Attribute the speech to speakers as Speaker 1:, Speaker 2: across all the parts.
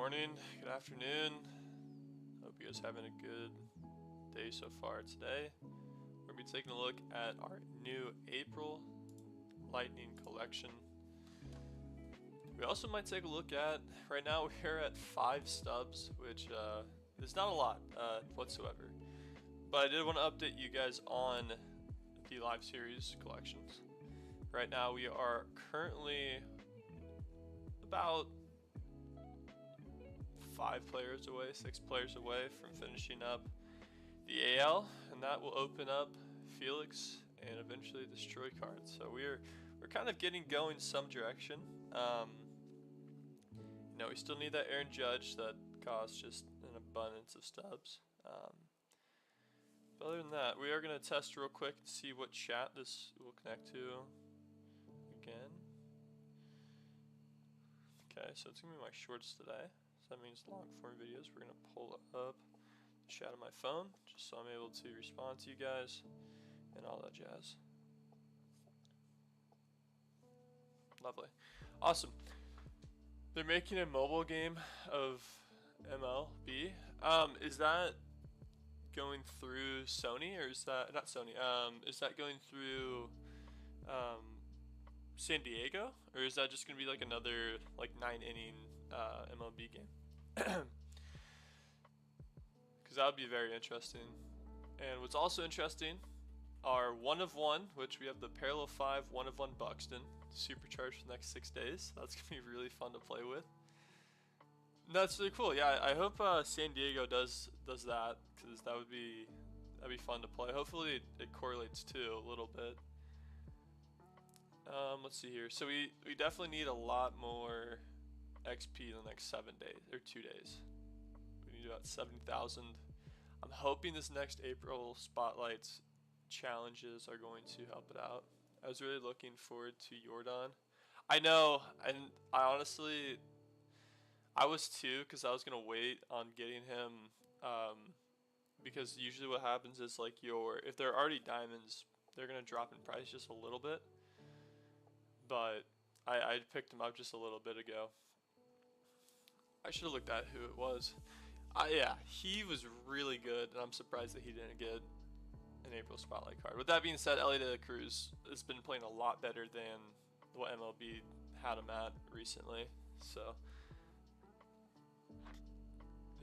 Speaker 1: morning, good afternoon. Hope you guys having a good day so far today. We're going to be taking a look at our new April Lightning collection. We also might take a look at, right now we're at 5 stubs, which is not a lot whatsoever. But I did want to update you guys on the live series collections. Right now we are currently about 6 players away from finishing up the AL, and that will open up Felix and eventually Destroy cards. So we're kind of getting going some direction. We still need that Aaron Judge that costs just an abundance of stubs. But other than that, we are going to test real quick and see what chat this will connect to again. Okay, so it's going to be my shorts today. So that means long form videos. We're going to pull up the chat on my phone just so I'm able to respond to you guys and all that jazz. Lovely. Awesome. They're making a mobile game of MLB. Is that going through Sony, or is that not Sony? Is that going through San Diego, or is that just gonna be like another 9-inning MLB game? Because that would be very interesting. And what's also interesting are 1 of 1, which we have the Parallel 5 1 of 1 Buxton supercharged for the next 6 days. That's gonna be really fun to play with. That's really cool. Yeah, I hope San Diego does that, because that'd be fun to play. Hopefully it correlates too a little bit. Let's see here. So we definitely need a lot more XP in the next 7 days or 2 days. We need about 70,000. I'm hoping this next April Spotlights challenges are going to help it out. I was really looking forward to Jordan. I know, and I honestly, I was too, because I was gonna wait on getting him, because usually what happens is if they're already diamonds, they're gonna drop in price just a little bit. But I picked him up just a little bit ago. I should have looked at who it was. Yeah, he was really good, and I'm surprised that he didn't get an April Spotlight card. With that being said, Ellie De La Cruz has been playing a lot better than what MLB had him at recently. So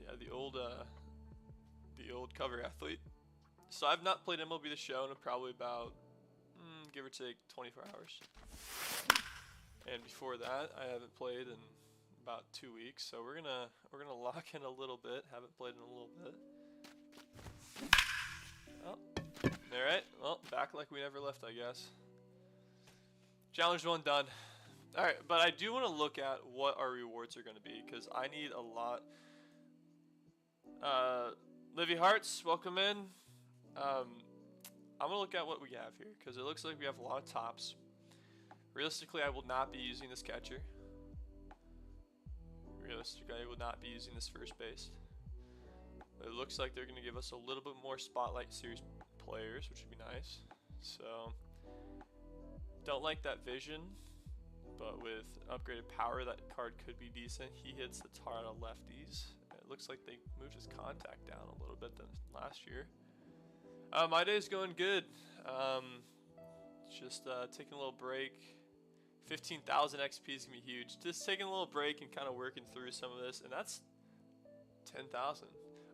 Speaker 1: yeah, the old cover athlete. So I've not played MLB The Show in probably about give or take 24 hours. And before that, I haven't played in about 2 weeks. So we're gonna lock in a little bit. Haven't played in a little bit. Oh, all right. Well, back like we never left, I guess. Challenge 1 done. All right, but I do want to look at what our rewards are going to be, because I need a lot. Livy Hearts, welcome in. I'm gonna look at what we have here, because it looks like we have a lot of tops. Realistically, I will not be using this catcher. Realistically, I will not be using this first base. But it looks like they're going to give us a little bit more Spotlight Series players, which would be nice. So, don't like that vision, but with upgraded power, that card could be decent. He hits the tar out of lefties. It looks like they moved his contact down a little bit than last year. My day's going good. Just taking a little break. 15,000 XP is going to be huge. Just taking a little break and kind of working through some of this. And that's 10,000.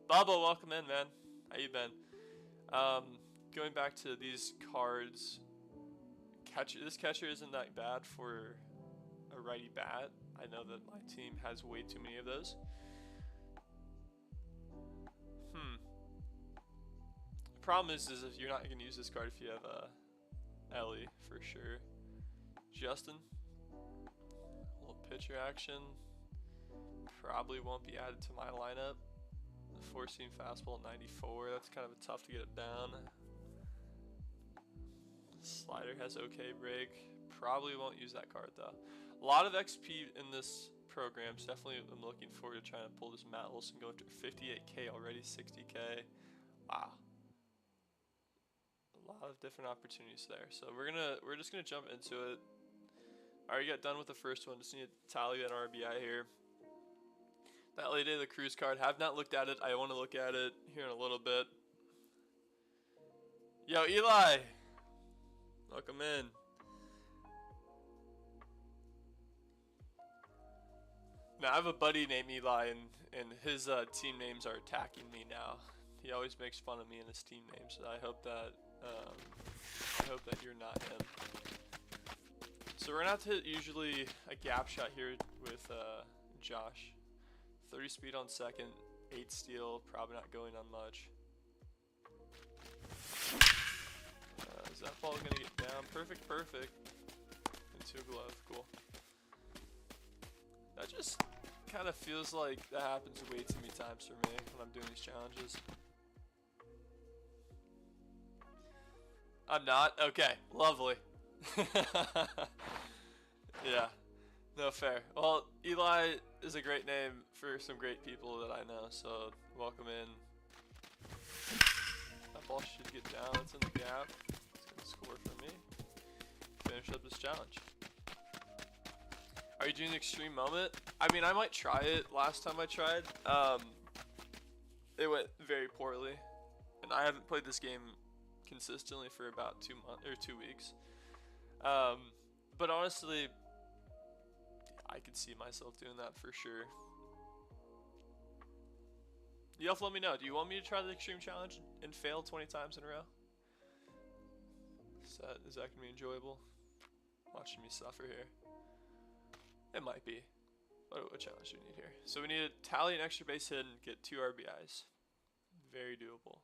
Speaker 1: Bubba, welcome in, man. How you been? Going back to these cards. This catcher isn't that bad for a righty bat. I know that my team has way too many of those. The problem is if you're not going to use this card if you have Ellie, for sure. Justin, a little pitcher action. Probably won't be added to my lineup. The 4-seam fastball at 94. That's kind of tough to get it down. Slider has okay break. Probably won't use that card though. A lot of XP in this program. So definitely I'm looking forward to trying to pull this Matt Olson, go after 58K already, 60K. Wow. A lot of different opportunities there. So we're just gonna jump into it. I already got done with the first one. Just need to tally an RBI here. That Lady of the Cruise card. Have not looked at it. I want to look at it here in a little bit. Yo, Eli! Welcome in. Now, I have a buddy named Eli, and his team names are attacking me now. He always makes fun of me and his team names. So I hope that you're not him. So we're gonna have to hit usually a gap shot here with Josh. 30 speed on second, 8 steal, probably not going on much. Is that ball gonna get down? Perfect, perfect. Into a glove, cool. That just kind of feels like that happens way too many times for me when I'm doing these challenges. I'm not? Okay, lovely. Yeah, no fair. Well, Eli is a great name for some great people that I know, so welcome in. That ball should get down, it's in the gap. It's gonna score for me. Finish up this challenge. Are you doing extreme moment? I mean, I might try it. Last time I tried, it went very poorly. And I haven't played this game consistently for about 2 months or 2 weeks. But honestly, I could see myself doing that for sure. You have to let me know. Do you want me to try the extreme challenge and fail 20 times in a row? Is that gonna be enjoyable? Watching me suffer here. It might be. What challenge do we need here? So we need to tally an extra base hit and get 2 RBIs. Very doable.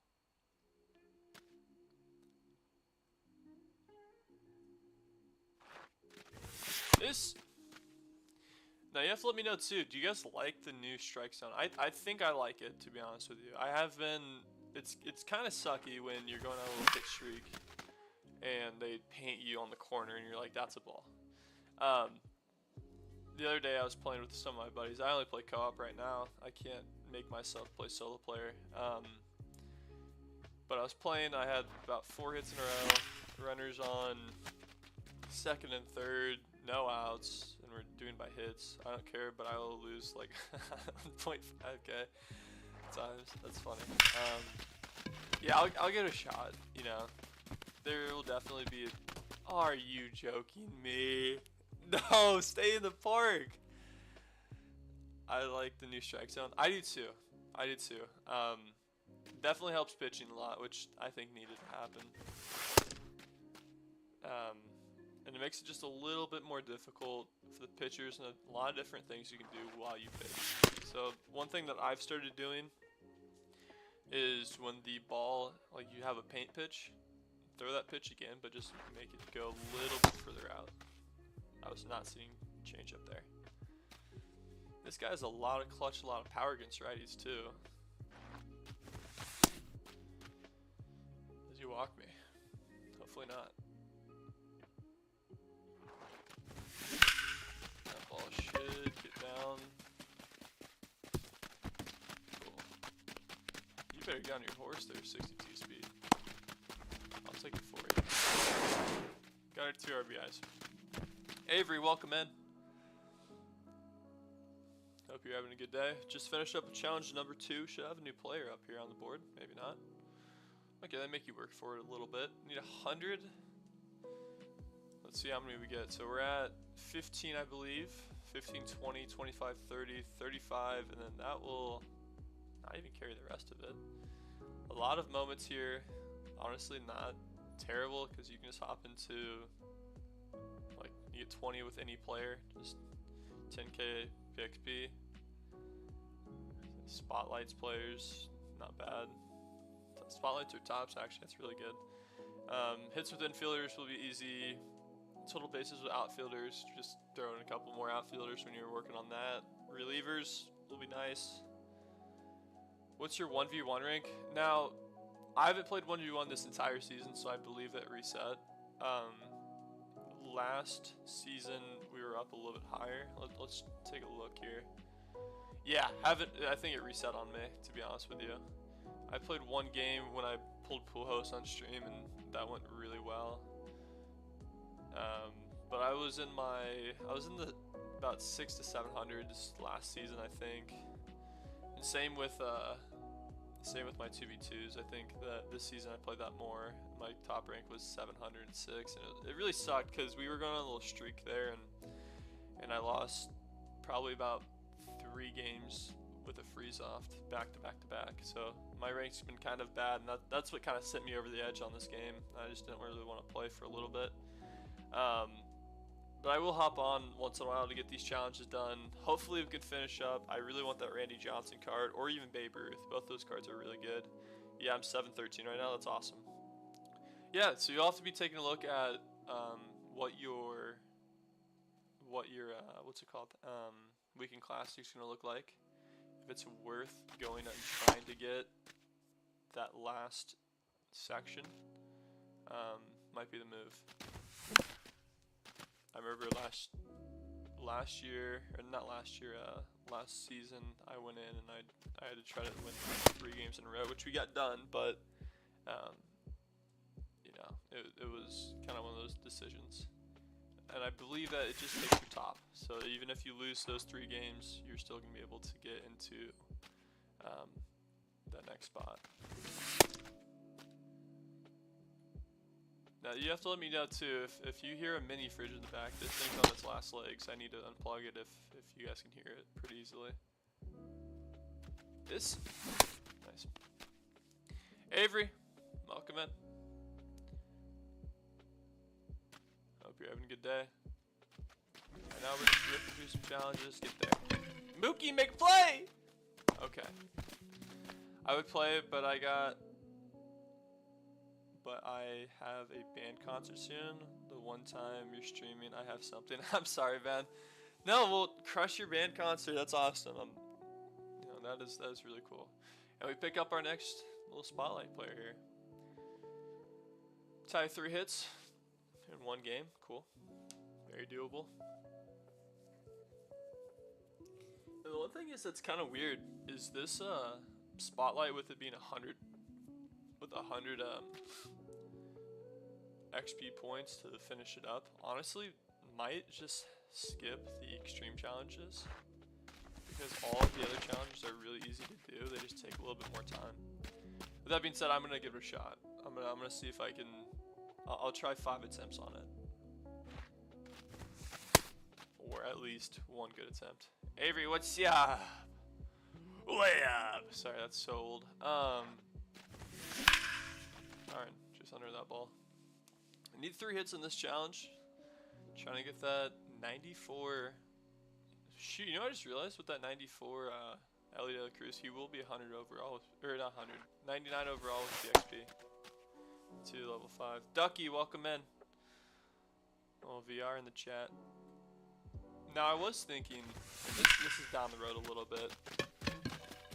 Speaker 1: Now you have to let me know too. Do you guys like the new strike zone? I think I like it, to be honest with you. I have been. It's kind of sucky when you're going on a little hit streak and they paint you on the corner and you're like, that's a ball. The other day I was playing with some of my buddies. I only play co-op right now. I can't make myself play solo player. But I was playing. I had about 4 hits in a row. Runners on second and third, no outs, and we're doing by hits. I don't care, but I will lose like 1.5k times. That's funny. Yeah, I'll get a shot. You know, there will definitely be. Are you joking me? No, stay in the park. I like the new strike zone. I do too. Definitely helps pitching a lot, which I think needed to happen. And it makes it just a little bit more difficult for the pitchers and a lot of different things you can do while you pitch. So one thing that I've started doing is when the ball, like you have a paint pitch, throw that pitch again, but just make it go a little bit further out. I was not seeing change up there. This guy has a lot of clutch, a lot of power against righties too. Does he walk me? Hopefully not. That ball should get down. Cool. You better get on your horse there, 62 speed. I'll take it for you. Got her 2 RBIs. Avery, welcome in. Hope you're having a good day. Just finished up with challenge number 2. Should have a new player up here on the board. Maybe not. Okay, they make you work for it a little bit. Need 100. Let's see how many we get. So we're at 15, I believe. 15, 20, 25, 30, 35, and then that will not even carry the rest of it. A lot of moments here. Honestly, not terrible because you can just hop into, like, you get 20 with any player. Just 10k PXP. Spotlights players, not bad. Spotlights or tops, actually, that's really good. Hits with infielders will be easy. Total bases with outfielders, just throw in a couple more outfielders when you're working on that. Relievers will be nice. What's your 1v1 rank? Now, I haven't played 1v1 this entire season, so I believe that reset. Last season we were up a little bit higher. Let's take a look here. Yeah, I think it reset on me, to be honest with you. I played one game when I pulled Pool Host on stream, and that went really well. But I was in the about 600 to 700 last season, I think. And same with my 2v2s. I think that this season I played that more. My top rank was 706, and it really sucked because we were going on a little streak there, and I lost probably about 3 games with a freeze off back to back to back. So my rank's been kind of bad, and that's what kind of sent me over the edge on this game. I just didn't really want to play for a little bit. But I will hop on once in a while to get these challenges done. Hopefully we can finish up. I really want that Randy Johnson card, or even Babe Ruth. Both those cards are really good. Yeah, I'm 713 right now. That's awesome. Yeah, so you'll have to be taking a look at what your what's it called, weekend classic's gonna look like. If it's worth going and trying to get that last section, might be the move. I remember last year, or not last year, last season, I went in and I had to try to win 3 games in a row, which we got done, but you know, it was kind of one of those decisions. And I believe that it just takes your top. So even if you lose those 3 games, you're still gonna be able to get into that next spot. Now you have to let me know too if you hear a mini fridge in the back. This thing's on its last legs. I need to unplug it if you guys can hear it pretty easily. This nice. Avery, welcome in. Hope you're having a good day. And now we're just ripping through some challenges. Get there. Mookie McFlay. Okay. I would play it, but I have a band concert soon. The one time you're streaming, I have something. I'm sorry, man. No, well, crush your band concert. That's awesome. You know, that is really cool. And we pick up our next little spotlight player here. Tie 3 hits in 1 game. Cool. Very doable. And the one thing is that's kind of weird is this spotlight with it being 100 with 100 XP points to finish it up, honestly might just skip the extreme challenges because all of the other challenges are really easy to do. They just take a little bit more time. With that being said, I'm gonna give it a shot. I'm gonna see if I can. I'll try 5 attempts on it, or at least 1 good attempt. Avery, what's ya? Way up. Sorry, that's so old. Alright, just under that ball. I need 3 hits in this challenge. Trying to get that 94. Shoot, you know what I just realized with that 94 Ellie De La Cruz, he will be 100 overall, or not 100, 99 overall with the XP. To level 5. Ducky, welcome in. Oh, VR in the chat. Now I was thinking, and this is down the road a little bit.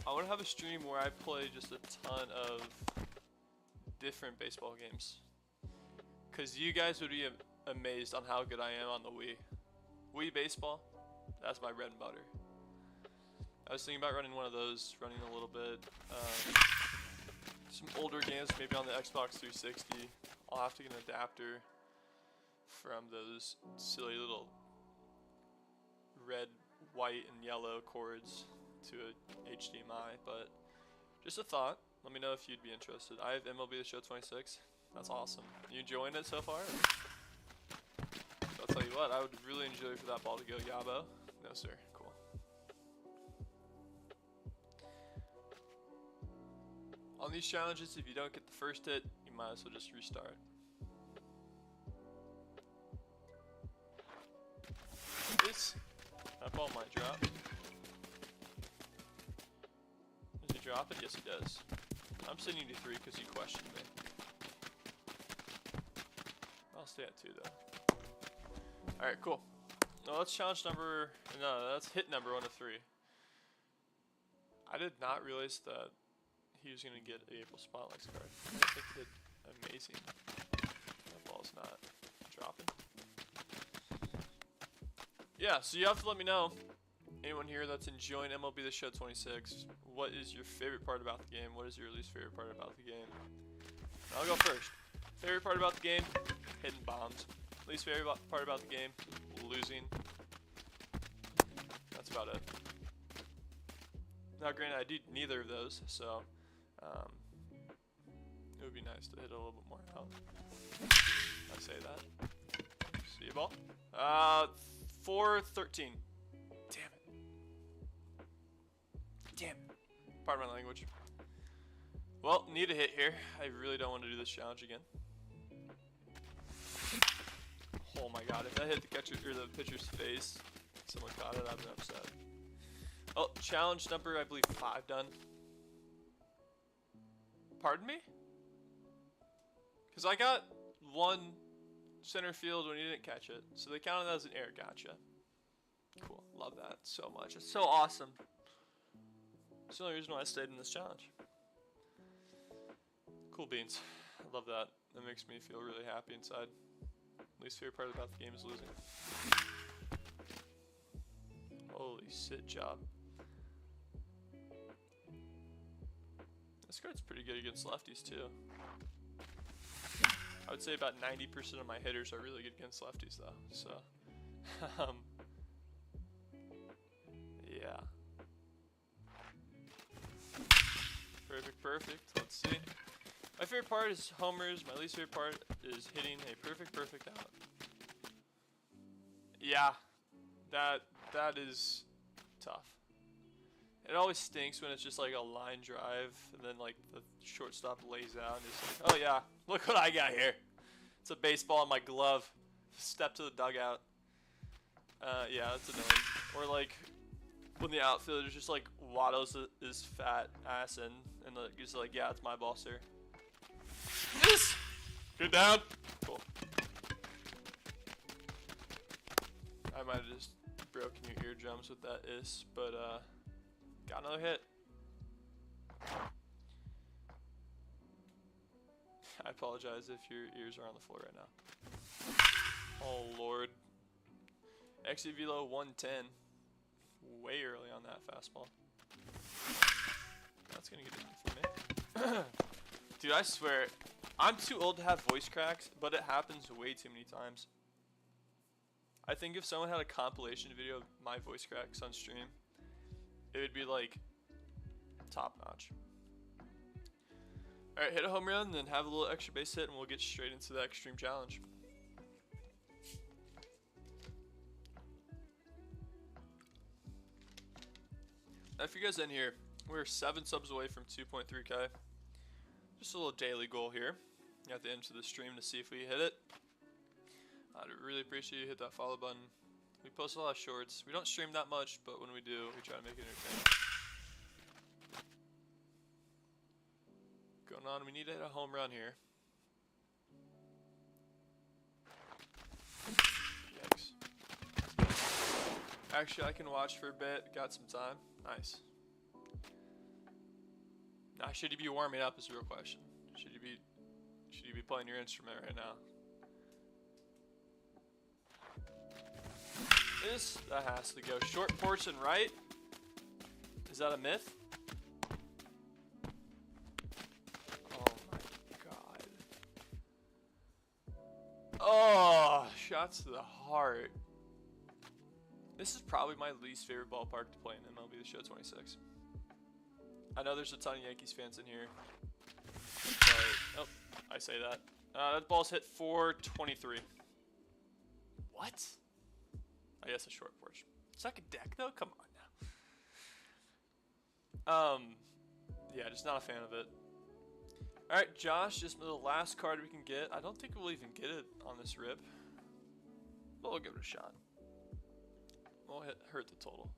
Speaker 1: I want to have a stream where I play just a ton of different baseball games, because you guys would be amazed on how good I am on the Wii. Wii baseball, that's my bread and butter. I was thinking about running one of those, running a little bit. Some older games, maybe on the Xbox 360. I'll have to get an adapter from those silly little red, white, and yellow cords to a HDMI, but just a thought. Let me know if you'd be interested. I have MLB The Show 26. That's awesome. You enjoying it so far? I'll tell you what, I would really enjoy for that ball to go Yabo. No, sir. Cool. On these challenges, if you don't get the first hit, you might as well just restart. That ball might drop. Does he drop it? Yes, he does. I'm sending you to 3 because you questioned me. I'll stay at 2 though. Alright, cool. No, that's challenge number. No, that's hit number 1 of 3. I did not realize that he was going to get a April Spotlights card. I think he did amazing. That ball's not dropping. Yeah, so you have to let me know, anyone here that's enjoying MLB The Show 26, what is your favorite part about the game? What is your least favorite part about the game? I'll go first. Favorite part about the game? Hitting bombs. Least favorite part about the game? Losing. That's about it. Now, granted, I do neither of those, so it would be nice to hit a little bit more out. I say that. See you, ball. 413. Damn it. Damn it. Pardon my language. Well, need a hit here. I really don't want to do this challenge again. Oh my god, if that hit the catcher or the pitcher's face, someone caught it, I'd been upset. Oh, challenge number, I believe 5 done. Pardon me? Because I got 1 center field when you didn't catch it, so they counted that as an error. Gotcha. Cool. Love that so much. It's so awesome. It's the only reason why I stayed in this challenge. Cool beans. I love that. That makes me feel really happy inside. Least favorite part about the game is losing. Holy shit job. This card's pretty good against lefties too. I would say about 90% of my hitters are really good against lefties though, so yeah. Perfect. Let's see. My favorite part is homers. My least favorite part is hitting a perfect out. Yeah, that is tough. It always stinks when it's just like a line drive and then like the shortstop lays out and it's like, oh yeah, look what I got here. It's a baseball in my glove. Step to the dugout. Yeah, that's annoying. Or like when the outfielder just like waddles his fat ass in and he's like, yeah, it's my ball, sir. Yes! Good down. Cool. I might have just broken your eardrums with that is, but got another hit. I apologize if your ears are on the floor right now. Oh lord. Exit velo 110. Way early on that fastball. That's gonna get it for me. Dude, I swear, I'm too old to have voice cracks, but it happens way too many times. I think if someone had a compilation video of my voice cracks on stream, it would be like top notch. Alright, hit a home run, then have a little extra base hit, and we'll get straight into the extreme challenge. Now, if you guys in here, we're 7 subs away from 2.3K. Just a little daily goal here at the end of the stream to see if we hit it. I'd really appreciate you hit that follow button. We post a lot of shorts. We don't stream that much, but when we do, we try to make it entertaining. Going on, we need to hit a home run here. Yikes. Actually, I can watch for a bit. Got some time. Nice. Now, should you be warming up is the real question. Should you be playing your instrument right now? That has to go. Short porch and right? Is that a myth? Oh my god. Oh, shots to the heart. This is probably my least favorite ballpark to play in MLB The Show 26. I know there's a ton of Yankees fans in here. But, oh, I say that. That ball's hit 423. What? I guess a short porch. Second deck though? Come on now. Yeah, just not a fan of it. Alright, Josh, just the last card we can get. I don't think we'll even get it on this rip. But we'll give it a shot. We'll hurt the total.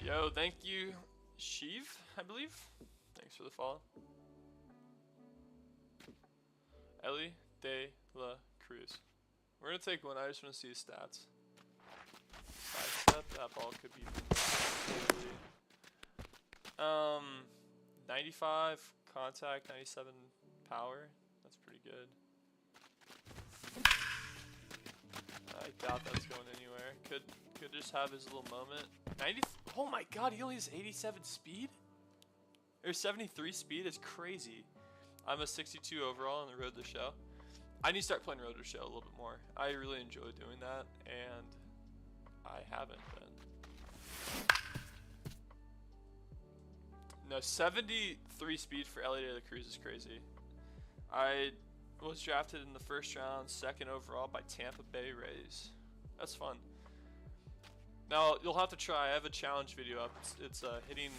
Speaker 1: Yo, thank you, Sheev, I believe. Thanks for the follow. Ellie de la Cruz. We're gonna take one. I just want to see his stats. Sidestep. That ball could be. 95 contact, 97 power. That's pretty good. I doubt that's going anywhere. Could just have his little moment. 90. Oh my god, he only has 87 speed? or 73 speed is crazy. I'm a 62 overall on the road to the show. I need to start playing road to the show a little bit more. I really enjoy doing that, and I haven't been. No, 73 speed for Elliot de la Cruz is crazy. I was drafted in the first round, 2nd overall by Tampa Bay Rays. That's fun. Now, you'll have to try. I have a challenge video up. It's hitting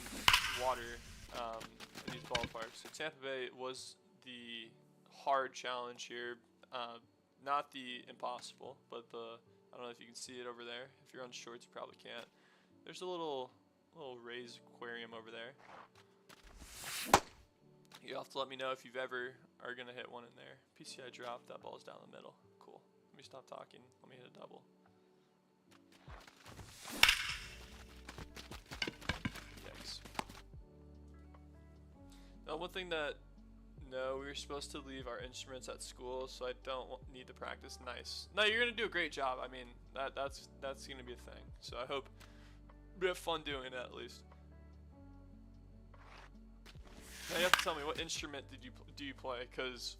Speaker 1: water in these ballparks. So Tampa Bay was the hard challenge here. Not the impossible, but the, I don't know if you can see it over there. If you're on shorts, you probably can't. There's a little Rays aquarium over there. You'll have to let me know if you've ever are going to hit one in there. PCI drop, that ball's down the middle. Cool. Let me stop talking. Let me hit a double. Yikes. Now, one thing that, no, we were supposed to leave our instruments at school, so I don't need to practice. Nice. No, you're going to do a great job. I mean, that's going to be a thing. So I hope we have fun doing it at least. Now you have to tell me, what instrument do you play? Because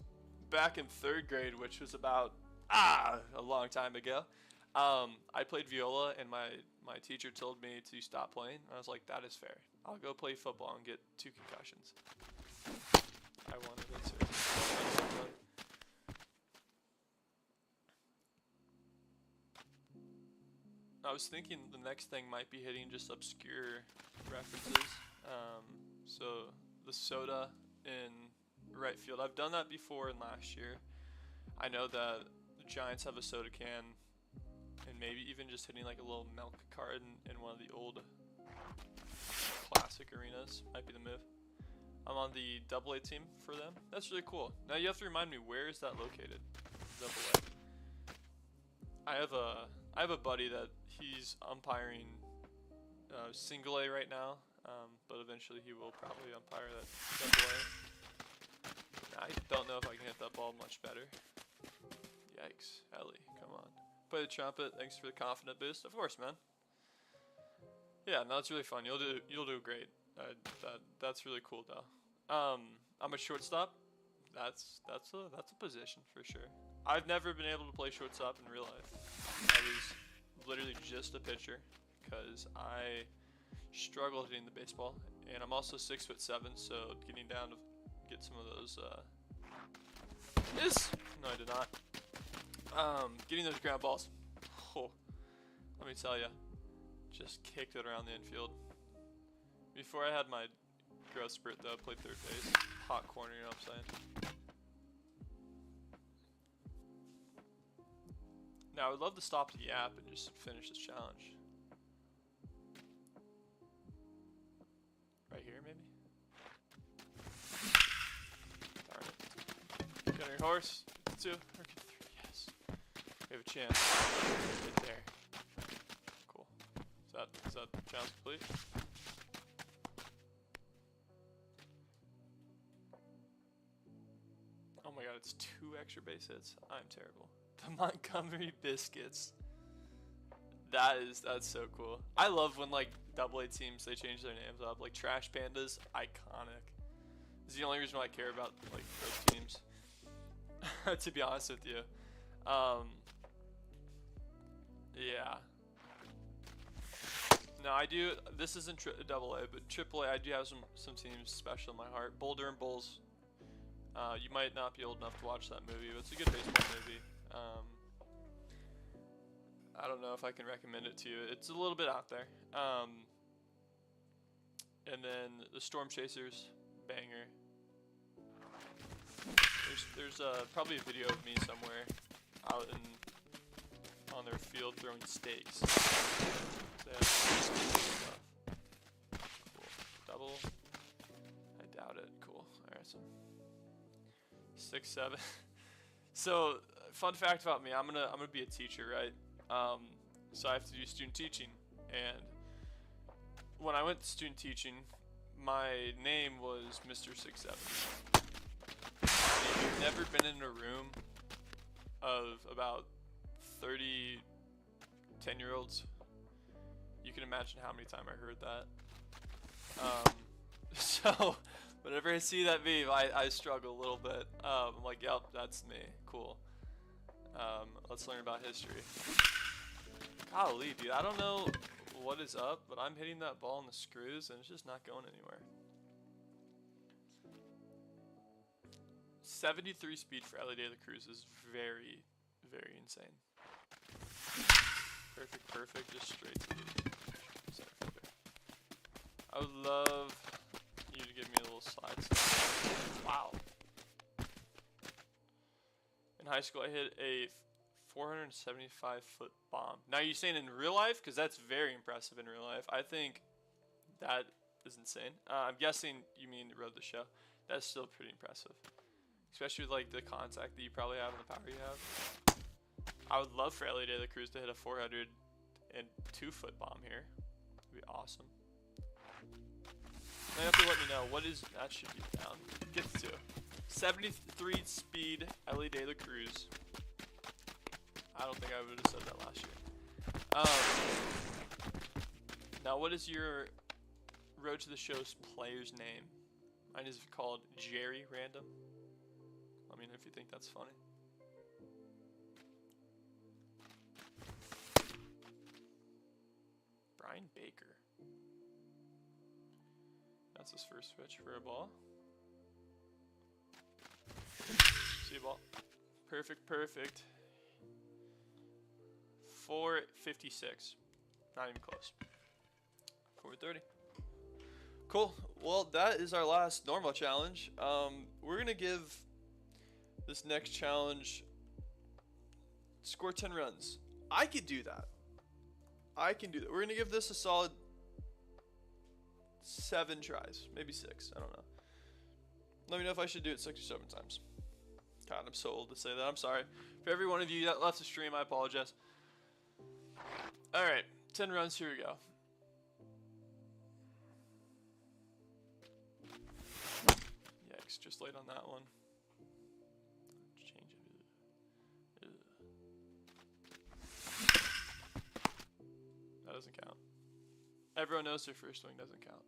Speaker 1: back in 3rd grade, which was about a long time ago, I played viola, and my teacher told me to stop playing. I was like, that is fair. I'll go play football and get 2 concussions. I wanted it to. I was thinking the next thing might be hitting just obscure references. So the soda in right field. I've done that before in last year. I know that the Giants have a soda can, and maybe even just hitting like a little milk card in one of the old classic arenas might be the move. I'm on the AA team for them. That's really cool. Now you have to remind me, where is that located? AA. I have a buddy that he's umpiring single A right now, but eventually he will probably umpire that AA. I don't know if I can hit that ball much better. Yikes, Ellie, come on. Play the trumpet. Thanks for the confident boost. Of course, man. Yeah, no, it's really fun. You'll do great. That's really cool though. I'm a shortstop. That's a position for sure. I've never been able to play shortstop in real life. I was literally just a pitcher because I struggle hitting the baseball, and I'm also 6'7", so getting down to get some of those no, I did not. Getting those ground balls. Oh, let me tell you, just kicked it around the infield. Before I had my growth spurt though, I played 3rd base, hot corner, you know what I'm saying? Now I would love to stop the app and just finish this challenge. Right here, maybe? Darn it. Get on your horse. 2 or 3. Yes. We have a chance. Right there. Cool. Is that challenge complete? Oh my god, it's 2 extra base hits. I'm terrible. The Montgomery Biscuits. That's so cool. I love when like AA teams, they change their names up. Like Trash Pandas, iconic. This is the only reason why I care about like those teams. To be honest with you. Yeah. No, I do. This isn't AA, but AAA. I do have some teams special in my heart. Boulder and Bulls. You might not be old enough to watch that movie, but it's a good baseball movie. I don't know if I can recommend it to you. It's a little bit out there. And then the Storm Chasers, banger. There's probably a video of me somewhere out on their field throwing steaks. So yeah, stuff. Cool. Double. I doubt it. Cool. Alright, so 6'7". So fun fact about me, I'm gonna be a teacher, right? So I have to do student teaching, and when I went to student teaching, my name was Mr. 6'7". If you've never been in a room of about 30 10-year-olds, you can imagine how many times I heard that. So whenever I see that meme, I struggle a little bit. I'm like, yep, that's me. Cool. Let's learn about history. Golly, dude, I don't know what is up, but I'm hitting that ball in the screws and it's just not going anywhere. 73 speed for Ellie De La Cruz is very, very insane. Perfect, perfect, just straight to the center fielder. I would love you to give me a little slide. Wow. In high school, I hit a 475-foot bomb. Now, are you saying in real life? Because that's very impressive in real life. I think that is insane. I'm guessing you mean Road the Show. That's still pretty impressive. Especially with like the contact that you probably have and the power you have. I would love for Ellie De La Cruz to hit a 402-foot bomb here. That'd be awesome. Now you have to let me know what is that should be down. Get to 73 speed Ellie De La Cruz. I don't think I would have said that last year. Now what is your Road to the Show's player's name? Mine is called Jerry Random. Let me know if you think that's funny. Brian Baker. That's his first switch for a ball. See a ball. Perfect, perfect. 456. Not even close. 430. Cool. Well, that is our last normal challenge. We're going to give this next challenge score 10 runs. I could do that. I can do that. We're going to give this a solid 7 tries. Maybe 6. I don't know. Let me know if I should do it 6 or 7 times. God, I'm so old to say that. I'm sorry. For every one of you that left the stream, I apologize. Alright. 10 runs. Here we go. Yikes. Just late on that one. Change it. That doesn't count. Everyone knows their first swing doesn't count.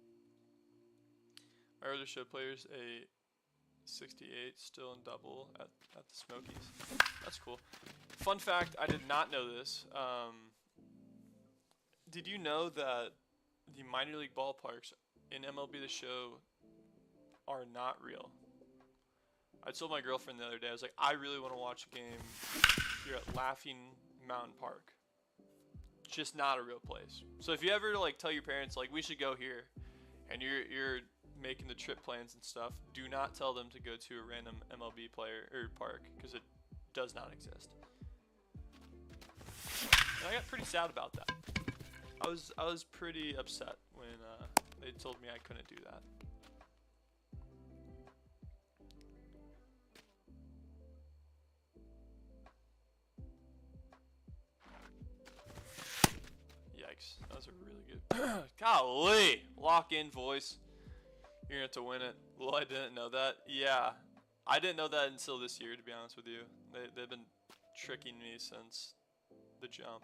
Speaker 1: My other show players a 68 still in double at the Smokies. That's cool. Fun fact, I did not know this. Did you know that the minor league ballparks in MLB The Show are not real? I told my girlfriend the other day, I was like, I really want to watch a game here at Laughing Mountain Park. Just not a real place. So if you ever like tell your parents like we should go here, and you're making the trip plans and stuff, do not tell them to go to a random MLB player or park because it does not exist. And I got pretty sad about that. I was pretty upset when they told me I couldn't do that. Yikes, that was a really good. Golly, lock in voice. You're gonna have to win it. Well, I didn't know that. Yeah, I didn't know that until this year, to be honest with you. They've been tricking me since the jump.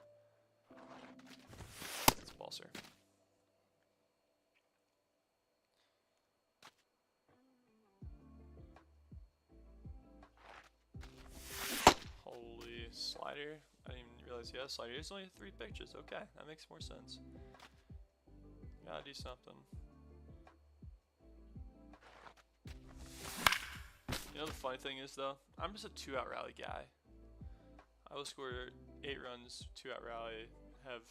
Speaker 1: It's ball, sir. Holy slider. I didn't even realize he has a slider. There's only 3 pitches. Okay, that makes more sense. Gotta do something. You know the funny thing is though, I'm just a 2-out rally guy. I will score 8 runs, 2-out rally, have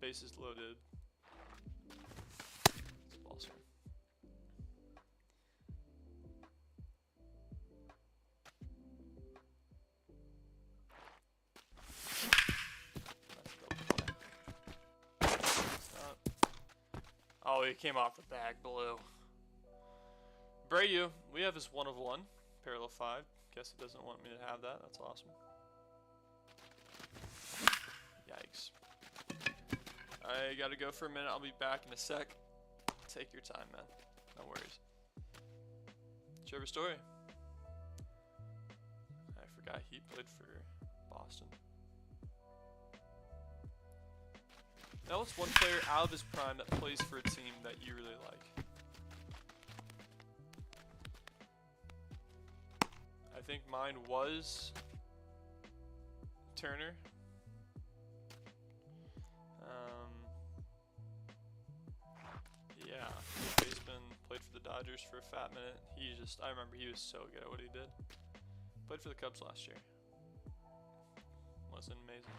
Speaker 1: bases loaded. It's ball, sir. Oh, he came off the bag, blue. Brayu, we have his 1 of 1. Parallel 5. Guess it doesn't want me to have that. That's awesome. Yikes. I gotta go for a minute. I'll be back in a sec. Take your time, man. No worries. Trevor Story. I forgot he played for Boston. Now, what's one player out of his prime that plays for a team that you really like? think mine was Turner. Yeah, baseman, played for the Dodgers for a fat minute. I remember he was so good at what he did. Played for the Cubs last year. Wasn't amazing.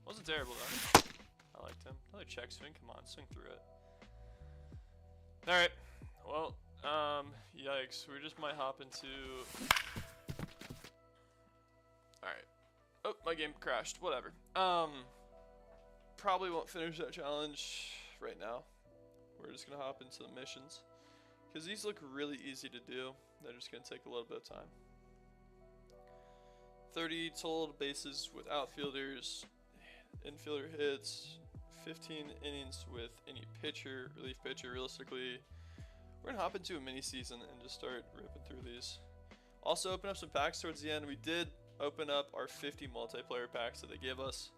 Speaker 1: Wasn't terrible though. I liked him. Another check swing. Come on, swing through it. All right. Well, yikes. We just might hop into. All right. Oh, my game crashed. Whatever. Probably won't finish that challenge right now. We're just gonna hop into the missions because these look really easy to do. They're just gonna take a little bit of time. 30 total bases with outfielders, infielder hits, 15 innings with any pitcher, relief pitcher. Realistically, we're gonna hop into a mini season and just start ripping through these. Also open up some packs towards the end. We did open up our 50 multiplayer packs that they gave us.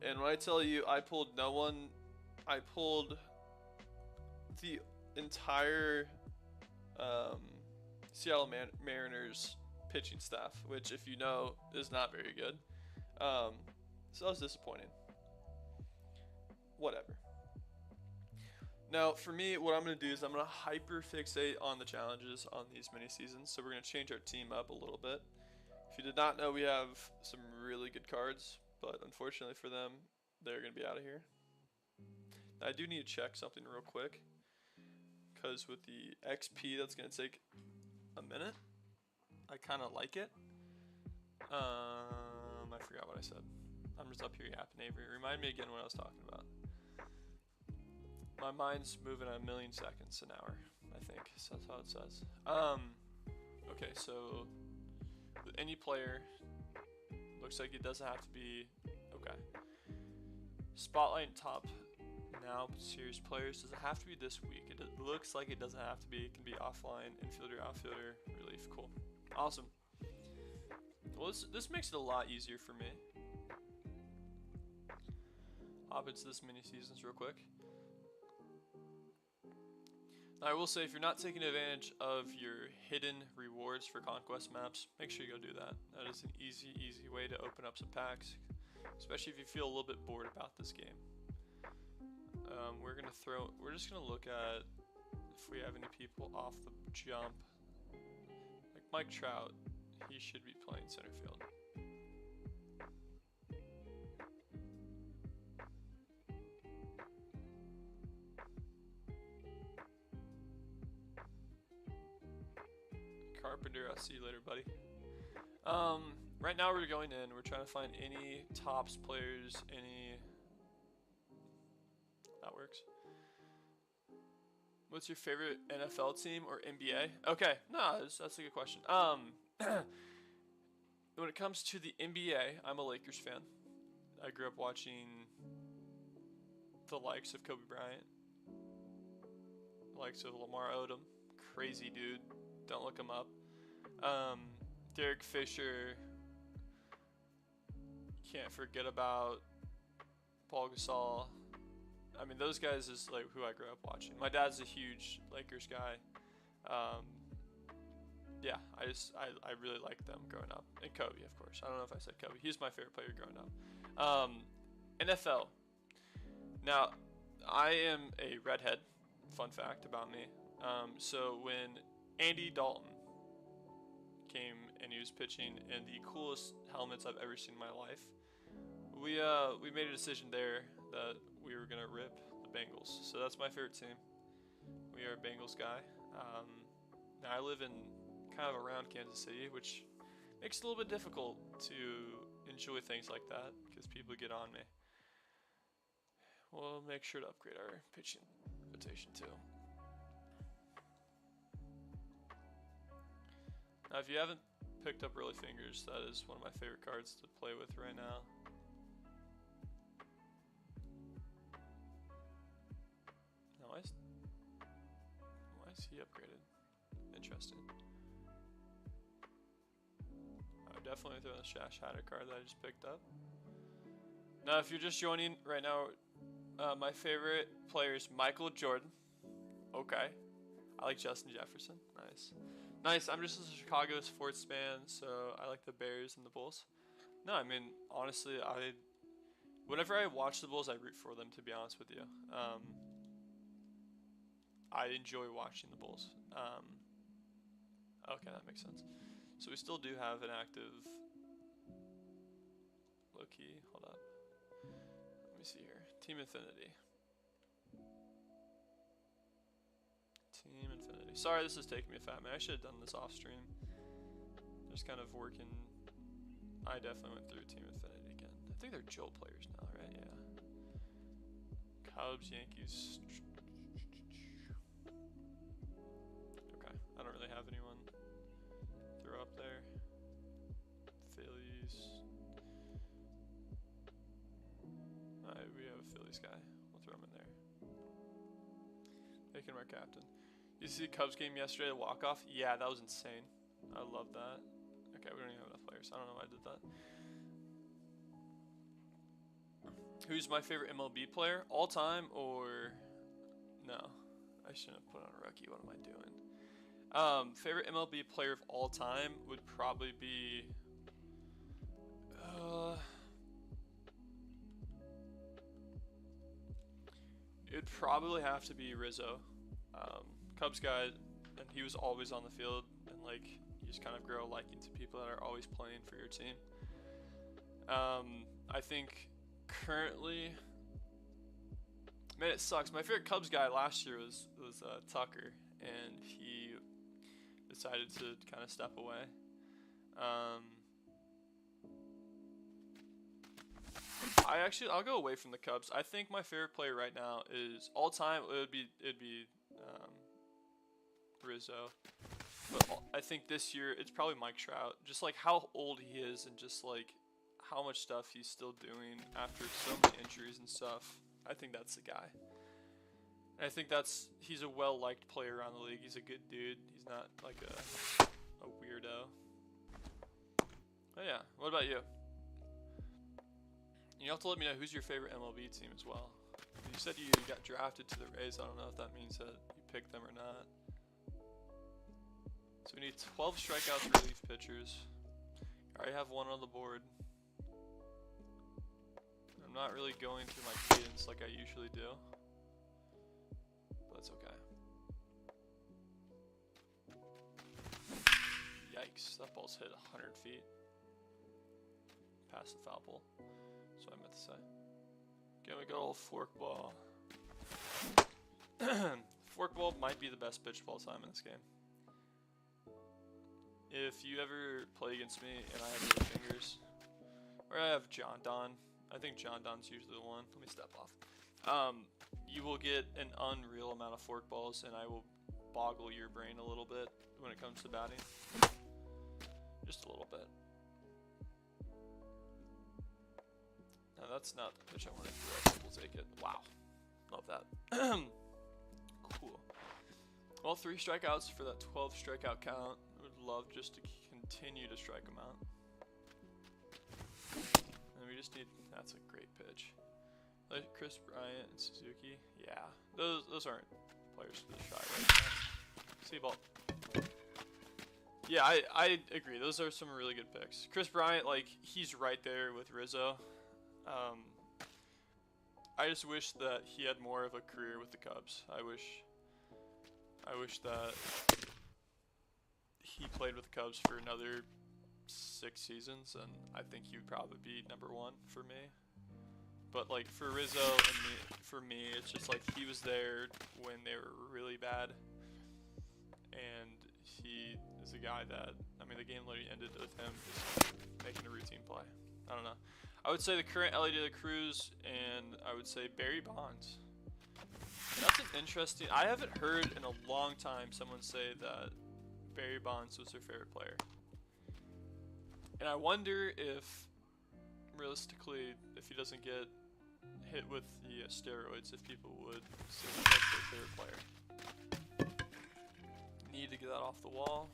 Speaker 1: And when I tell you I pulled no one, I pulled the entire Seattle Mariners pitching staff, which, if you know, is not very good. So that was disappointing. Whatever. Now, for me, what I'm going to do is I'm going to hyper fixate on the challenges on these mini seasons. So we're going to change our team up a little bit. If you did not know, we have some really good cards, but unfortunately for them, they're going to be out of here. Now, I do need to check something real quick, because with the XP, that's going to take a minute. I kind of like it. I forgot what I said. I'm just up here yapping, Avery. Remind me again what I was talking about. My mind's moving at 1,000,000 seconds an hour, I think. So that's how it says. Okay, so with any player, looks like it doesn't have to be. Okay. Spotlight top now series players. Does it have to be this week? It looks like it doesn't have to be. It can be offline, infielder, outfielder, relief. Cool. Awesome. Well, this makes it a lot easier for me. Hop into this mini seasons real quick. Now, I will say, if you're not taking advantage of your hidden rewards for conquest maps, make sure you go do that. That is an easy way to open up some packs, especially if you feel a little bit bored about this game. We're just gonna look at if we have any people off the jump. Like Mike Trout, he should be playing center field. Carpenter, I'll see you later, buddy. Right now we're going in. We're trying to find any tops players, any. That works. What's your favorite NFL team or NBA? Okay, no, that's a good question. When it comes to the NBA, I'm a Lakers fan. I grew up watching the likes of Kobe Bryant, the likes of Lamar Odom, crazy dude. Don't look him up. Derek Fisher. Can't forget about Paul Gasol. I mean, those guys is like who I grew up watching. My dad's a huge Lakers guy. Yeah, I really liked them growing up. And Kobe, of course. I don't know if I said Kobe. He's my favorite player growing up. NFL. Now, I am a redhead. Fun fact about me. So when Andy Dalton came and he was pitching in the coolest helmets I've ever seen in my life, we made a decision there that we were gonna rip the Bengals. So that's my favorite team. We are a Bengals guy. Now I live in kind of around Kansas City, which makes it a little bit difficult to enjoy things like that because people get on me. We'll make sure to upgrade our pitching rotation too. Now, if you haven't picked up Really Fingers, that is one of my favorite cards to play with right now. Now, why is he upgraded? Interesting. I would definitely throw the Shash Hatter card that I just picked up. Now, if you're just joining right now, my favorite player is Michael Jordan. Okay. I like Justin Jefferson. Nice. Nice. I'm just a Chicago sports fan, so I like the Bears and the Bulls. No, I mean, honestly, whenever I watch the Bulls, I root for them, to be honest with you. I enjoy watching the Bulls. Okay, that makes sense. So we still do have an active low-key. Hold up. Let me see here. Team Infinity. Team Infinity. Sorry, this is taking me a fat minute. I should have done this off stream. Just kind of working. I definitely went through Team Infinity again. I think they're Joe players now, right? Yeah. Cubs, Yankees. Okay, I don't really have anyone throw up there. Phillies. Alright, we have a Phillies guy. We'll throw him in there. Making him our captain. You see the Cubs game yesterday, the walk-off? Yeah, that was insane. I love that. Okay, we don't even have enough players. I don't know why I did that. Who's my favorite MLB player? All time or... No. I shouldn't have put on a rookie. What am I doing? Favorite MLB player of all time would probably be... it'd probably have to be Rizzo. Cubs guy, and he was always on the field, and like you just kind of grow liking to people that are always playing for your team. I think currently, man, it sucks. My favorite Cubs guy last year was Tucker, and he decided to kind of step away. I'll go away from the Cubs. I think my favorite player right now is all time. It'd be Rizzo, but I think this year it's probably Mike Trout. Just like how old he is, and just like how much stuff he's still doing after so many injuries and stuff. I think that's the guy. And I think he's a well-liked player around the league. He's a good dude. He's not like a weirdo. But yeah, what about you? You have to let me know who's your favorite MLB team as well. You said you got drafted to the Rays. I don't know if that means that you picked them or not. So we need 12 strikeouts relief pitchers. I already have one on the board. I'm not really going through my cadence like I usually do. But it's okay. Yikes, that ball's hit 100 feet. Past the foul pole. That's what I meant to say. Give me a good old forkball. Forkball might be the best pitch of all time in this game. If you ever play against me and I have little fingers, or I have John Don, I think John Don's usually the one. Let me step off. You will get an unreal amount of forkballs, and I will boggle your brain a little bit when it comes to batting. Just a little bit. No, that's not the pitch I wanted to do. We'll take it. Wow. Love that. Cool. Well, 3 strikeouts for that 12 strikeout count. I would love just to continue to strike them out. And we just need... That's a great pitch. Like Chris Bryant and Suzuki. Yeah. Those aren't players for the shot right now. See ball. Yeah, I agree. Those are some really good picks. Chris Bryant, like, he's right there with Rizzo. I just wish that he had more of a career with the Cubs. I wish that he played with the Cubs for another 6 seasons, and I think he would probably be #1 for me. But like for Rizzo and for me, it's just like he was there when they were really bad, and he is a guy that, I mean, the game literally ended with him just making a routine play. I don't know. I would say the current Ellie De La Cruz, and I would say Barry Bonds. That's an interesting... I haven't heard in a long time someone say that Barry Bonds was their favorite player. And I wonder if, realistically, if he doesn't get hit with the steroids, if people would say that's their favorite player. Need to get that off the wall.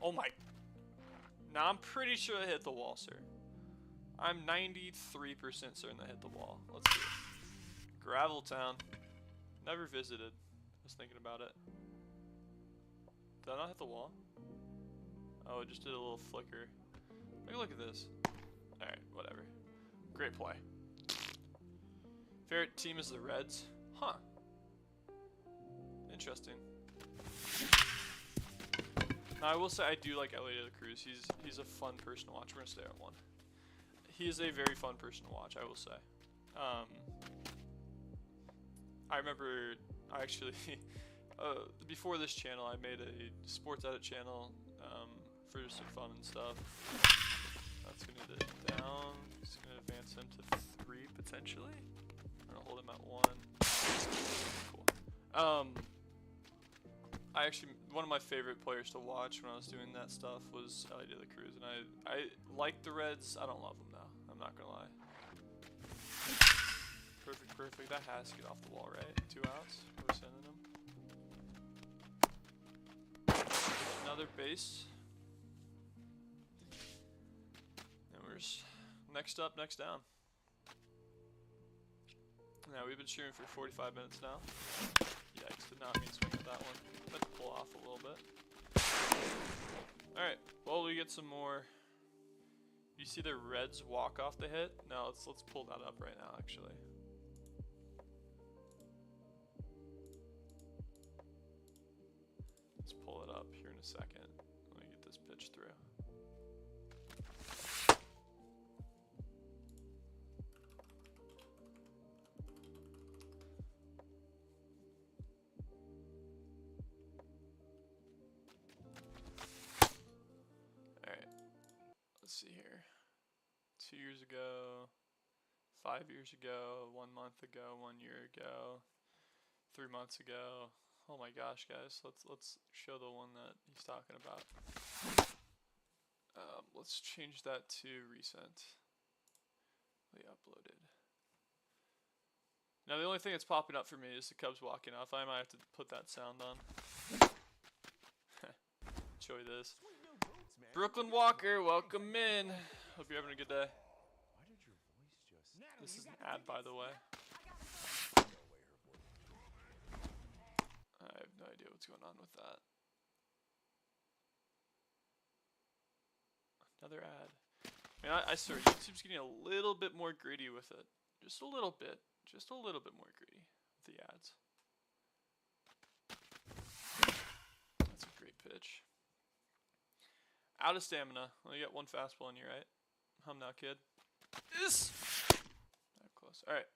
Speaker 1: Oh my... Now I'm pretty sure I hit the wall, sir. I'm 93% certain I hit the wall. Let's see. Gravel Town. Never visited. I was thinking about it. Did I not hit the wall? Oh, it just did a little flicker. Take a look at this. Alright, whatever. Great play. Favorite team is the Reds? Huh. Interesting. Now, I will say I do like Elliot de la Cruz. He's a fun person to watch. We're going to stay at 1. He is a very fun person to watch, I will say. I remember, I actually, before this channel, I made a sports edit channel for some fun and stuff. That's going to hit it down. It's going to advance him to 3 potentially. I'm going to hold him at 1. Cool. I actually, one of my favorite players to watch when I was doing that stuff was Elliot de la Cruz, and I like the Reds. I don't love them though. I'm not gonna lie. Perfect, perfect. That has to get off the wall, right? 2 outs. We're sending them. Another base. And we're next up, next down. Now we've been shooting for 45 minutes now. Yikes, did not mean swing at that one. Let's pull off a little bit. Alright, well, we get some more. You see the Reds walk off the hit? Now let's pull that up right now, actually. Let's pull it up here in a second. Let me get this pitch through. Let's see here. 2 years ago, 5 years ago, 1 month ago, 1 year ago, 3 months ago. Oh my gosh, guys! Let's show the one that he's talking about. Let's change that to recently uploaded. Now the only thing that's popping up for me is the Cubs walking off. I might have to put that sound on. Enjoy this. Brooklyn Walker, welcome in. Hope you're having a good day. This is an ad, by the way. I have no idea what's going on with that. Another ad. I mean, I swear, YouTube's getting a little bit more greedy with it. Just a little bit. Just a little bit more greedy with the ads. That's a great pitch. Out of stamina. Well, you got 1 fastball in you, right? Hum now, kid. This. Not close. All right.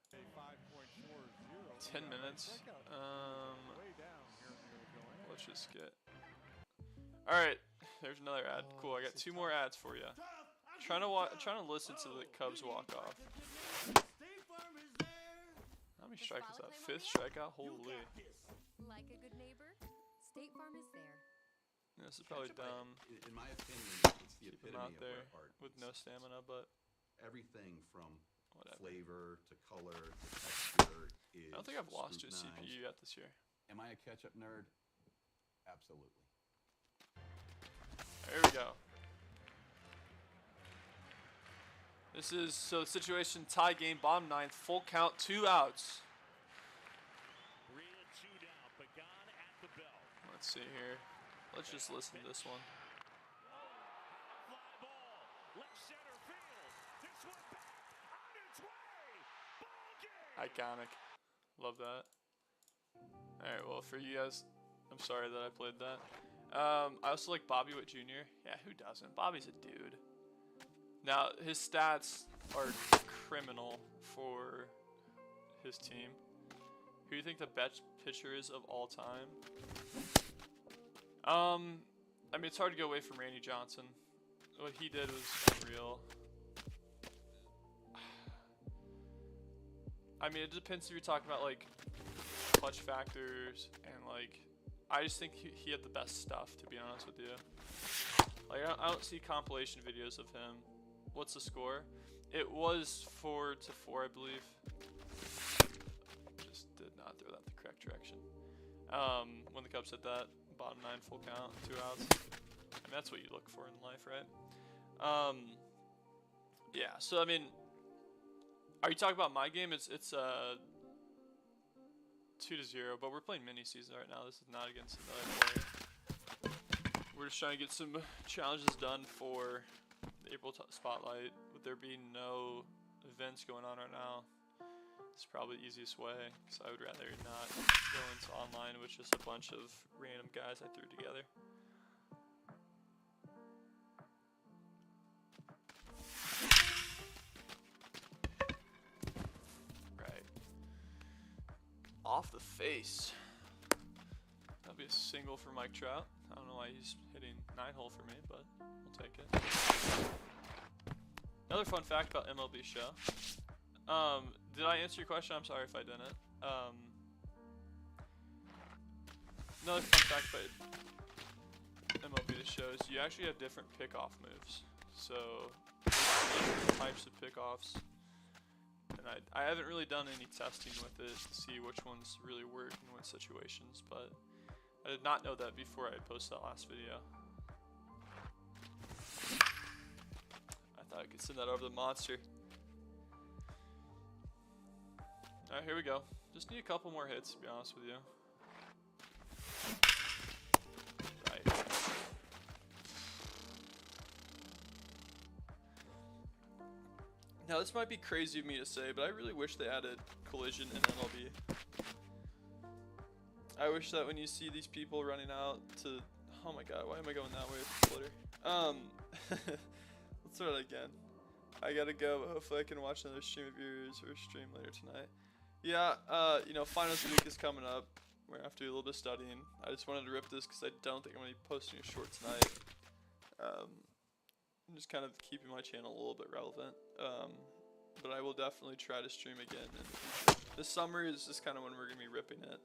Speaker 1: 10 minutes. Let's just get. All right. There's another ad. Cool. I got 2 more ads for you. Trying to listen to the Cubs walk off. How many strikeouts is that? 5th strikeout. Holy.
Speaker 2: Like a good neighbor, State Farm is there.
Speaker 1: Yeah, this is probably dumb.
Speaker 3: In my opinion, it's the
Speaker 1: Keep him
Speaker 3: epitome
Speaker 1: out
Speaker 3: of
Speaker 1: there
Speaker 3: where art
Speaker 1: with no stamina, but
Speaker 3: everything from
Speaker 1: whatever.
Speaker 3: flavor to color to texture is
Speaker 1: I don't think I've lost to a
Speaker 3: scrutinized.
Speaker 1: CPU yet this year.
Speaker 3: Am I a ketchup nerd? Absolutely.
Speaker 1: There we go. This is so the situation tie game, bottom 9th, full count, 2 outs.
Speaker 4: 3 and 2 down. Pagan at the bell.
Speaker 1: Let's see here. Let's just listen to this one.
Speaker 4: Fly ball. Left center field. This one back on its way. Ball game.
Speaker 1: Iconic. Love that. Alright, well for you guys, I'm sorry that I played that. I also like Bobby Witt Jr. Yeah, who doesn't? Bobby's a dude. Now, his stats are criminal for his team. Who do you think the best pitcher is of all time? I mean, it's hard to go away from Randy Johnson. What he did was unreal. I mean, it depends if you're talking about, like, clutch factors and, like, I just think he had the best stuff, to be honest with you. Like, I don't see compilation videos of him. What's the score? It was 4-4, I believe. Just did not throw that the correct direction. When the Cubs hit that, bottom 9 full count, 2 outs. I mean, that's what you look for in life, right? Yeah, so, I mean, are you talking about my game? It's 2-0, but we're playing mini season right now. This is not against another player. we're just trying to get some challenges done for the April spotlight. With there being no events going on right now, it's probably the easiest way, because I would rather not go into online with just a bunch of random guys I threw together. Right. Off the face. That'll be a single for Mike Trout. I don't know why he's hitting 9-hole for me, but we'll take it. Another fun fact about MLB show. Did I answer your question? I'm sorry if I didn't. Another fun fact about MLB the show is you actually have different pickoff moves. So there's different types of pickoffs. And I haven't really done any testing with it to see which ones really work in what situations, but I did not know that before I posted that last video. I thought I could send that over to the monster. Alright, here we go. Just need a couple more hits, to be honest with you. Right. Now, this might be crazy of me to say, but I really wish they added collision in MLB. I wish that when you see these people running out to... Oh my god, why am I going that way with the splitter? Let's start it again. I gotta go, but hopefully I can watch another stream of yours or stream later tonight. Yeah, you know, finals week is coming up. We're gonna have to do a little bit of studying. I just wanted to rip this because I don't think I'm gonna be posting a short tonight. I'm just kind of keeping my channel a little bit relevant. But I will definitely try to stream again in the future. This summer is just kind of when we're gonna be ripping it.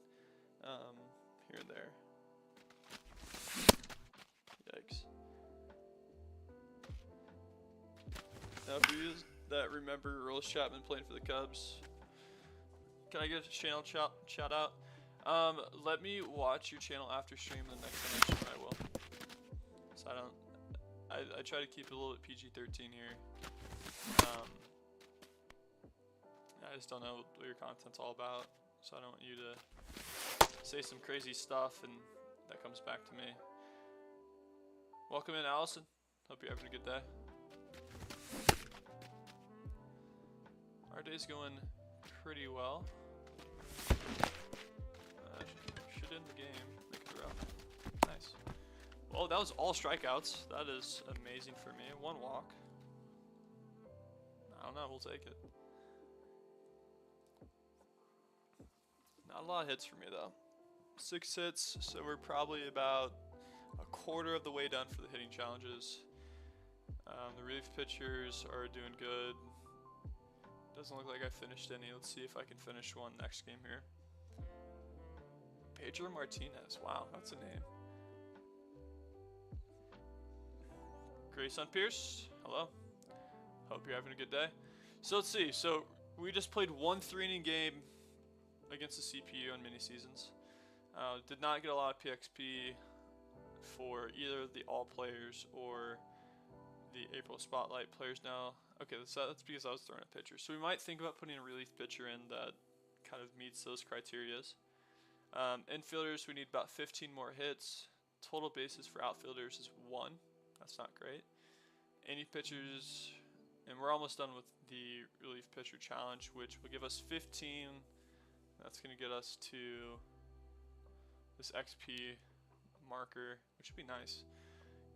Speaker 1: Here and there. Yikes. Now for you that remember Earl Chapman playing for the Cubs, can I get a channel shout out? Let me watch your channel after stream. The next time I stream I will. So I try to keep it a little bit PG-13 here. I just don't know what your content's all about, so I don't want you to say some crazy stuff and that comes back to me. Welcome in, Allison. Hope you're having a good day. Our day's going pretty well. Should end the game. Make it rough. Nice. Well, that was all strikeouts. That is amazing for me. 1 walk. I don't know. We'll take it. Not a lot of hits for me, though. 6 hits, so we're probably about a quarter of the way done for the hitting challenges. The relief pitchers are doing good. Doesn't look like I finished any. Let's see if I can finish one next game here. Pedro Martinez. Wow, that's a name. Grayson Pierce. Hello. Hope you're having a good day. So let's see. So we just played 1 3-inning game against the CPU on mini seasons. Did not get a lot of PXP for either the all players or the April Spotlight players now. Okay, that's because I was throwing a pitcher. So we might think about putting a relief pitcher in that kind of meets those criterias. Infielders, we need about 15 more hits. Total bases for outfielders is 1. That's not great. Any pitchers, and we're almost done with the relief pitcher challenge, which will give us 15. That's going to get us to this XP marker, which would be nice.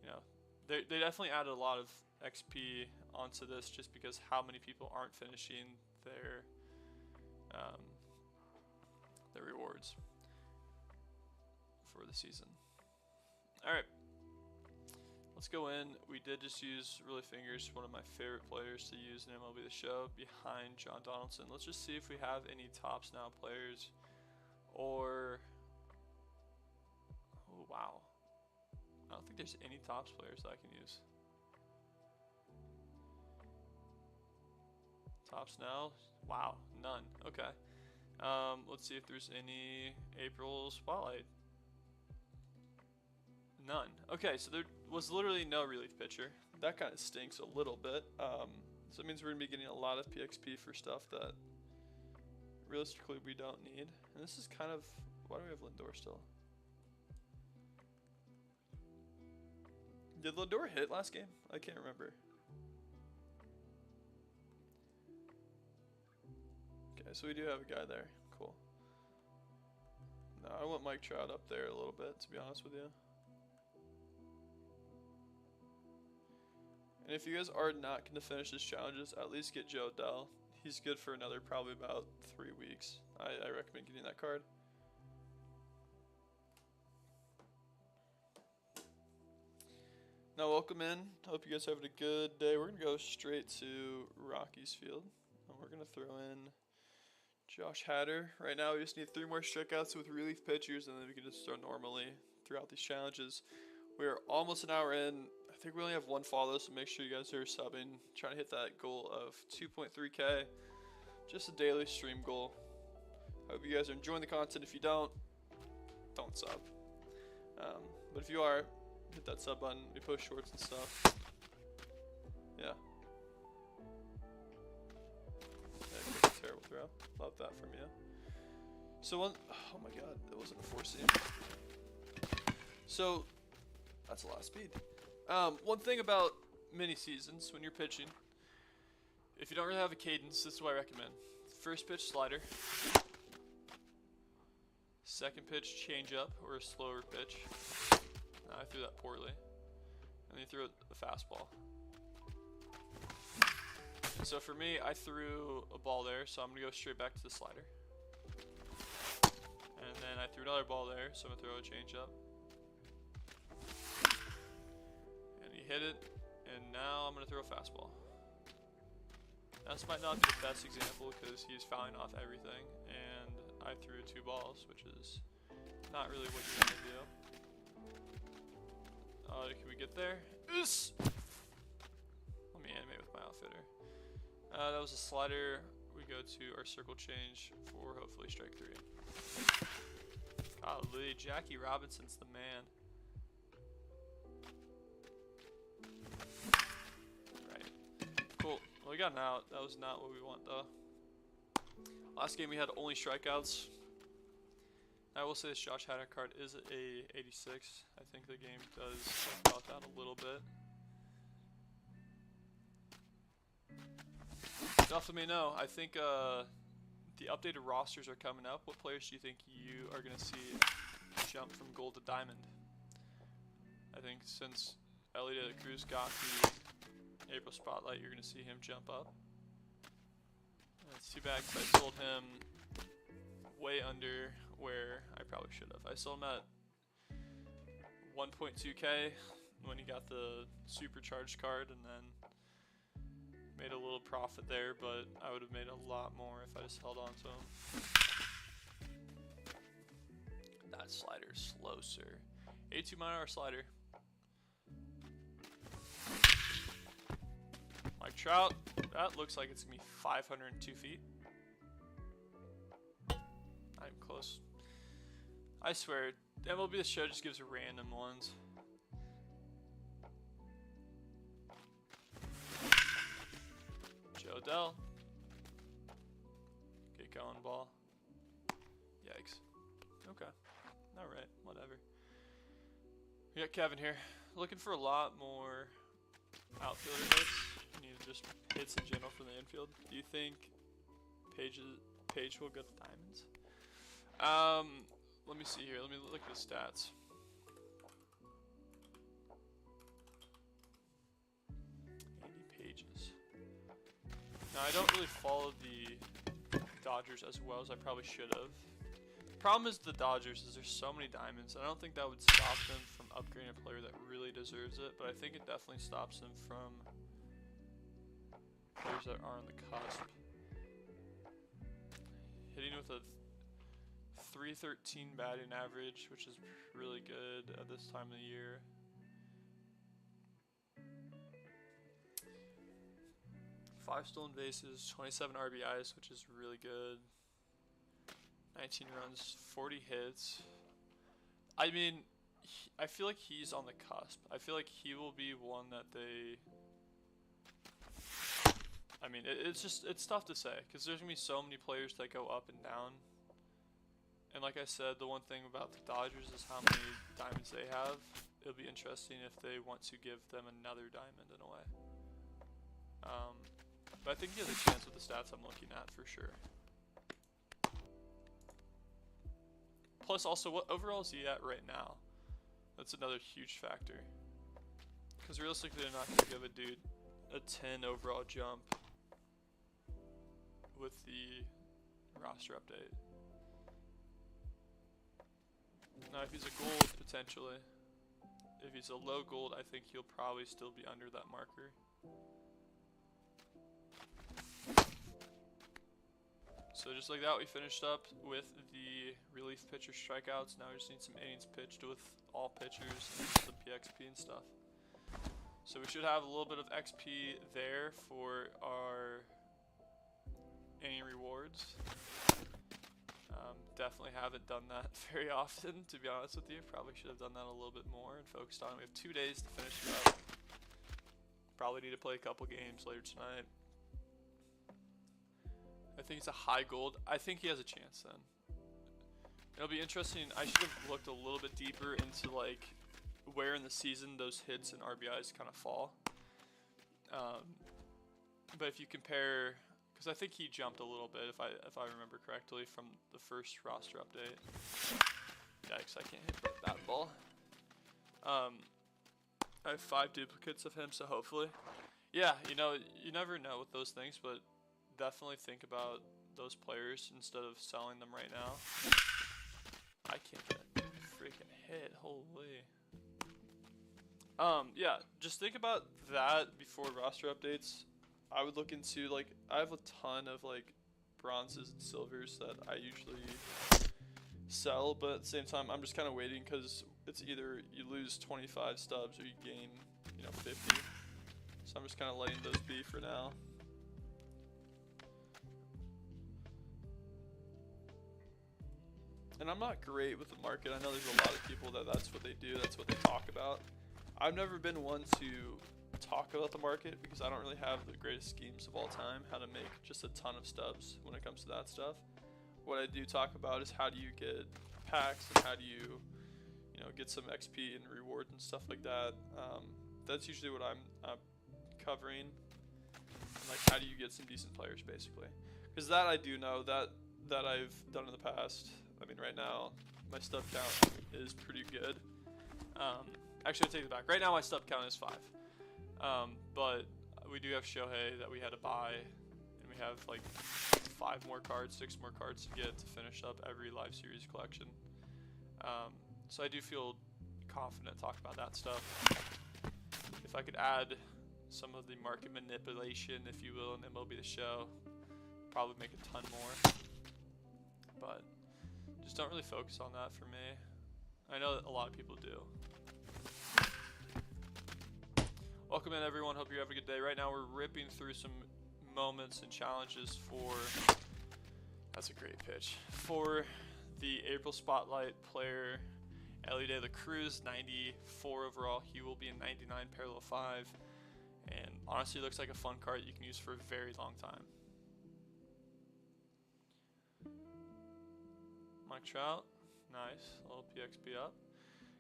Speaker 1: You know, they definitely added a lot of XP onto this just because how many people aren't finishing their rewards for the season. Alright, let's go in. We did just use Really Fingers, one of my favorite players to use in MLB The Show, behind John Donaldson. Let's just see if we have any Tops Now players or... Oh, wow. I don't think there's any Tops players that I can use. Tops Now? Wow, none. Okay. Let's see if there's any April Spotlight. None. Okay, so there was literally no relief pitcher. That kind of stinks a little bit. So it means we're going to be getting a lot of PXP for stuff that realistically we don't need. And this is kind of... Why do we have Lindor still? Did Lindor hit last game? I can't remember. Okay, so we do have a guy there. Cool. No, I want Mike Trout up there a little bit, to be honest with you. And if you guys are not going to finish his challenges, at least get Joe Dell. He's good for another probably about 3 weeks. I recommend getting that card. Now welcome in. Hope you guys are having a good day. We're going to go straight to Rockies Field. And we're going to throw in Josh Hader. Right now we just need 3 more strikeouts with relief pitchers, and then we can just throw normally throughout these challenges. We are almost an hour in. I think we only have 1 follow, so make sure you guys are subbing. Trying to hit that goal of 2.3K. Just a daily stream goal. Hope you guys are enjoying the content. If you don't sub. But if you are, hit that sub button. We post shorts and stuff. Yeah. Terrible throw. Love that from you. So oh my god, that wasn't a 4-seam. So that's a lot of speed. One thing about mini seasons when you're pitching, if you don't really have a cadence, this is what I recommend. First pitch, slider. Second pitch, change up or a slower pitch. I threw that poorly. And then you threw a fastball. So for me, I threw a ball there, so I'm going to go straight back to the slider. And then I threw another ball there, so I'm going to throw a changeup. And he hit it, and now I'm going to throw a fastball. Now, this might not be the best example because he's fouling off everything, and I threw 2 balls, which is not really what you want to do. Can we get there? Yes! Let me animate with my outfitter. That was a slider. We go to our circle change for hopefully strike 3. Golly, Jackie Robinson's the man. Right. Cool. Well, we got an out. That was not what we want, though. Last game we had only strikeouts. I will say this Josh Hader card is a 86. I think the game does talk about that a little bit. Definitely let me know. I think the updated rosters are coming up. What players do you think you are going to see jump from gold to diamond? I think since Ellie De La Cruz got the April spotlight, you're going to see him jump up. It's too bad because I sold him way under where I probably should have. I sold him at 1.2K when he got the supercharged card, and then made a little profit there, but I would have made a lot more if I just held on to him. That slider's slow, sir. 82 mile/hour slider. Mike Trout, that looks like it's going to be 502 feet. I'm close. I swear, MLB The Show just gives random ones. Joe Dell. Get going, ball. Yikes. Okay. Alright, whatever. We got Kevin here. Looking for a lot more outfielder hits. We need just hits in general from the infield. Do you think Page will go to diamonds? Let me see here. Let me look at the stats. 80 pages. Now, I don't really follow the Dodgers as well as I probably should have. The problem is the Dodgers is there's so many diamonds. I don't think that would stop them from upgrading a player that really deserves it, but I think it definitely stops them from players that are on the cusp. Hitting with a 313 batting average, which is really good at this time of the year. Five stolen bases, 27 RBIs, which is really good. 19 runs, 40 hits. I mean, I feel like he's on the cusp. I feel like he will be one that they... I mean, it's tough to say, because there's going to be so many players that go up and down. And like I said, the one thing about the Dodgers is how many diamonds they have. it'll be interesting if they want to give them another diamond in a way. But I think he has a chance with the stats I'm looking at for sure. Plus, also, what overall is he at right now? That's another huge factor. Because realistically, they're not going to give a dude a 10 overall jump with the roster update. Now, if he's a gold, potentially. If he's a low gold, I think he'll probably still be under that marker. So just like that, we finished up with the relief pitcher strikeouts. Now we just need some innings pitched with all pitchers and some PXP and stuff. So we should have a little bit of XP there for our inning rewards. Definitely haven't done that very often, to be honest with you. Probably should have done that a little bit more and focused on it. We have 2 days to finish it up. Probably need to play a couple games later tonight. I think it's a high gold. I think he has a chance then. It'll be interesting. I should have looked a little bit deeper into like where in the season those hits and RBIs kind of fall. But if you compare, because I think he jumped a little bit if I remember correctly from the first roster update. Yikes! I can't hit that ball. I have 5 duplicates of him, so hopefully, yeah. You know, you never know with those things, but definitely think about those players instead of selling them right now. I can't get a freaking hit. Holy. Yeah, just think about that before roster updates. I would look into, like, I have a ton of, like, bronzes and silvers that I usually sell, but at the same time, I'm just kind of waiting because it's either you lose 25 stubs or you gain, 50. So I'm just kind of letting those be for now. And I'm not great with the market. I know there's a lot of people that's what they do, that's what they talk about. I've never been one to talk about the market because I don't really have the greatest schemes of all time, how to make just a ton of stubs when it comes to that stuff. What I do talk about is how do you get packs and how do you, get some XP and rewards and stuff like that. That's usually what I'm covering. And like how do you get some decent players basically. Because that I do know that I've done in the past. I mean, right now, my stub count is pretty good. Actually, I take it back. Right now, my stub count is 5. But we do have Shohei that we had to buy, and we have like 5 more cards, 6 more cards to get to finish up every live series collection. So I do feel confident to talk about that stuff. If I could add some of the market manipulation, if you will, in MLB The Show, probably make a ton more. But just don't really focus on that for me. I know that a lot of people do. Welcome in, everyone. Hope you're having a good day. Right now, we're ripping through some moments and challenges for... That's a great pitch. For the April Spotlight player, Ellie De La Cruz, 94 overall. He will be in 99 parallel 5. And honestly, looks like a fun card that you can use for a very long time. Mike Trout, nice, a little PXP up.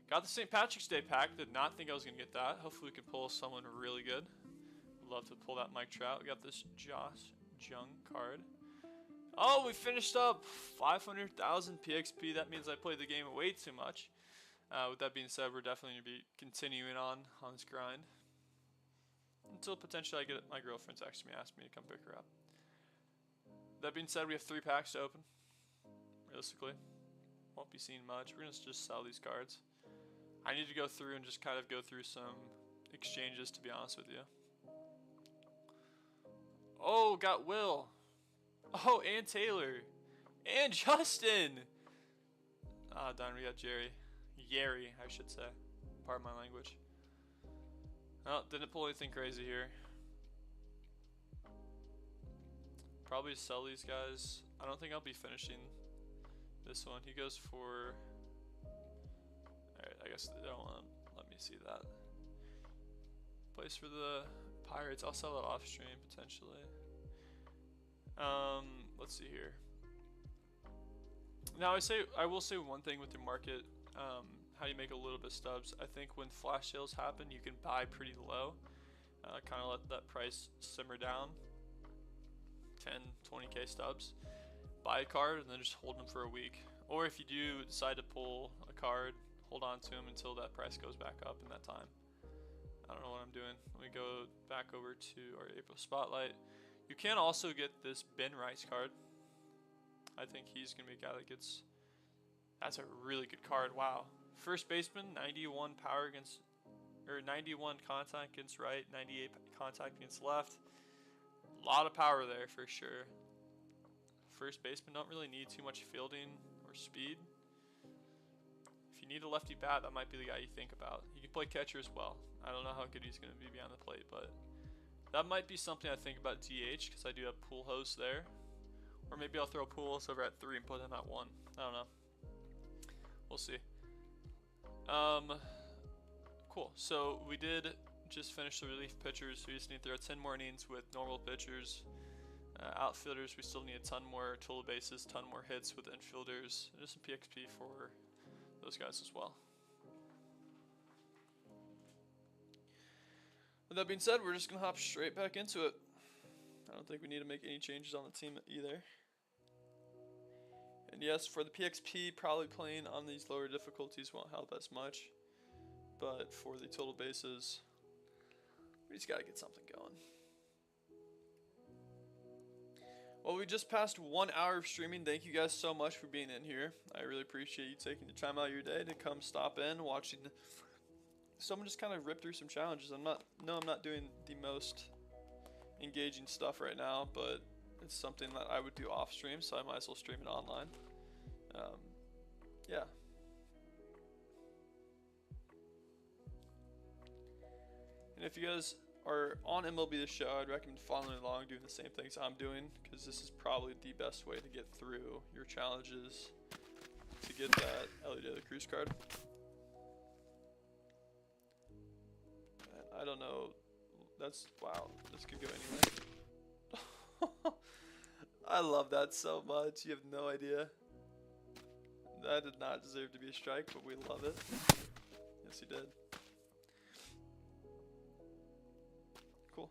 Speaker 1: Got the St. Patrick's Day pack, did not think I was going to get that. Hopefully we can pull someone really good. Would love to pull that Mike Trout. We got this Josh Jung card. Oh, we finished up 500,000 PXP. That means I played the game way too much. With that being said, we're definitely going to be continuing on this grind. Until potentially I get my girlfriend texting me, asking me to come pick her up. That being said, we have 3 packs to open. Realistically, won't be seeing much. We're going to just sell these cards. I need to go through and just kind of go through some exchanges, to be honest with you. Oh, got Will. Oh, and Taylor. And Justin. Ah, darn, we got Jerry. Yeri, I should say. Pardon my language. Oh, didn't pull anything crazy here. Probably sell these guys. I don't think I'll be finishing this one. He goes for... Alright, I guess they don't want to let me see that. Place for the Pirates. I'll sell it off stream potentially. Let's see here. Now I will say one thing with the market. how do you make a little bit of stubs? I think when flash sales happen, you can buy pretty low, kind of let that price simmer down, 10, 20k stubs, buy a card, and then just hold them for a week. Or if you do decide to pull a card, hold on to them until that price goes back up in that time. I don't know what I'm doing. Let me go back over to our April Spotlight. You can also get this Ben Rice card. I think he's going to be a guy that gets... That's a really good card. Wow. First baseman, 91 power against... Or 91 contact against right, 98 contact against left. A lot of power there for sure. First baseman don't really need too much fielding or speed. If you need a lefty bat, that might be the guy you think about. He can play catcher as well. I don't know how good he's going to be behind the plate, but that might be something I think about DH, because I do have Pool Host there. Or maybe I'll throw Pool Host over at 3 and put him at 1. I don't know. We'll see. Cool. So we did just finish the relief pitchers. We just need to throw 10 more innings with normal pitchers. Outfielders, we still need a ton more total bases, ton more hits with infielders. There's some PXP for those guys as well. With that being said, we're just going to hop straight back into it. I don't think we need to make any changes on the team either. And yes, for the PXP, probably playing on these lower difficulties won't help as much. But for the total bases, we just got to get something going. Well, we just passed 1 hour of streaming. Thank you guys so much for being in here. I really appreciate you taking the time out of your day to come stop in, watching someone just kind of rip through some challenges. I'm not doing the most engaging stuff right now, but it's something that I would do off stream, so I might as well stream it online. Yeah. And if you guys are on MLB The Show, I'd recommend following along, doing the same things I'm doing, because this is probably the best way to get through your challenges to get that Ellie Daily Cruz card. And I don't know. Wow, this could go anywhere. I love that so much. You have no idea. That did not deserve to be a strike, but we love it. Yes, he did. Cool.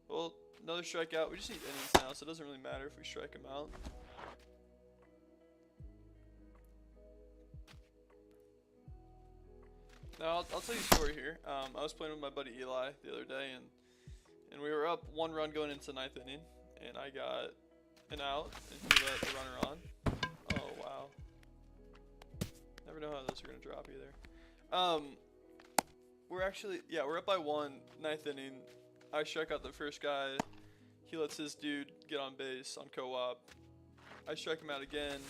Speaker 1: Well, another strikeout. We just need innings now, so it doesn't really matter if we strike him out. Now, I'll tell you a story here. I was playing with my buddy Eli the other day, and we were up 1 run going into the 9th inning, and I got an out, and he let the runner on. Oh, wow. Never know how those are going to drop either. We're up by 1, 9th inning. I strike out the first guy. He lets his dude get on base on co-op. I strike him out again.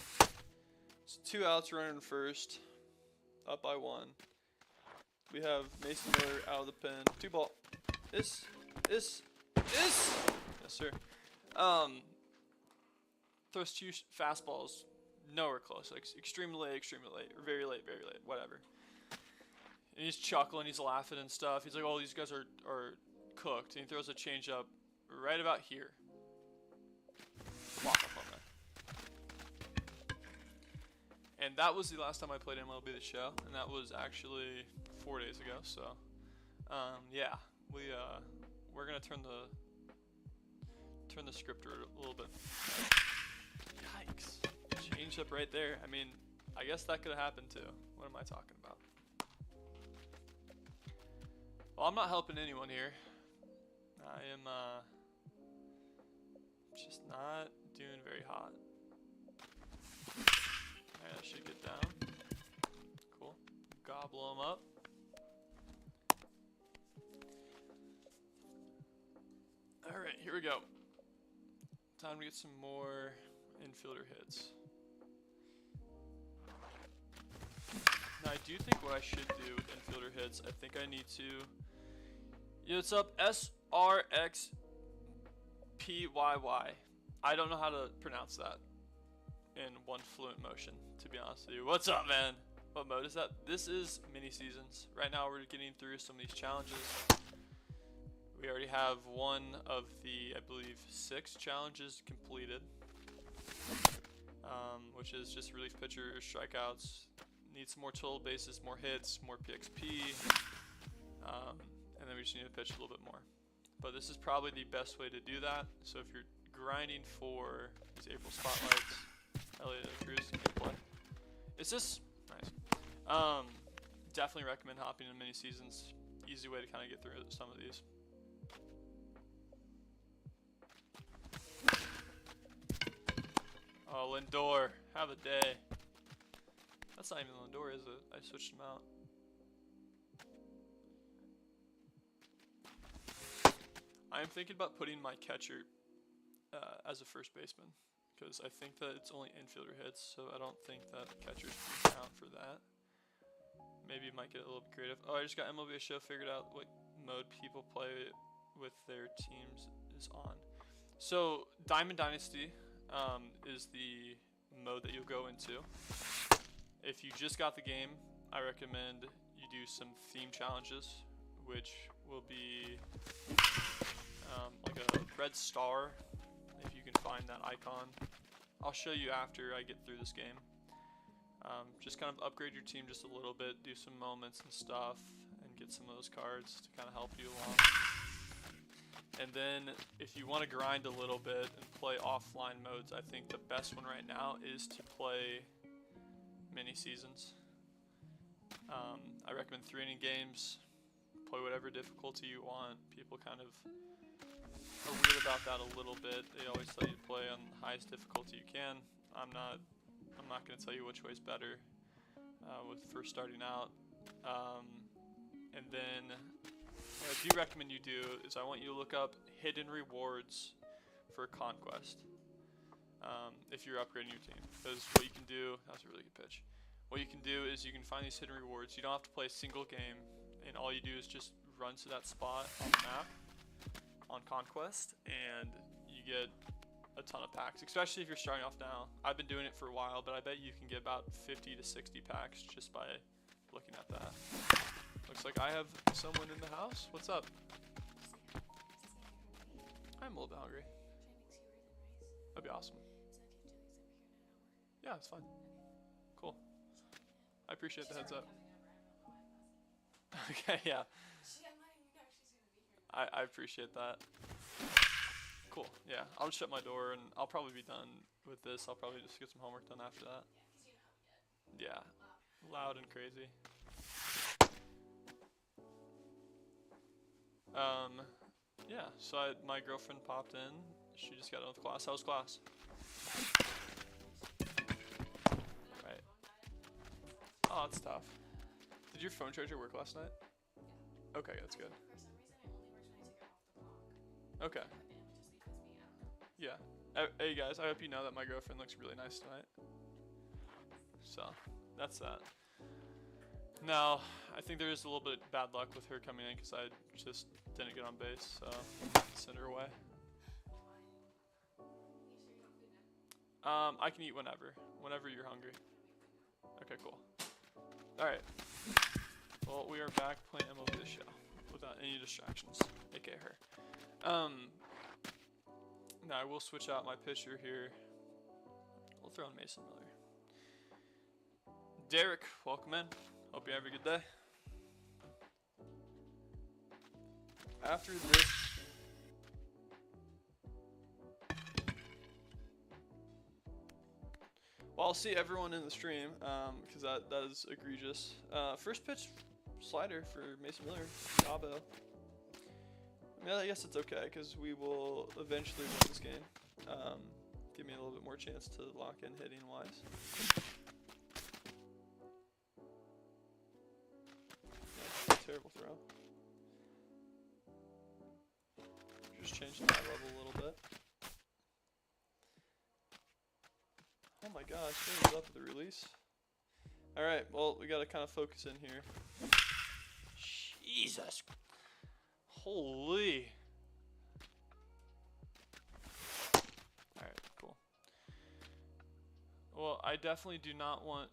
Speaker 1: It's 2 outs, runner in first. Up by 1. We have Mason Miller out of the pen. 2 ball. Yes, sir. Throws 2 fastballs, nowhere close. Like extremely late, or very late, whatever. And he's chuckling, he's laughing and stuff. He's like, "Oh, these guys are cooked." And he throws a changeup right about here. Walk up on that. And that was the last time I played MLB The Show, and that was actually 4 days ago. So, yeah, we're gonna turn the script a little bit. Yikes! Change up right there. I mean, I guess that could have happened too. What am I talking about? Well, I'm not helping anyone here. I am just not doing very hot. Alright, that should get down. Cool. Gobble them up. Alright, here we go. Time to get some more infielder hits. Now, I do think what I should do with infielder hits, I think I need to... Yo, what's up? SRXPYY. I don't know how to pronounce that in one fluent motion, to be honest with you. What's up, man? What mode is that? This is mini seasons. Right now, we're getting through some of these challenges. We already have one of the, I believe, 6 challenges completed, which is just relief pitcher strikeouts, Need some more total bases, more hits, more PXP, and then we just need to pitch a little bit more. But this is probably the best way to do that. So if you're grinding for these April spotlights, Elliot Cruz can play. Is this nice? Definitely recommend hopping in mini seasons. Easy way to kind of get through some of these. Oh, Lindor, have a day. That's not even Lindor, is it? I switched him out. I am thinking about putting my catcher as a first baseman, because I think that it's only infielder hits, so I don't think that catchers can count for that. Maybe might get a little bit creative. Oh, I just got MLB Show figured out what mode people play with their teams is on. So Diamond Dynasty is the mode that you'll go into. If you just got the game, I recommend you do some theme challenges, which will be like a red star, if you can find that icon. I'll show you after I get through this game. Just kind of upgrade your team just a little bit, do some moments and stuff, and get some of those cards to kind of help you along. And then if you want to grind a little bit and play offline modes, I think the best one right now is to play mini seasons. I recommend 3-inning games, play whatever difficulty you want. People kind of are weird about that a little bit. They always tell you to play on the highest difficulty you can. I'm not going to tell you which way is better with first starting out. And then what I do recommend you do is I want you to look up hidden rewards for Conquest if you're upgrading your team. Because what you can do, that's a really good pitch. What you can do is you can find these hidden rewards. You don't have to play a single game, and all you do is just run to that spot on the map on Conquest, and you get a ton of packs, especially if you're starting off now. I've been doing it for a while, but I bet you can get about 50 to 60 packs just by looking at that. Looks like I have someone in the house. What's up? I'm a little bit hungry. That'd be awesome. Yeah, it's fine. Cool. I appreciate the heads up. Okay, yeah. I appreciate that. Cool, yeah. I'll just shut my door and I'll probably be done with this. I'll probably just get some homework done after that. Yeah, loud and crazy. Yeah, so my girlfriend popped in. She just got done with class. How was class? Right. Oh, that's tough. Did your phone charger work last night? Okay, that's good. Okay. Yeah. Hey guys, I hope you know that my girlfriend looks really nice tonight. So, that's that. Now, I think there is a little bit of bad luck with her coming in because I just didn't get on base, so send her away. I can eat whenever you're hungry. Okay, cool. Alright. Well, we are back playing MLB The Show without any distractions, aka her. Now I will switch out my pitcher here. We'll throw in Mason Miller. Derek, welcome in. Hope you have a good day. After this, well, I'll see everyone in the stream because that is egregious. First pitch slider for Mason Miller, Cabo. I mean, I guess it's okay because we will eventually win this game. Give me a little bit more chance to lock in hitting wise. That's a terrible throw. Just change the eye level a little bit. Oh my gosh, what is up with the release? Alright, well, we gotta kind of focus in here. Jesus. Holy. Alright, cool. Well, I definitely do not want...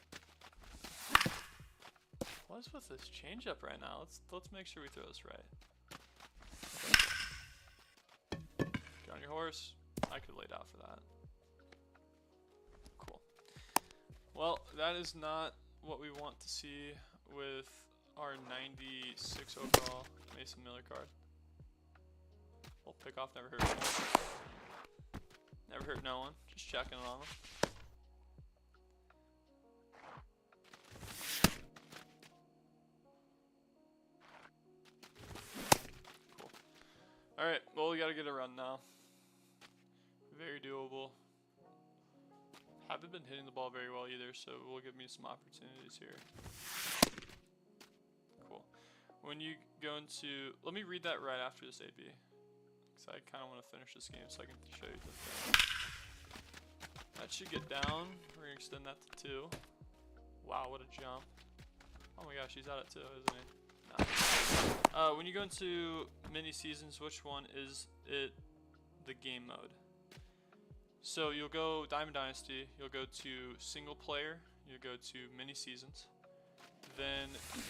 Speaker 1: What is with this changeup right now? Let's make sure we throw this right. Get on your horse. I could have laid out for that. Cool. Well, that is not what we want to see with our 96 overall Mason Miller card. Well, pickoff never hurt no one. Never hurt no one. Just checking on them. Cool. Alright, well, we gotta get a run now. Very doable. Haven't been hitting the ball very well either, so it will give me some opportunities here. Cool. When you go into, let me read that right after this AB, because I kind of want to finish this game so I can show you the thing. That should get down. We're gonna extend that to 2. Wow, what a jump! Oh my gosh, he's out at 2, isn't he? No. When you go into mini seasons, which one is it? The game mode. So you'll go Diamond Dynasty, you'll go to single player, you'll go to mini seasons. Then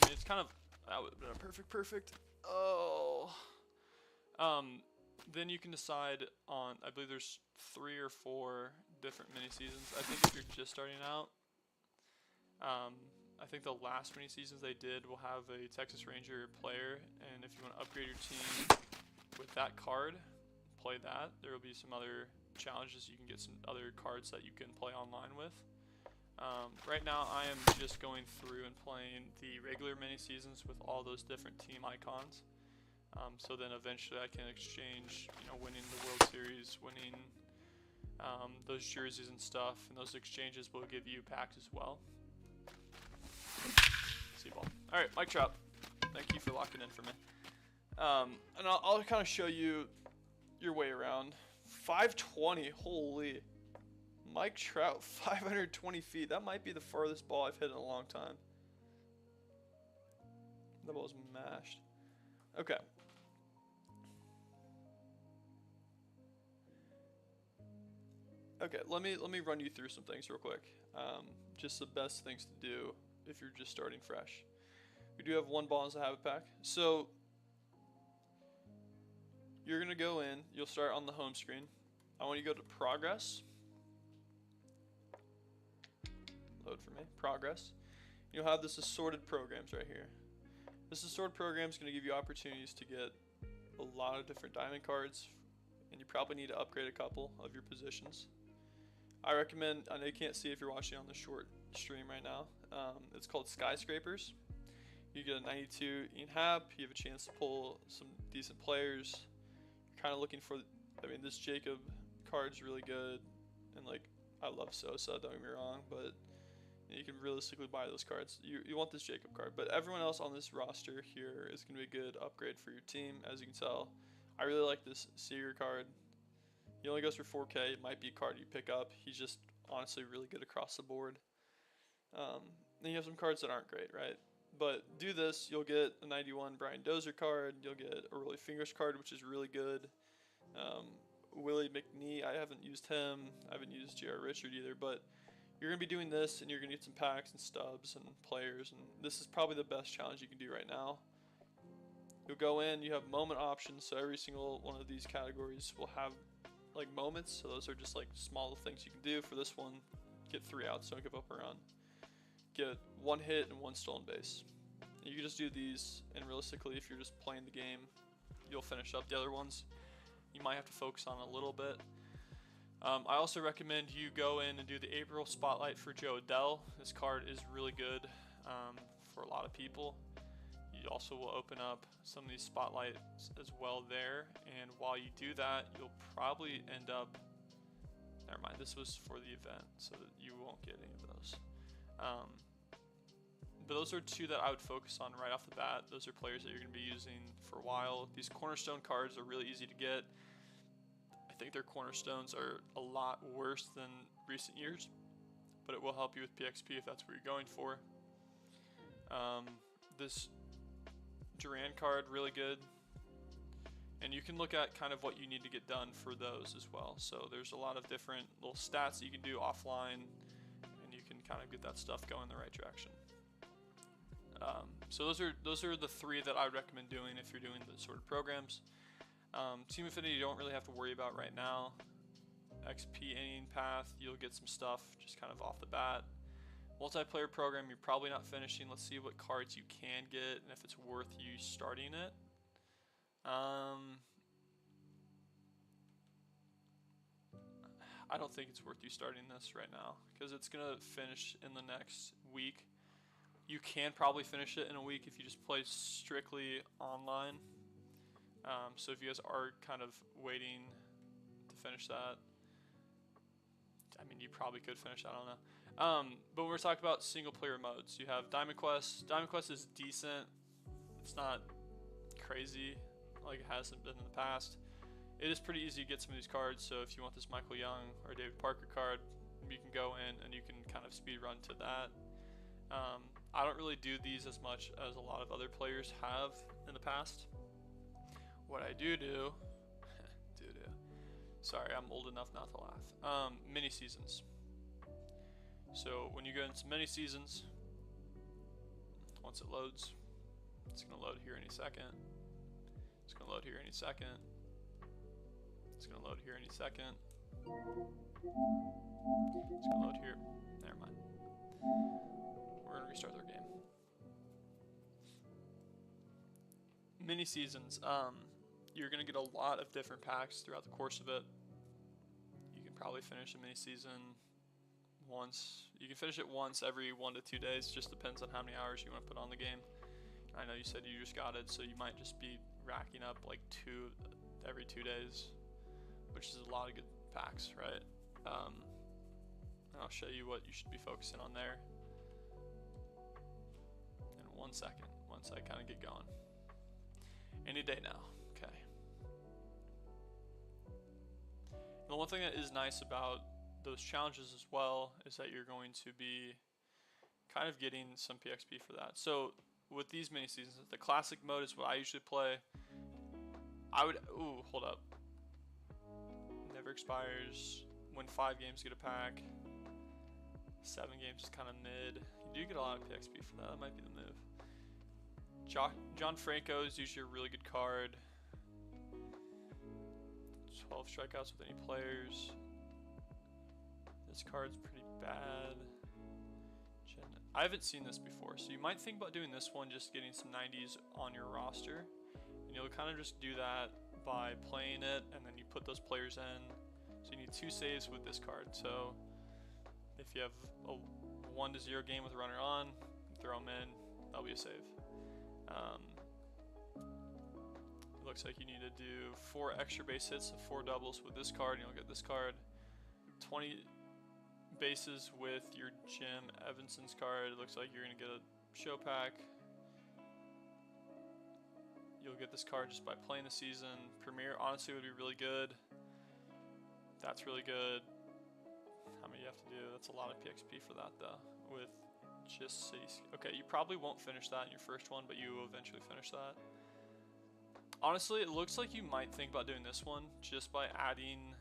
Speaker 1: it's kind of, that would have been a perfect. Oh. Then you can decide on, I believe there's 3 or 4 different mini seasons. I think if you're just starting out, I think the last mini seasons they did will have a Texas Ranger player, and if you want to upgrade your team with that card, play that. There will be some other challenges. You can get some other cards that you can play online with. Right now I am just going through and playing the regular mini seasons with all those different team icons. So then eventually I can exchange, winning the World Series, winning those jerseys and stuff, and those exchanges will give you packs as well. C-ball. Alright, Mike Trout. Thank you for locking in for me. And I'll kind of show you your way around. 520, holy. Mike Trout, 520 feet. That might be the farthest ball I've hit in a long time. That ball's mashed. Okay. Okay, let me run you through some things real quick. Just the best things to do if you're just starting fresh. We do have 1 ball as a habit pack. So you're gonna go in, you'll start on the home screen. I want you to go to progress. Load for me, progress. You'll have this assorted programs right here. This assorted program is gonna give you opportunities to get a lot of different diamond cards, and you probably need to upgrade a couple of your positions. I recommend, I know you can't see if you're watching on the short stream right now, it's called Skyscrapers. You get a 92 Ian Happ, you have a chance to pull some decent players. Kind of looking for, this Jacob card's really good, and I love Sosa, don't get me wrong, but you can realistically buy those cards. You want this Jacob card, but everyone else on this roster here is going to be a good upgrade for your team. As you can tell, I really like this Seager card. He only goes for 4K. It might be a card you pick up. He's just honestly really good across the board. Then you have some cards that aren't great, right? But do this, you'll get a 91 Brian Dozier card. You'll get a Rolly Fingers card, which is really good. Willie McNee, I haven't used him. I haven't used J.R. Richard either. But you're going to be doing this, and you're going to get some packs and stubs and players. And this is probably the best challenge you can do right now. You'll go in, you have moment options. So every single one of these categories will have moments. So those are just small things you can do. For this one, get 3 outs, don't give up a run. Get 1 hit and 1 stolen base. You can just do these, and realistically, if you're just playing the game, you'll finish up the other ones. You might have to focus on a little bit. I also recommend you go in and do the April Spotlight for Joe Adell. This card is really good for a lot of people. You also will open up some of these spotlights as well there, and while you do that, you'll probably end up, never mind, this was for the event, so that you won't get any of those. But those are 2 that I would focus on right off the bat. Those are players that you're going to be using for a while. These cornerstone cards are really easy to get. I think their cornerstones are a lot worse than recent years, but it will help you with PXP if that's what you're going for. This Duran card, really good. And you can look at kind of what you need to get done for those as well. So there's a lot of different little stats that you can do offline, and you can kind of get that stuff going in the right direction. So those are the 3 that I would recommend doing if you're doing the sort of programs. Team Affinity you don't really have to worry about right now. XP inning path, you'll get some stuff just kind of off the bat. Multiplayer program, you're probably not finishing. Let's see what cards you can get and if it's worth you starting it. I don't think it's worth you starting this right now because it's gonna finish in the next week. You can probably finish it in a week if you just play strictly online. So if you guys are kind of waiting to finish that, I mean, you probably could finish. I don't know. But when we're talking about single player modes, you have Diamond Quest. Diamond Quest is decent. It's not crazy like it hasn't been in the past. It is pretty easy to get some of these cards. So if you want this Michael Young or David Parker card, you can go in and you can kind of speed run to that. I don't really do these as much as a lot of other players have in the past. What I do sorry, I'm old enough not to laugh. Mini seasons. So when you go into mini seasons, once it loads, it's gonna load here any second. It's gonna load here any second. It's gonna load here any second. It's gonna load here. Never mind. We're gonna restart their game. Mini seasons. You're gonna get a lot of different packs throughout the course of it. You can probably finish a mini season once. You can finish it once every 1 to 2 days. Just depends on how many hours you want to put on the game. I know you said you just got it, so you might just be racking up like 2 every 2 days, which is a lot of good packs, right? And I'll show you what you should be focusing on there in 1 second once I kind of get going. Any day now. Okay. The one thing that is nice about those challenges as well is that you're going to be kind of getting some PXP for that. So with these mini seasons, the classic mode is what I usually play. Hold up. Never expires. Win 5 games, get a pack. 7 games is kind of mid. You do get a lot of PXP for that. That might be the move. John Franco is usually a really good card. 12 strikeouts with any players. This card's pretty bad. I haven't seen this before, so you might think about doing this one, just getting some 90s on your roster. And you'll kind of just do that by playing it, and then you put those players in. So you need 2 saves with this card. So if you have a 1-0 game with a runner on, throw them in, that'll be a save. It looks like you need to do 4 extra base hits and 4 doubles with this card, and you'll get this card. 20 bases with your Jim Evanson's card. It looks like you're going to get a show pack. You'll get this card just by playing the season. Premier honestly would be really good. That's really good. How many you have to do? That's a lot of PXP for that though. With just cities. Okay, you probably won't finish that in your first one, but you will eventually finish that. Honestly, it looks like you might think about doing this one just by adding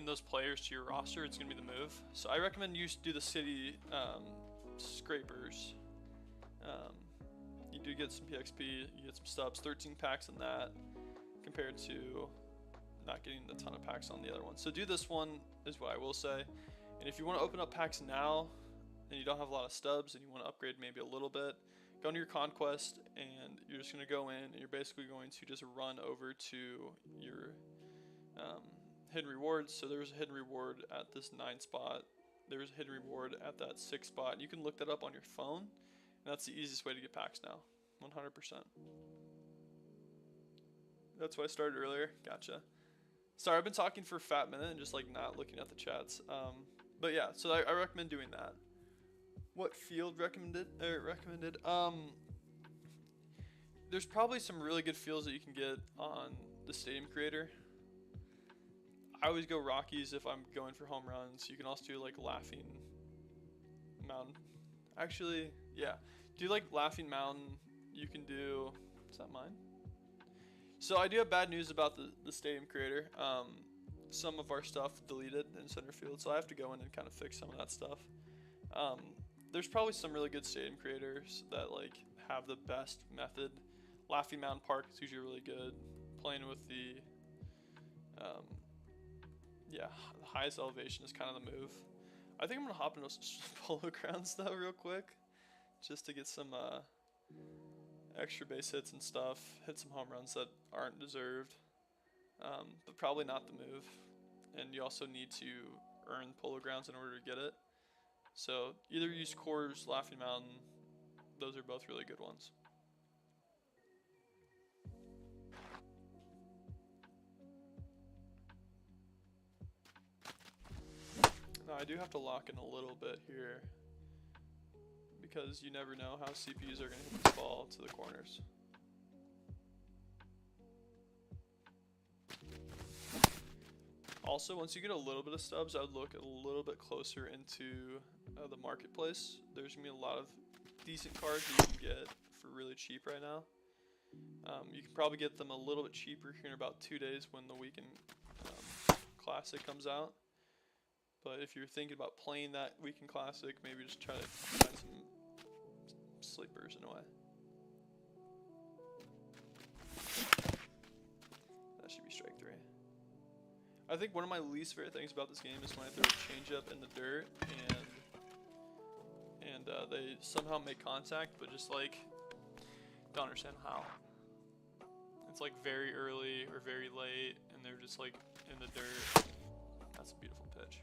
Speaker 1: those players to your roster. It's gonna be the move. So I recommend you do the city scrapers. You do get some PXP, you get some stubs, 13 packs in that compared to not getting a ton of packs on the other one. So do this one is what I will say. And if you want to open up packs now and you don't have a lot of stubs and you want to upgrade maybe a little bit, go into your conquest and you're just going to go in and you're basically going to just run over to your hidden rewards. So there's a hidden reward at this 9 spot. There's a hidden reward at that 6 spot. You can look that up on your phone, and that's the easiest way to get packs now, 100%. That's what I started earlier. Gotcha. Sorry, I've been talking for a fat minute and just like not looking at the chats. But yeah, so I recommend doing that. What field recommended? There's probably some really good fields that you can get on the Stadium Creator. I always go Rockies if I'm going for home runs. You can also do like Laughing Mountain. Actually, yeah. Do like Laughing Mountain. You can do, is that mine? So I do have bad news about the Stadium Creator. Some of our stuff deleted in center field, so I have to go in and kind of fix some of that stuff. There's probably some really good Stadium Creators that like have the best method. Laughing Mountain Park is usually really good. Playing with the the highest elevation is kind of the move. I think I'm gonna hop into some polo grounds though real quick, just to get some extra base hits and stuff, hit some home runs that aren't deserved, but probably not the move. And you also need to earn polo grounds in order to get it. So either use Coors, Laughing Mountain. Those are both really good ones. Now I do have to lock in a little bit here, because you never know how CPUs are going to hit this ball to the corners. Also, once you get a little bit of stubs, I would look a little bit closer into the marketplace. There's going to be a lot of decent cards that you can get for really cheap right now. You can probably get them a little bit cheaper here in about 2 days when the Weekend Classic comes out. But if you're thinking about playing that Weekend Classic, maybe just try to find some sleepers in a way. That should be strike 3. I think one of my least favorite things about this game is when I throw a changeup in the dirt and they somehow make contact, but just like don't understand how. It's like very early or very late, and they're just like in the dirt. That's a beautiful pitch.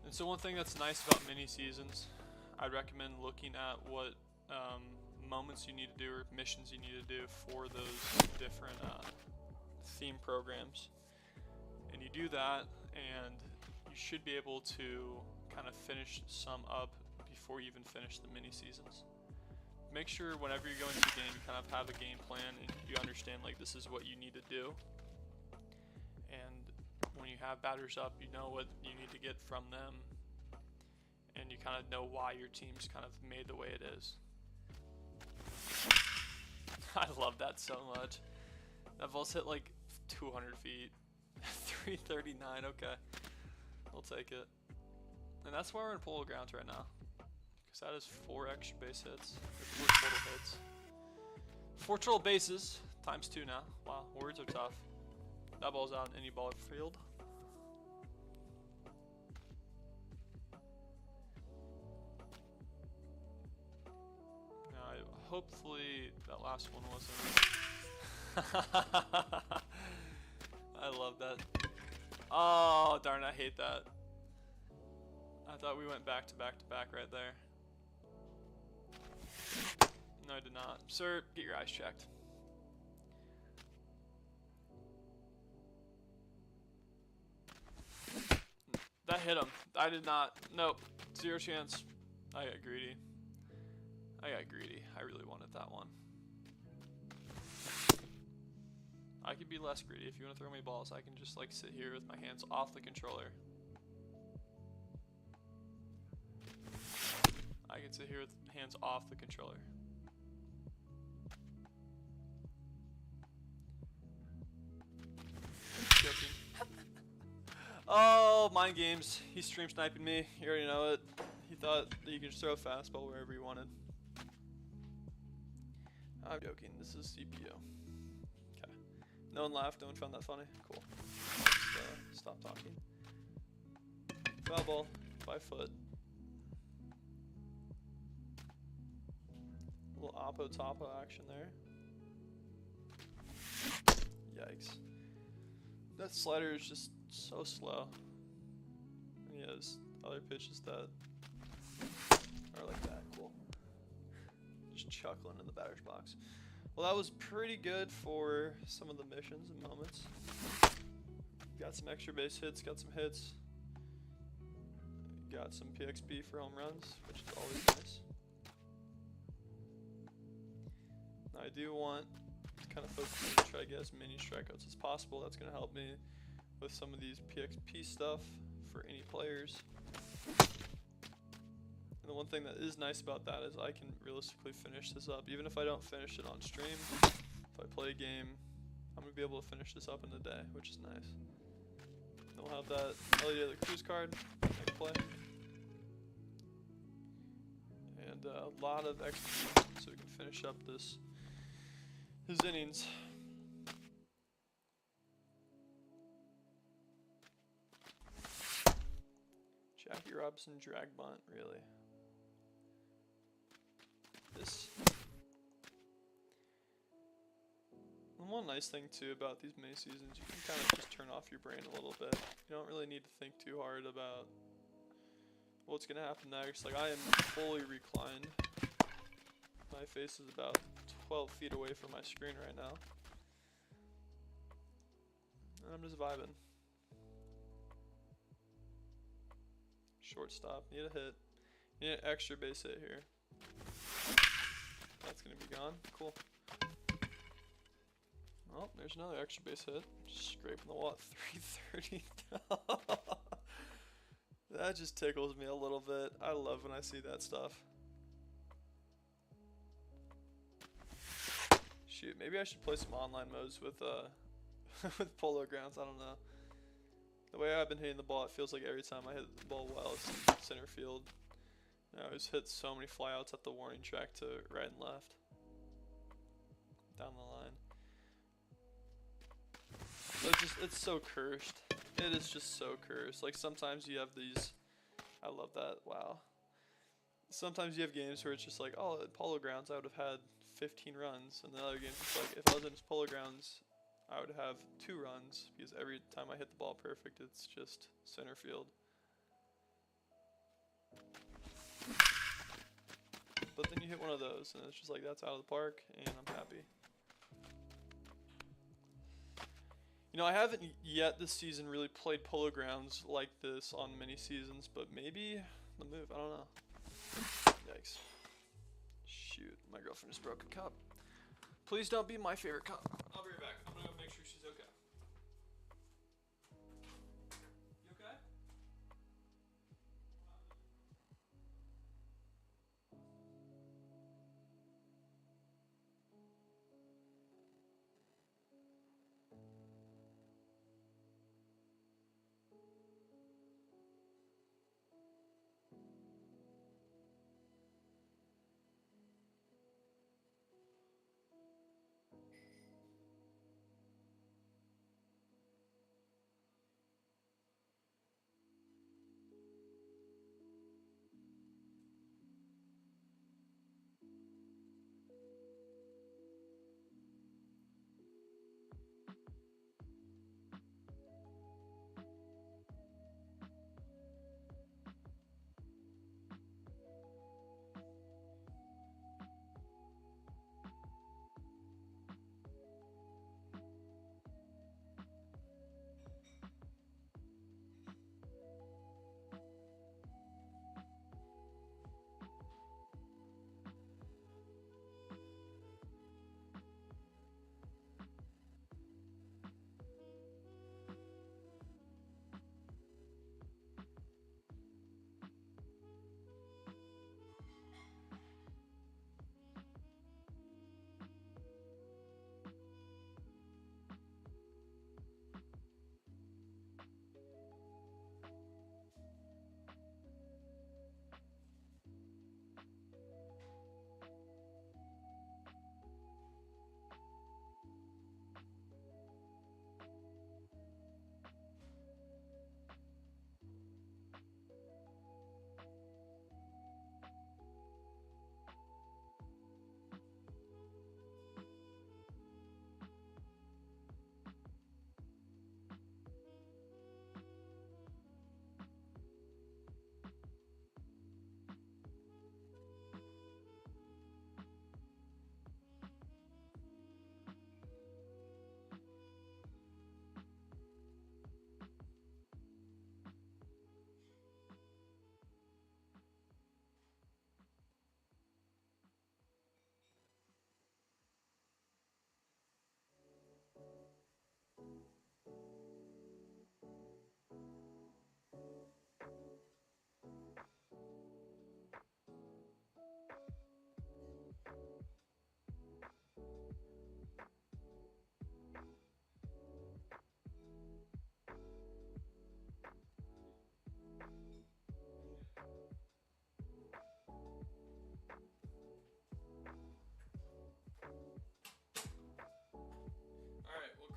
Speaker 1: And so one thing that's nice about mini seasons, I'd recommend looking at what moments you need to do or missions you need to do for those different theme programs. And you do that, and you should be able to kind of finish some up before you even finish the mini seasons. Make sure whenever you're going through the game, you kind of have a game plan and you understand like this is what you need to do. And when you have batters up, you know what you need to get from them, and you kind of know why your team's kind of made the way it is. I love that so much. That ball's hit like 200 feet. 339, okay. I'll take it. And that's why we're in polo grounds right now. Because that is 4 extra base hits. Or 4 total hits. 4 total bases, times 2 now. Wow, words are tough. That ball's out in any ball field. Now, hopefully that last one wasn't. I love that. Oh, darn, I hate that. I thought we went back to back to back right there. No, I did not. Sir, get your eyes checked. That hit him. I did not. Nope. 0 chance. I got greedy. I really wanted that one. I could be less greedy. If you want to throw me balls, I can just like sit here with my hands off the controller. I can sit here with hands off the controller. Joking. Oh, mind games. He's stream sniping me. You already know it. He thought that you could just throw a fastball wherever you wanted. I'm joking. This is CPU. Okay. No one laughed. No one found that funny. Cool. Just, stop talking. Foul ball. 5 foot. A little oppo-topo action there. Yikes. That slider is just so slow. And he has other pitches that are like that. Cool. Just chuckling in the batter's box. Well, that was pretty good for some of the missions and moments. Got some extra base hits, got some hits. Got some PXP for home runs, which is always nice. Now I do want to kind of focus on try to get as many strikeouts as possible. That's going to help me with some of these PXP stuff for any players. And the one thing that is nice about that is I can realistically finish this up. Even if I don't finish it on stream, if I play a game, I'm going to be able to finish this up in a day, which is nice. Then we'll have that LED of the cruise card, I can play. And a lot of XP so we can finish up his innings. Jackie Robinson drag bunt, really. This. And one nice thing too about these mini seasons, you can kind of just turn off your brain a little bit. You don't really need to think too hard about what's gonna happen next. Like, I am fully reclined. My face is about 12 feet away from my screen right now. And I'm just vibing. Shortstop, need a hit. Need an extra base hit here. That's gonna be gone. Cool. Oh, there's another extra base hit. Just scraping the wall at 330. That just tickles me a little bit. I love when I see that stuff. Shoot, maybe I should play some online modes with with polo grounds. I don't know. The way I've been hitting the ball, it feels like every time I hit the ball well, it's in center field. I always hit so many flyouts at the warning track to right and left. Down the line. It's so cursed. It is just so cursed. Like, sometimes you have these, I love that, wow. Sometimes you have games where it's just like, oh, at Polo Grounds I would have had 15 runs, and the other games it's like, if I was in Polo Grounds, I would have 2 runs, because every time I hit the ball perfect, it's just center field. But then you hit one of those, and it's just like, that's out of the park, and I'm happy. You know, I haven't yet this season really played Polo Grounds like this on many seasons, but maybe the move, I don't know. Yikes. Shoot, my girlfriend just broke a cup. Please don't be my favorite cup. I'll be right back. I'm gonna go make sure she's okay. You okay?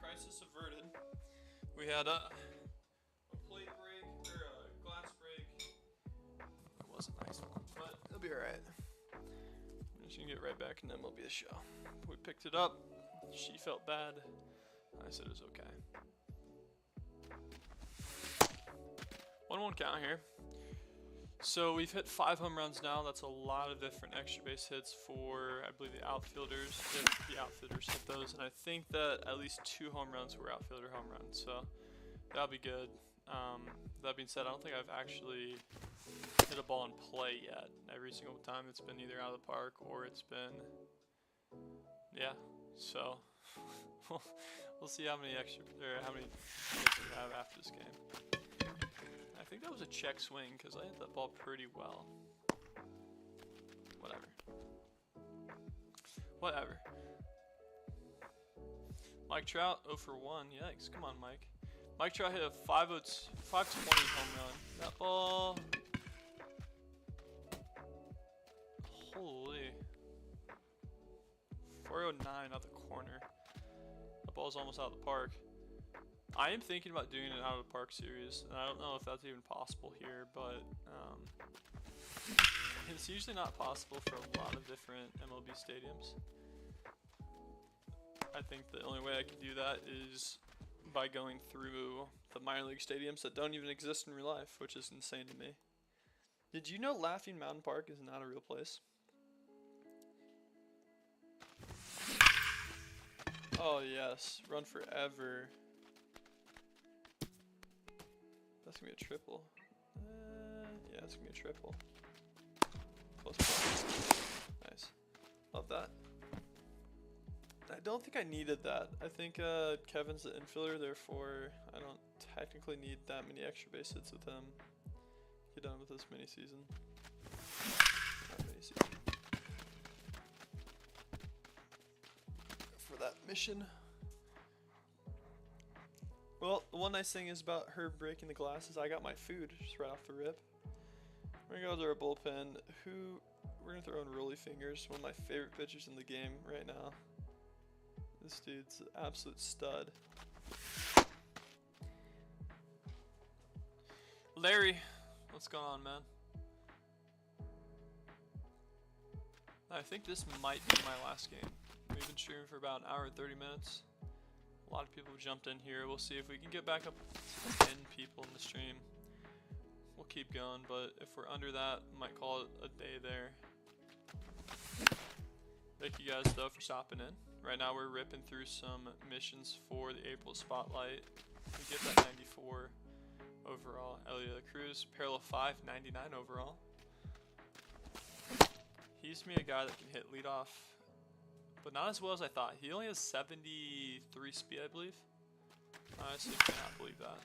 Speaker 1: Crisis averted. We had a plate break, or a glass break, was a nice one, but it'll be alright. We're just gonna get right back in MLB The Show. We picked it up. She felt bad. I said it was okay. 1-1 count here. So we've hit 5 home runs now. That's a lot of different extra base hits for, I believe, the outfielders. If the outfielders hit those, and I think that at least 2 home runs were outfielder home runs. So that'll be good. That being said, I don't think I've actually hit a ball in play yet. Every single time it's been either out of the park or it's been, yeah. So we'll see how many hits we have after this game. I think that was a check swing because I hit that ball pretty well. Whatever. Mike Trout 0 for 1. Yikes. Come on, Mike. Mike Trout hit a 520 home run. That ball. Holy. 409 out the corner. That ball's almost out of the park. I am thinking about doing an out of the park series, and I don't know if that's even possible here, but it's usually not possible for a lot of different MLB stadiums. I think the only way I can do that is by going through the minor league stadiums that don't even exist in real life, which is insane to me. Did you know Laughing Mountain Park is not a real place? Oh yes, run forever. That's gonna be a triple. Yeah, it's gonna be a triple. Close points. Nice. Love that. I don't think I needed that. I think Kevin's the infielder, therefore I don't technically need that many extra base hits with him. Get done with this mini season. Not mini season. For that mission. Well, the one nice thing is about her breaking the glass is I got my food just right off the rip. We're gonna go to our bullpen. We're gonna throw in Rolly Fingers, one of my favorite pitchers in the game right now. This dude's an absolute stud. Larry, what's going on, man? I think this might be my last game. We've been streaming for about an hour and 30 minutes. A lot of people have jumped in here. We'll see if we can get back up to 10 people in the stream. We'll keep going, but if we're under that, might call it a day there. Thank you guys, though, for stopping in. Right now, we're ripping through some missions for the April Spotlight. We get that 94 overall. Elliot Cruz, parallel 5, 99 overall. He's to me a guy that can hit leadoff, but not as well as I thought. He only has 73 speed, I believe. I honestly cannot believe that.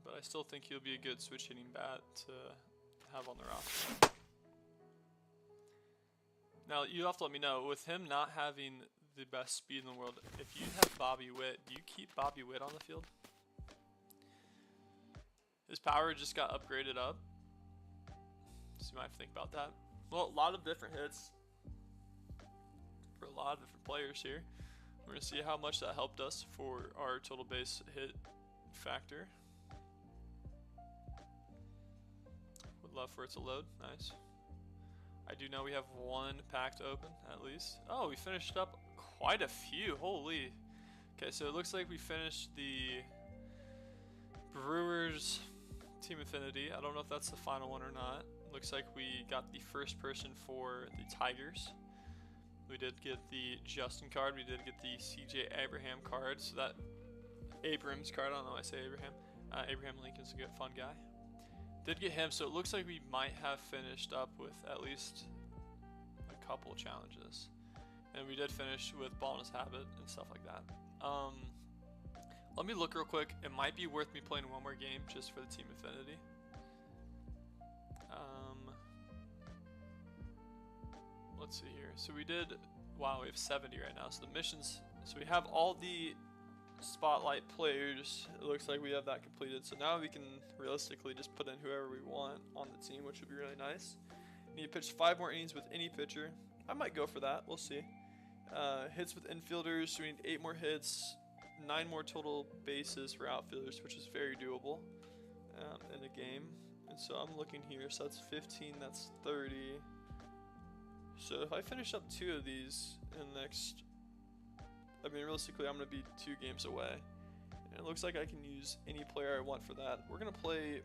Speaker 1: But I still think he'll be a good switch hitting bat to have on the roster. Now, you have to let me know, with him not having the best speed in the world, if you have Bobby Witt, do you keep Bobby Witt on the field? His power just got upgraded up. So you might have to think about that. Well, a lot of different hits for a lot of different players here. We're going to see how much that helped us for our total base hit factor. Would love for it to load. Nice. I do know we have one pack to open, at least. Oh, we finished up quite a few. Holy. Okay, so it looks like we finished the Brewers Team Affinity. I don't know if that's the final one or not. Looks like we got the first person for the Tigers. We did get the Justin card. We did get the CJ Abraham card. So that Abrams card, I don't know why I say Abraham. Abraham Lincoln's a good fun guy. Did get him, so it looks like we might have finished up with at least a couple challenges. And we did finish with Ball in His Habit and stuff like that. Let me look real quick. It might be worth me playing one more game just for the Team Affinity. Let's see here. So we did, wow, we have 70 right now. So the missions, so we have all the Spotlight players. It looks like we have that completed. So now we can realistically just put in whoever we want on the team, which would be really nice. Need to pitch 5 more innings with any pitcher. I might go for that. We'll see. Hits with infielders. So we need 8 more hits, 9 more total bases for outfielders, which is very doable. in a game. And so I'm looking here, so that's 15, that's 30. So if I finish up 2 of these in the next, I mean realistically I'm going to be 2 games away. And it looks like I can use any player I want for that. We're going to play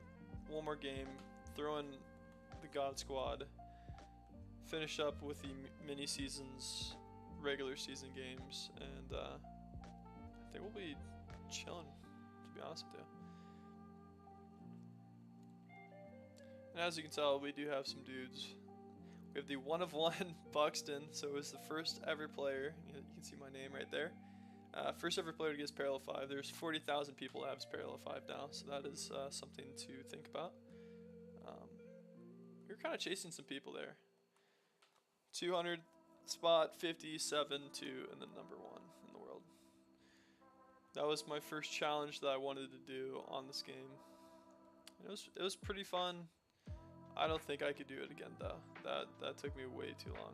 Speaker 1: one more game, throw in the God Squad, finish up with the mini seasons, regular season games, and I think we'll be chilling, to be honest with you. And as you can tell, we do have some dudes. We have the 1 of 1 Buxton, so it was the first ever player. You can see my name right there. First ever player to get his Parallel 5. There's 40,000 people that have his Parallel 5 now, so that is something to think about. We're kind of chasing some people there. 200 spot, 57, 2, and then number 1 in the world. That was my first challenge that I wanted to do on this game. And it was pretty fun. I don't think I could do it again though. That took me way too long.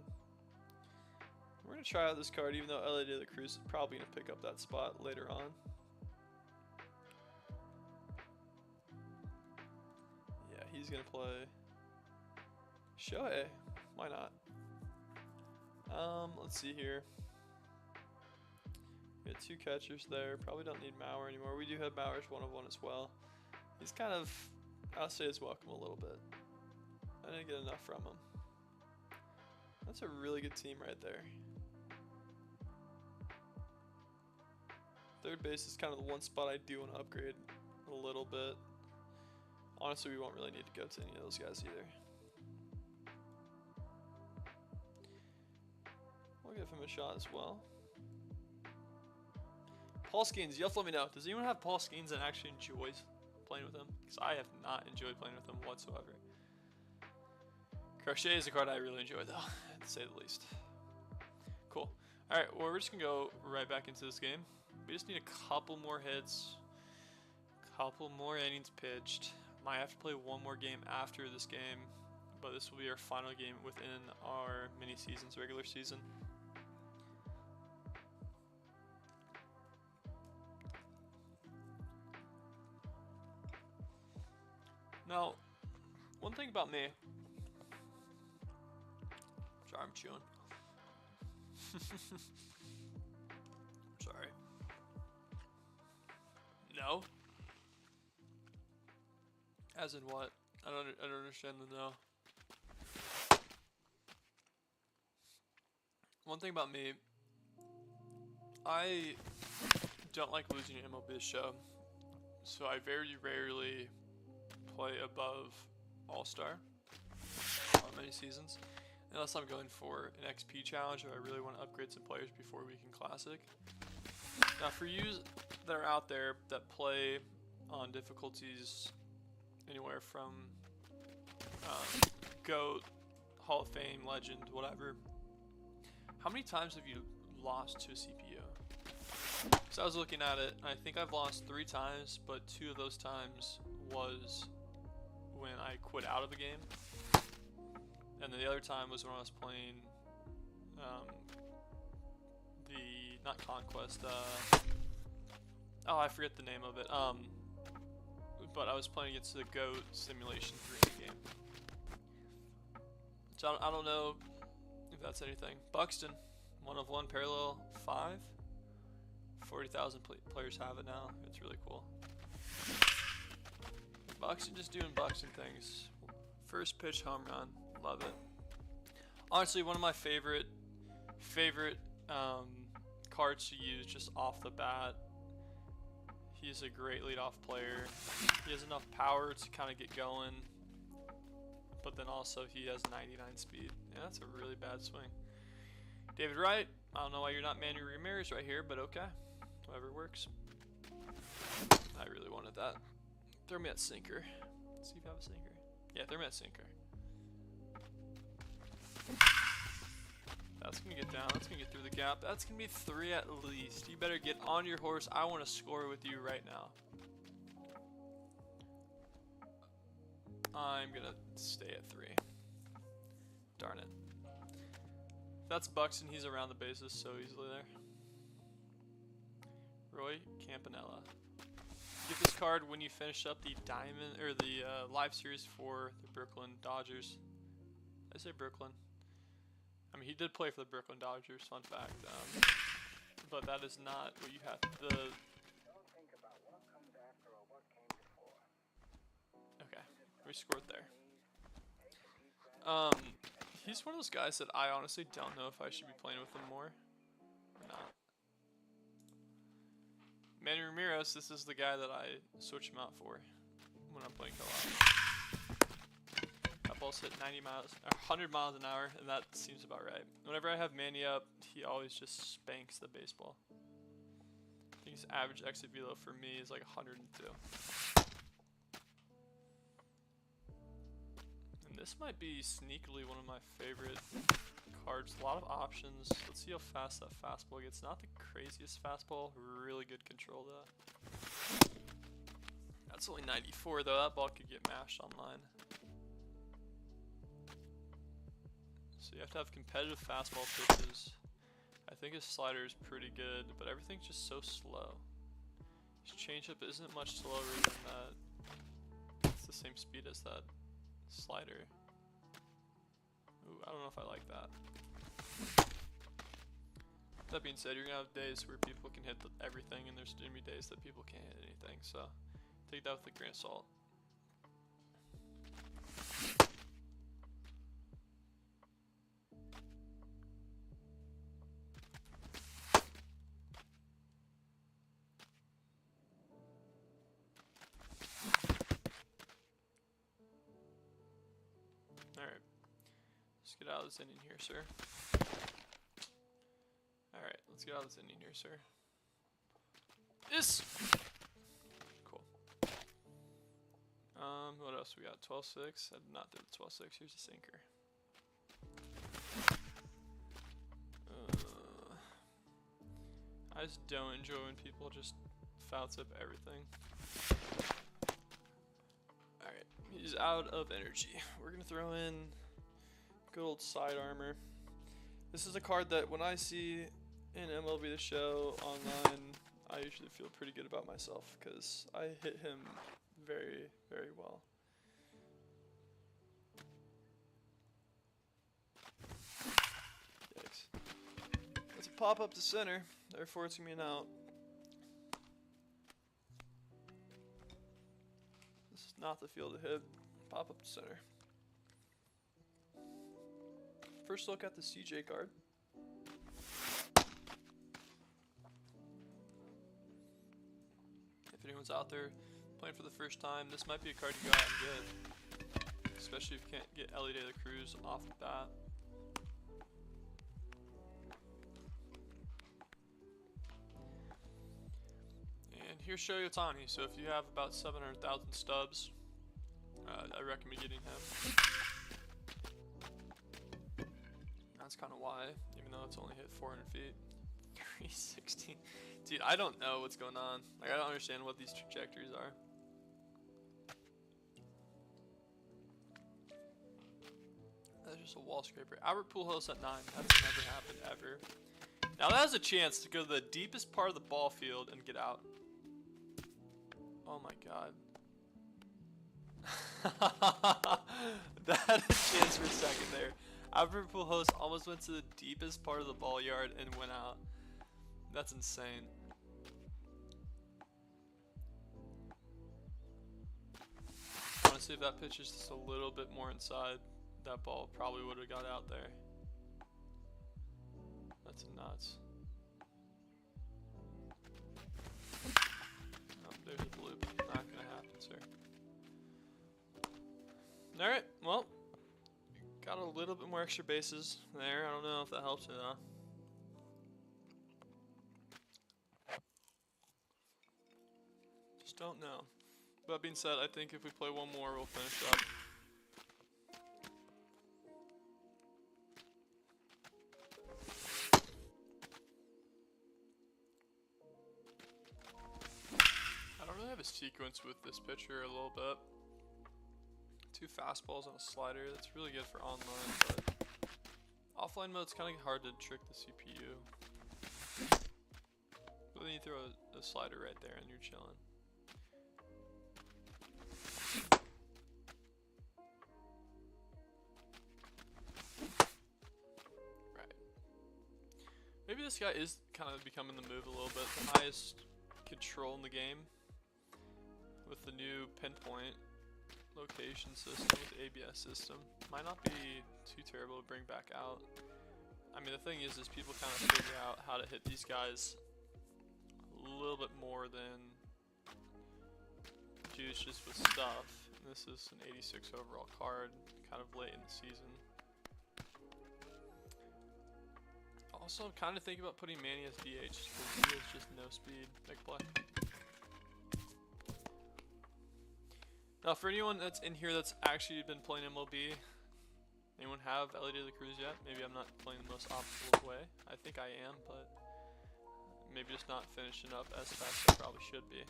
Speaker 1: We're gonna try out this card, even though LA de la Cruz is probably gonna pick up that spot later on. Yeah, he's gonna play Shohei. Why not? Let's see here. We got 2 catchers there. Probably don't need Mauer anymore. We do have Mauer's 1 of 1 as well. He's kind of outstayed his welcome a little bit. I didn't get enough from him. That's a really good team right there. Third base is kind of the one spot I do want to upgrade a little bit. Honestly, we won't really need to go to any of those guys either. We'll give him a shot as well. Paul Skeens, you have to let me know. Does anyone have Paul Skeens and actually enjoys playing with him? Because I have not enjoyed playing with him whatsoever. Crochet is a card I really enjoy though, to say the least. Cool. Alright, well we're just going to go right back into this game. We just need a couple more hits, couple more innings pitched. Might have to play one more game after this game, but this will be our final game within our mini seasons, regular season. Now, one thing about me, sorry, I'm chewing. Sorry. No? As in what? I don't understand the no. One thing about me, I don't like losing an MLB show, so I very rarely play above All-Star on many seasons, unless I'm going for an XP challenge or I really want to upgrade some players before Weekend Classic. Now for you that are out there that play on difficulties anywhere from GOAT, Hall of Fame, Legend, whatever, how many times have you lost to a CPU? So I was looking at it, and I think I've lost 3 times, but 2 of those times was when I quit out of a game, and then the other time was when I was playing not Conquest, oh, I forget the name of it, but I was playing against the GOAT Simulation 3 game. So I don't know if that's anything. Buxton, 1 of 1 parallel 5. 40,000 players have it now. It's really cool. Buxton just doing Buxton things. First pitch home run. Love it. Honestly, one of my favorite cards to use just off the bat. He's a great leadoff player. He has enough power to kind of get going, but then also he has 99 speed. Yeah, that's a really bad swing. David Wright, I don't know why you're not Manny Ramirez right here, but okay. Whatever works. I really wanted that. Throw me that sinker. Let's see if I have a sinker. Yeah, throw me that sinker. That's going to get down. That's going to get through the gap. That's going to be 3 at least. You better get on your horse. I want to score with you right now. I'm going to stay at 3. Darn it. That's Buxton. He's around the bases so easily there. Roy Campanella. Get this card when you finish up the diamond or the live series for the Brooklyn Dodgers. I say Brooklyn. I mean, he did play for the Brooklyn Dodgers. Fun fact. But that is not what you have. Okay, we scored there. He's one of those guys that I honestly don't know if I should be playing with him more or not. Manny Ramirez, this is the guy that I switch him out for when I'm playing co-op. That ball's hit 90 miles, or 100 miles an hour, and that seems about right. Whenever I have Manny up, he always just spanks the baseball. I think his average exit velo for me is like 102. And this might be sneakily one of my favorite cards. A lot of options. Let's see how fast that fastball gets. Not the craziest fastball. Really good control though. That's only 94 though. That ball could get mashed online. So you have to have competitive fastball pitches. I think his slider is pretty good, but everything's just so slow. His changeup isn't much slower than that. It's the same speed as that slider. Ooh, I don't know if I like that. That being said, you're gonna have days where people can hit everything, and there's gonna be days that people can't hit anything. So take that with a grain of salt. Alright. Let's get out of this inning here, sir. Alright, let's get out of this inning here, sir. Yes! Cool. What else we got? 12-6. I did not do the 12-6. Here's a sinker. I just don't enjoy when people just foul tip everything. Alright, he's out of energy. We're gonna throw in good old side armor. This is a card that when I see in MLB The Show online, I usually feel pretty good about myself because I hit him very, very well. Yikes. Let's pop up to center, therefore it's gonna be an out. This is not the field to hit. Pop up to center. First look at the CJ card. If anyone's out there playing for the first time, this might be a card you go out and get. Especially if you can't get Ellie De La Cruz off the bat. And here's Shohei Ohtani. So if you have about 700,000 stubs, I recommend getting him. That's kind of why, even though it's only hit 400 feet. 316. Dude, I don't know what's going on. Like, I don't understand what these trajectories are. That's just a wall scraper. Albert Pujols at 9. That's never happened ever. Now that has a chance to go to the deepest part of the ball field and get out. Oh my god. That had a chance for a second there. Albert Pujols almost went to the deepest part of the ball yard and went out. That's insane. Honestly, if that pitch is just a little bit more inside, that ball probably would have got out there. That's nuts. Oh, there's a bloop. Not gonna happen, sir. Alright, well. Got a little bit more extra bases there. I don't know if that helps or not. Just don't know. That being said, I think if we play one more, we'll finish up. I don't really have a sequence with this pitcher a little bit. 2 fastballs and a slider. That's really good for online, but offline mode's kind of hard to trick the CPU. But then you throw a slider right there and you're chilling. this guy is kind of becoming the move a little bit. The highest control in the game with the new pinpoint location system with the ABS system. Might not be too terrible to bring back out. I mean, the thing is people kind of figure out how to hit these guys a little bit more than juice just with stuff. And this is an 86 overall card, kind of late in the season. Also, I'm kind of thinking about putting Manny as DH because he has just no speed. Big play. Now, for anyone that's in here that's actually been playing MLB, anyone have Ellie De La Cruz yet? Maybe I'm not playing the most optimal way. I think I am, but maybe just not finishing up as fast as I probably should be.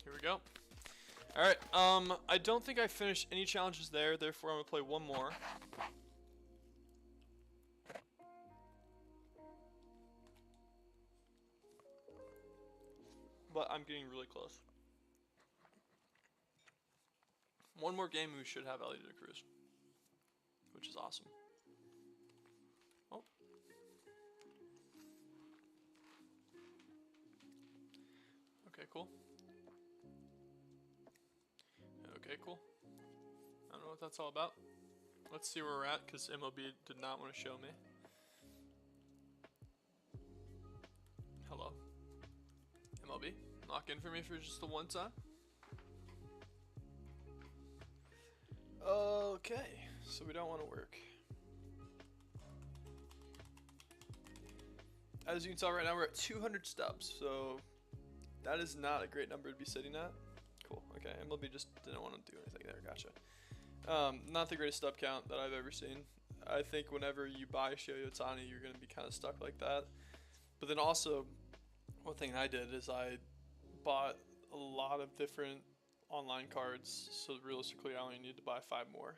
Speaker 1: Here we go. Alright, I don't think I finished any challenges there, therefore I'm going to play one more. But I'm getting really close. One more game, we should have Ellie De La Cruz, which is awesome. Oh. Okay, cool. Okay, cool. I don't know what that's all about. Let's see where we're at, because MLB did not want to show me. Hello. MLB, lock in for me for just the one time. Okay, so we don't want to work. As you can tell right now, we're at 200 stubs, so that is not a great number to be sitting at. Cool, okay, MLB just didn't want to do anything there, gotcha. Not the greatest stub count that I've ever seen. I think whenever you buy Shohei Ohtani, you're going to be kind of stuck like that. But then also, one thing I did is I bought a lot of different online cards, so realistically I only need to buy 5 more.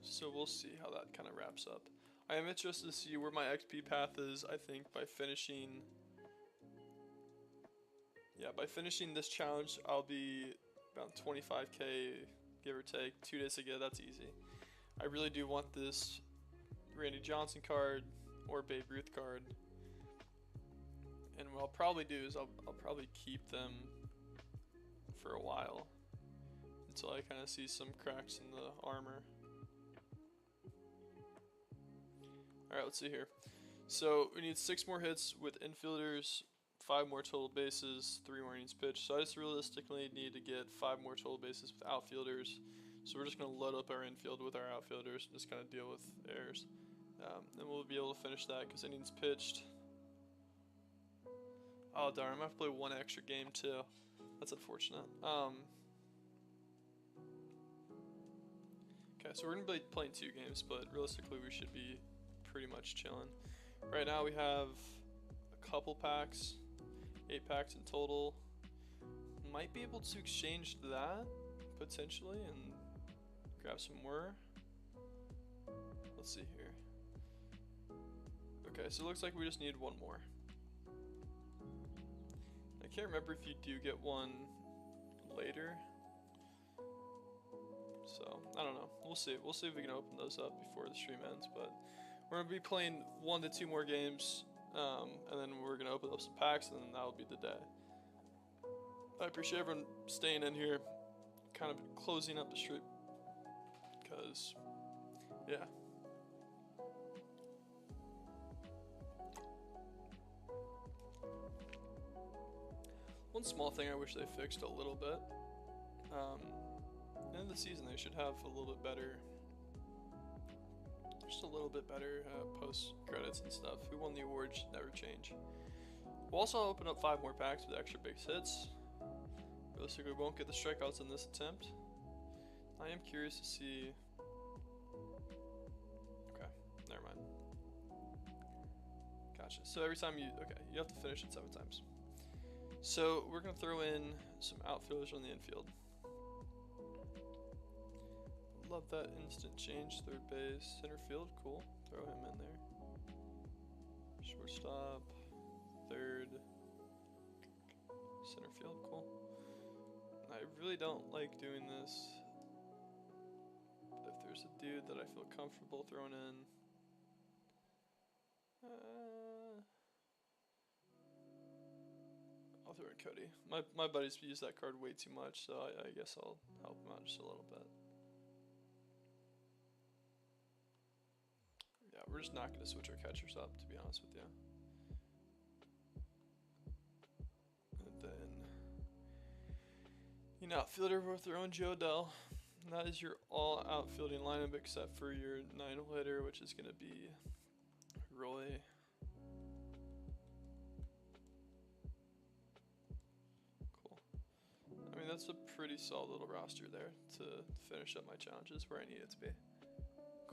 Speaker 1: So we'll see how that kind of wraps up. I am interested to see where my XP path is, I think, by finishing... Yeah, by finishing this challenge, I'll be about 25k, give or take. 2 days to get, that's easy. I really do want this Randy Johnson card or Babe Ruth card. And what I'll probably do is I'll probably keep them for a while until I kind of see some cracks in the armor. Alright, let's see here. So we need 6 more hits with infielders, 5 more total bases, 3 more innings pitched. So I just realistically need to get 5 more total bases with outfielders. So we're just going to load up our infield with our outfielders and just kind of deal with errors. And we'll be able to finish that because innings pitched. Oh darn, I'm going to have to play 1 extra game too. That's unfortunate. Okay, so we're going to be playing 2 games, but realistically we should be pretty much chilling. Right now we have a couple packs, 8 packs in total. Might be able to exchange that potentially and grab some more. Let's see here. Okay, so it looks like we just need 1 more. I can't remember if you do get one later. So, I don't know. We'll see. We'll see if we can open those up before the stream ends, but we're going to be playing 1 to 2 more games, and then we're going to open up some packs, and then that'll be the day. I appreciate everyone staying in here, kind of closing up the stream, because, yeah. One small thing I wish they fixed a little bit, end of the season they should have a little bit better, just a little bit better post credits and stuff. Who won the award should never change. We'll also open up 5 more packs with extra base hits. Realistically, we won't get the strikeouts in this attempt. I am curious to see. Okay, never mind. Gotcha. So every time you have to finish it 7 times. So we're gonna throw in some outfielders on the infield. Love that instant change. 3rd base, center field, cool. Throw him in there. Shortstop, 3rd, center field, cool. I really don't like doing this. But if there's a dude that I feel comfortable throwing in, I'll throw in Cody. My buddies use that card way too much, so I guess I'll help him out just a little bit. Yeah, we're just not going to switch our catchers up, to be honest with you. And then, outfielder, we're throwing Joe Dell. And that is your all outfielding lineup except for your 9-hole hitter, which is going to be Roy. Cool. I mean, that's a pretty solid little roster there to finish up my challenges where I need it to be.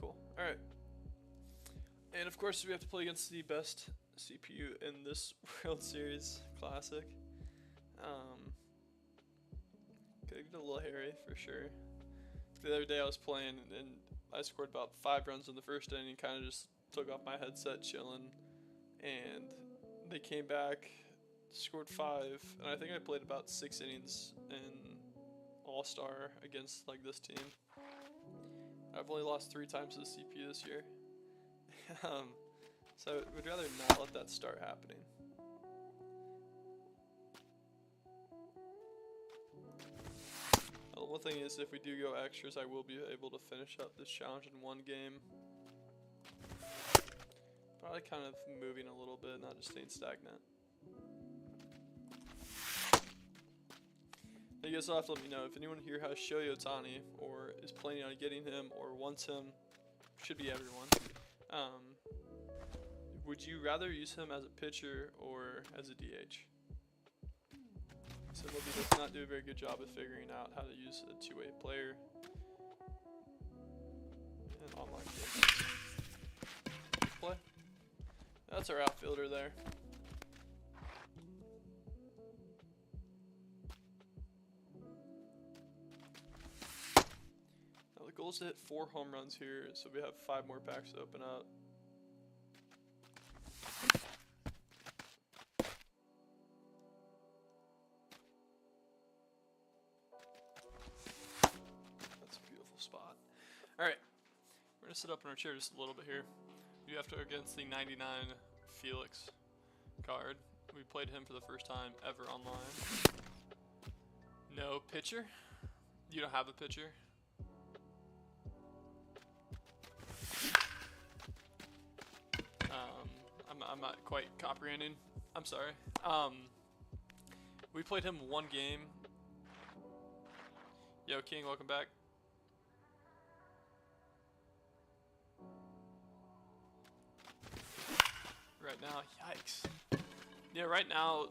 Speaker 1: Cool. All right. And of course, we have to play against the best CPU in this World Series Classic. Gonna get a little hairy for sure. The other day I was playing and I scored about 5 runs in the first inning, kind of just took off my headset chilling, and they came back, scored 5, and I think I played about 6 innings in All-Star against like this team. I've only lost 3 times to the CPU this year. So I would rather not let that start happening. Well, one thing is, if we do go extras, I will be able to finish up this challenge in 1 game. Probably kind of moving a little bit, not just staying stagnant. You guys will have to let me know if anyone here has Shohei Ohtani or is planning on getting him or wants him. Should be everyone. Would you rather use him as a pitcher or as a DH? So MLB does not do a very good job of figuring out how to use a 2-way player in online games. Play. That's our outfielder there. Now the goal is to hit 4 home runs here, so we have 5 more packs to open up. Alright, we're going to sit up in our chair just a little bit here. You have to go against the 99 Felix card. We played him for the first time ever online. No pitcher? You don't have a pitcher? I'm not quite comprehending. I'm sorry. We played him 1 game. Yo, King, welcome back. Right now, yikes. Yeah, right now,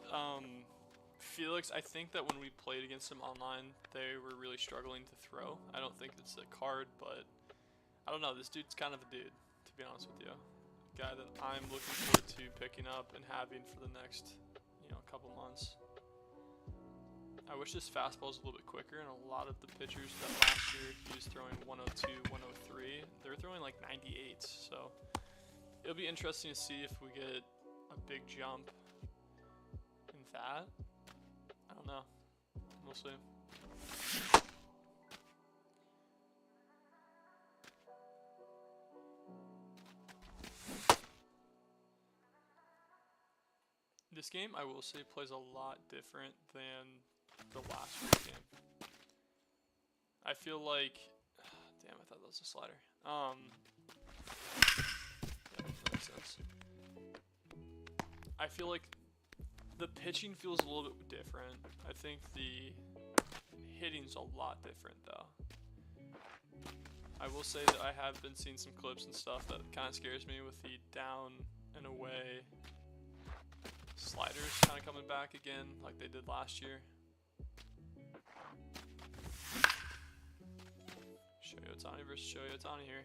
Speaker 1: Felix, I think that when we played against him online, they were really struggling to throw. I don't think it's a card, but I don't know. This dude's kind of a dude, to be honest with you. Guy that I'm looking forward to picking up and having for the next, couple months. I wish his fastball was a little bit quicker, and a lot of the pitchers that last year he was throwing 102, 103, they're throwing like 98, so it'll be interesting to see if we get a big jump in that. I don't know. We'll see. This game, I will say, plays a lot different than the last week's game. I feel like... Damn, I thought that was a slider. Yeah, that makes sense. I feel like the pitching feels a little bit different. I think the hitting's a lot different, though. I will say that I have been seeing some clips and stuff that kind of scares me with the down and away sliders kind of coming back again like they did last year. Shohei Ohtani versus Shohei Ohtani here.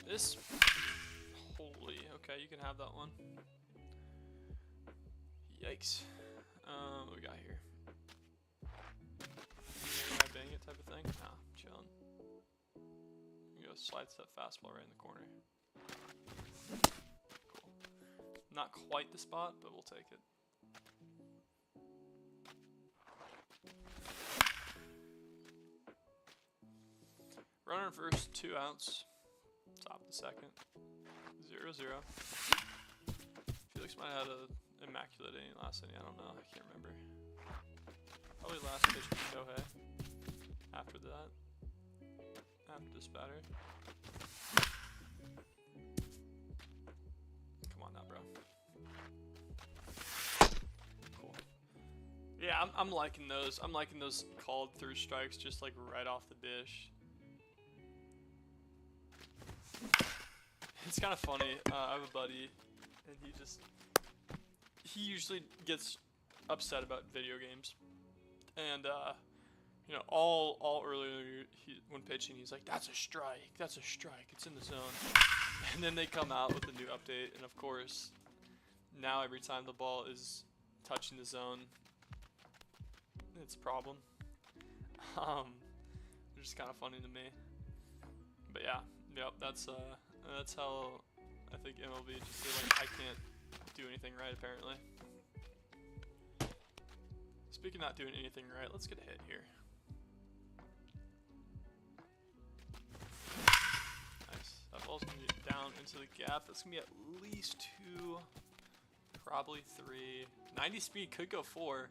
Speaker 1: This, holy, okay, you can have that one. Yikes. What we got here? Am I bang it type of thing? Nah, chillin'. You go slide step fastball right in the corner. Cool. Not quite the spot, but we'll take it. Runner first, 2 outs. Top of the second. 0-0. Felix might have had an immaculate inning last inning. I don't know. I can't remember. Probably last pitch was Shohei. After that. After this batter. Come on now, bro. Cool. Yeah, I'm liking those. I'm liking those called through strikes just like right off the dish. It's kind of funny. I have a buddy, and he usually gets upset about video games, and you know, all earlier when pitching, he's like, "That's a strike. That's a strike. It's in the zone." And then they come out with a new update, and of course, now every time the ball is touching the zone, it's a problem. It's just kind of funny to me. But yeah, yep, that's how I think MLB just feel like I can't do anything right, apparently. Speaking of not doing anything right, let's get a hit here. Nice. That ball's going to be down into the gap. That's going to be at least 2, probably 3. 90 speed, could go 4.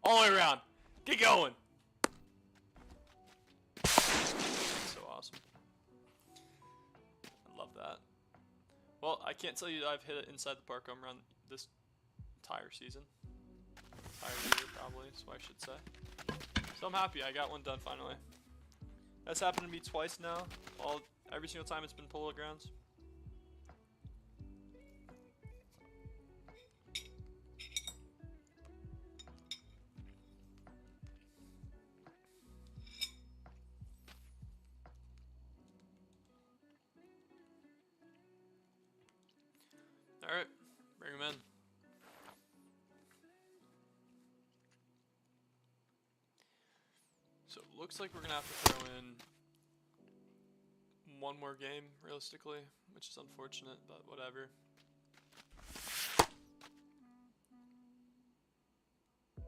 Speaker 1: All the way around. Get going. So awesome. I love that. Well, I can't tell you that I've hit it inside the park home run this entire season. Entire year, probably, is what I should say. So I'm happy I got one done finally. That's happened to me twice now. Every single time it's been polo grounds. Alright, bring him in. So it looks like we're going to have to throw in one more game, realistically, which is unfortunate, but whatever.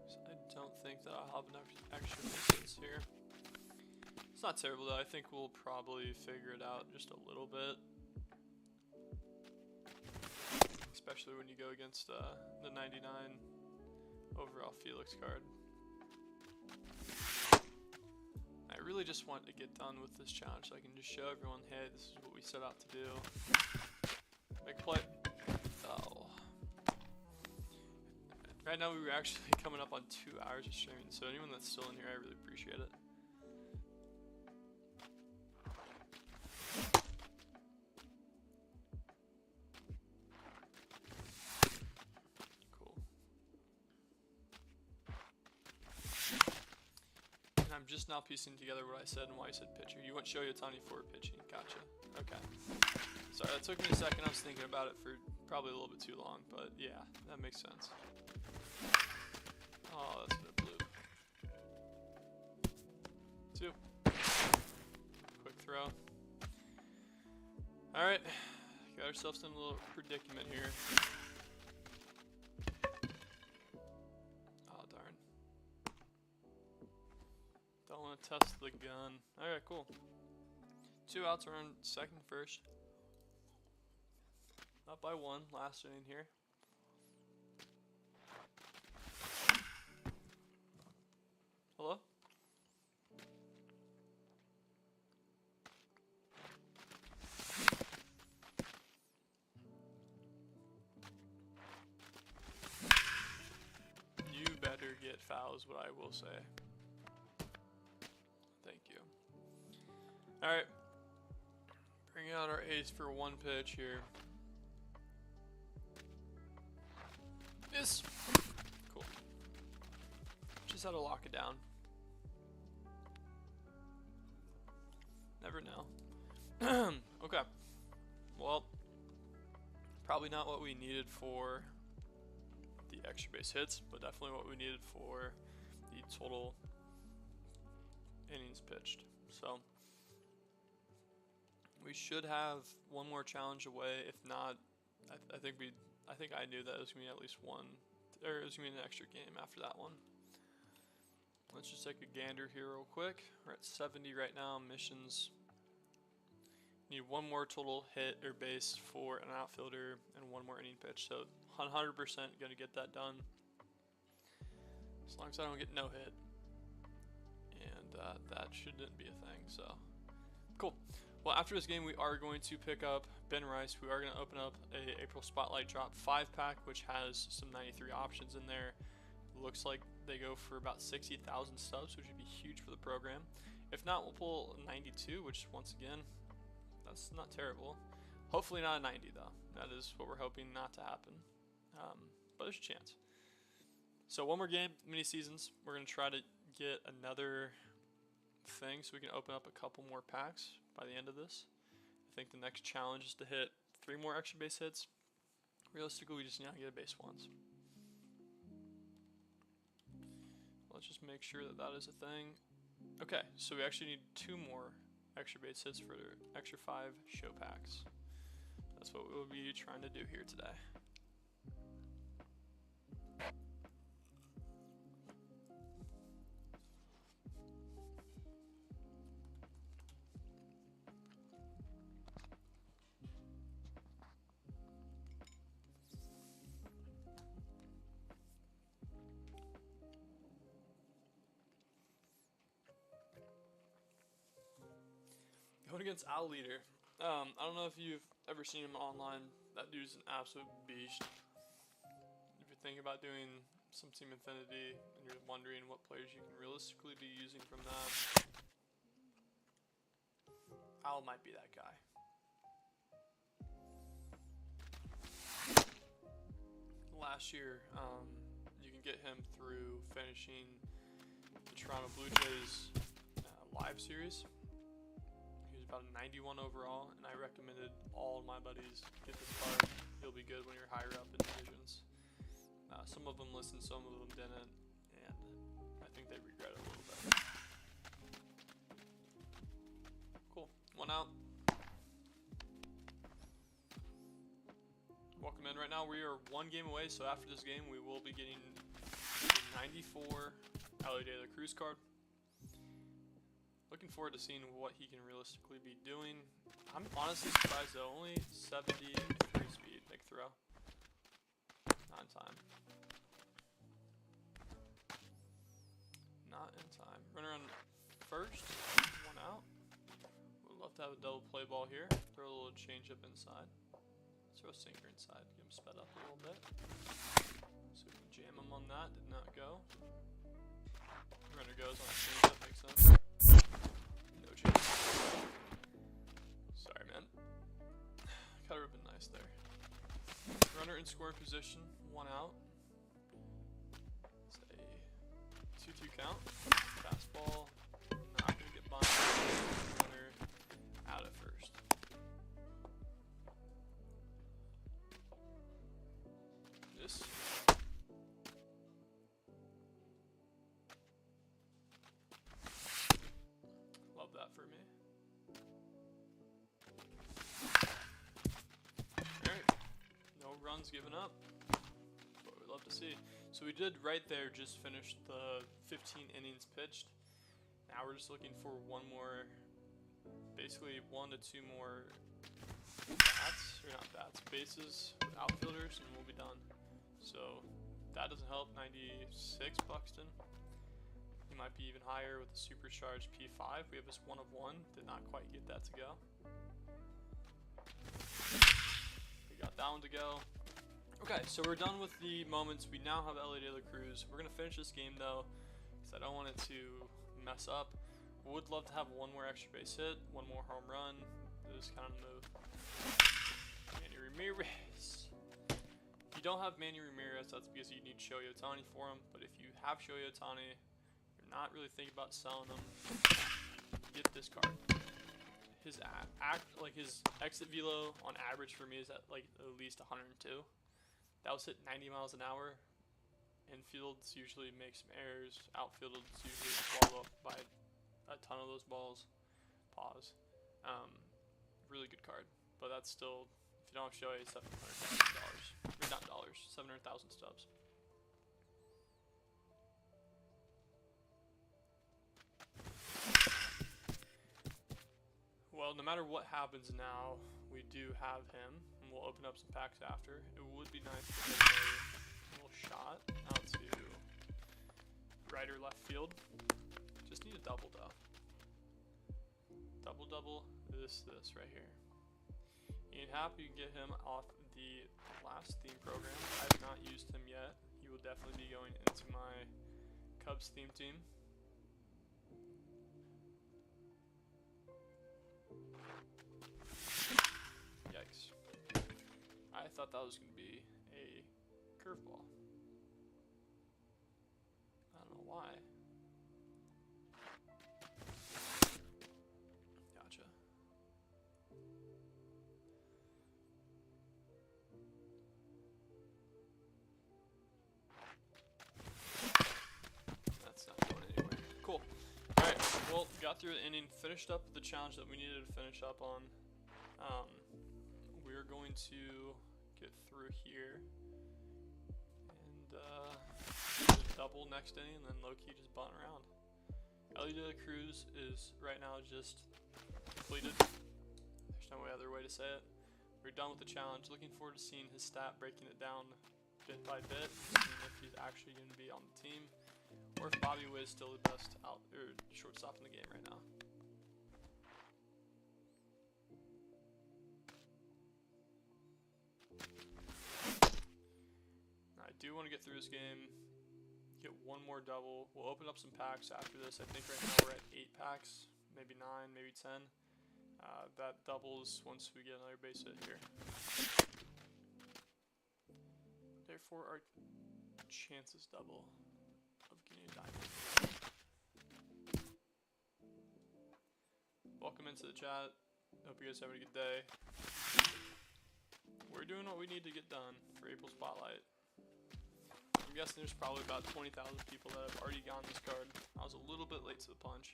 Speaker 1: So I don't think that I'll have enough extra missions here. It's not terrible though. I think we'll probably figure it out just a little bit. Especially when you go against the 99 overall Felix card. I really just want to get done with this challenge so I can just show everyone, hey, this is what we set out to do. Big play. Oh. Right now we're actually coming up on 2 hours of streaming, so anyone that's still in here, I really appreciate it. I'm just now piecing together what I said and why I said pitcher. You want Shoyotani for pitching. Gotcha. Okay. Sorry, that took me a second. I was thinking about it for probably a little bit too long, but yeah, that makes sense. Oh, that's a bit blue. 2. Quick throw. Alright. Got ourselves in a little predicament here. Test the gun. Alright, cool. 2 outs, we're on second, first. Up by 1, last inning here. Hello? You better get fouls, what I will say. Thank you. Alright. Bring out our ace for 1 pitch here. Miss! Cool. Just had to lock it down. Never know. Okay. Well, probably not what we needed for the extra base hits, but definitely what we needed for the total innings pitched. So We should have one more challenge away. If not, I think I knew that it was gonna be at least one, or it was gonna be an extra game after that one. Let's just take a gander here real quick. We're at 70 right now. Missions. Need one more total hit or base for an outfielder and one more inning pitch. So 100% gonna get that done. As long as I don't get no hit. And that shouldn't be a thing, so. Cool. Well, after this game, we are going to pick up Ben Rice. We are going to open up a April Spotlight Drop 5-pack, which has some 93 options in there. Looks like they go for about 60,000 subs, which would be huge for the program. If not, we'll pull 92, which, once again, that's not terrible. Hopefully not a 90, though. That is what we're hoping not to happen. But there's a chance. So one more game, mini seasons. We're going to try to get another thing so we can open up a couple more packs by the end of this. I think the next challenge is to hit 3 more extra base hits. Realistically, we just need to get a base once. Let's just make sure that that is a thing. Okay, so we actually need 2 more extra base hits for extra 5 show packs. That's what we will be trying to do here today. Going against Owl Leader. I don't know if you've ever seen him online. That dude's an absolute beast. If you're thinking about doing some Team Infinity and you're wondering what players you can realistically be using from that, Owl might be that guy. Last year, you can get him through finishing the Toronto Blue Jays live series. About a 91 overall, and I recommended all my buddies get this card. You'll be good when you're higher up in divisions. Some of them listened, some of them didn't, and I think they regret it a little bit. Cool. 1 out. Welcome in. Right now we are 1 game away, so after this game we will be getting a 94 LA De La Cruz card. Looking forward to seeing what he can realistically be doing. I'm honestly surprised though, only 73 speed, big throw. Not in time. Not in time. Runner on first, 1 out. Would love to have a double play ball here. Throw a little change up inside. Let's throw a sinker inside, get him sped up a little bit. So we can jam him on that, did not go. Runner goes on a change, that makes sense. No chance. Sorry, man. Cutter would have been nice there. Runner in scoring position, 1 out. It's a 2-2 count. Fastball, not gonna get by. Runner out at first. This. Love that for me. Alright. No runs given up. What we'd love to see. So we did right there just finish the 15 innings pitched. Now we're just looking for one more, basically 1 to 2 more bats, or not bats, bases with outfielders, and we'll be done. So that doesn't help. 96 Buxton. He might be even higher with the supercharged P5. We have this 1 of 1. Did not quite get that to go. We got that one to go. Okay, so we're done with the moments. We now have LA De La Cruz. We're going to finish this game though, because I don't want it to mess up. Would love to have 1 more extra base hit, 1 more home run. This kind of move. Manny Ramirez. If you don't have Manny Ramirez, that's because you need Shohei Ohtani for him. But if you have Shohei Ohtani, you're not really thinking about selling him, get this card. His his exit velo on average for me is at like at least 102. That was hit 90 miles an hour. Infields usually make some errors. Outfield's usually swallowed up by a ton of those balls. Pause.
Speaker 5: really good card. But that's still, if you don't have Shohei, $700,000. Or not dollars, 700,000 stubs. Well, no matter what happens now, we do have him, and we'll open up some packs after. It would be nice to get a little shot out to right or left field. Just need a double though. Double, this right here. Ian Happ, you can get him off the last theme program. I have not used him yet. He will definitely be going into my Cubs theme team. Yikes. I thought that was going to be a curveball. I don't know why. Gotcha. That's not going anywhere. Cool. Alright, well, got through the inning, finished up the challenge that we needed to finish up on. We're going to get through here and double next inning, and then low-key just bunt around. Ellie De La Cruz is right now just completed. There's no other way to say it. We're done with the challenge. Looking forward to seeing his stat, breaking it down bit by bit, seeing if he's actually going to be on the team, or if Bobby Witt is still the best shortstop in the game right now. I do want to get through this game, get one more double. We'll open up some packs after this. I think right now we're at 8 packs, maybe 9, maybe 10. That doubles once we get another base hit here. Therefore, our chances double of getting a diamond. Welcome into the chat. Hope you guys have a good day. We're doing what we need to get done for April Spotlight. I'm guessing there's probably about 20,000 people that have already gotten this card. I was a little bit late to the punch.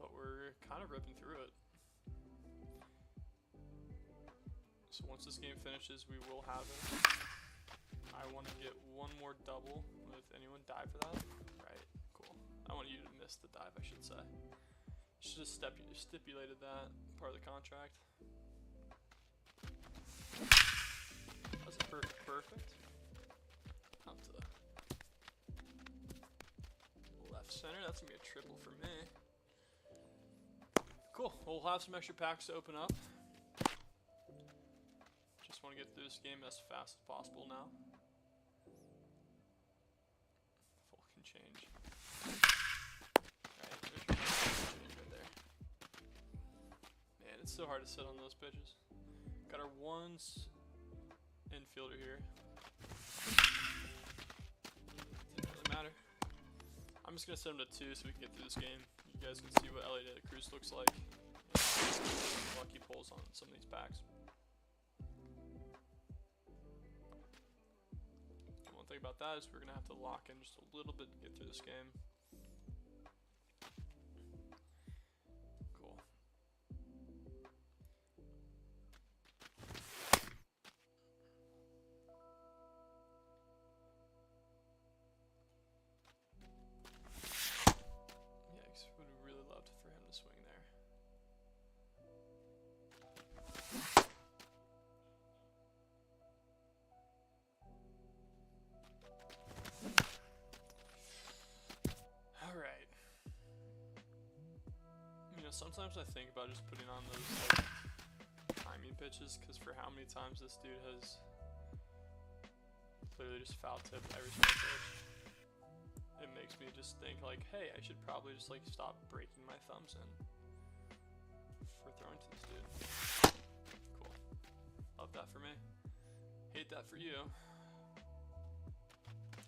Speaker 5: But we're kind of ripping through it. So once this game finishes, we will have it. I want to get one more double. If anyone die for that? Right, cool. I want you to miss the dive, I should say. Should have stipulated that part of the contract. That was perfect. Out to the left center. That's going to be a triple for me. Cool. We'll have some extra packs to open up. Just want to get through this game as fast as possible now. Full can change. Alright, there's your change right there. Man, it's so hard to sit on those pitches. Got our ones infielder here. Doesn't really matter. I'm just gonna set him to 2 so we can get through this game. You guys can see what Ellie De La Cruz looks like. Lucky pulls on some of these packs. One thing about that is we're gonna have to lock in just a little bit to get through this game. Cool. Yikes, would have really loved for him to swing there. Alright. You know, sometimes I think about just putting on those like, timing pitches, because for how many times this dude has clearly just foul tipped every single pitch, it makes me just think like, hey, I should probably just like stop breaking my thumbs in for throwing to this dude. Cool. Love that for me. Hate that for you.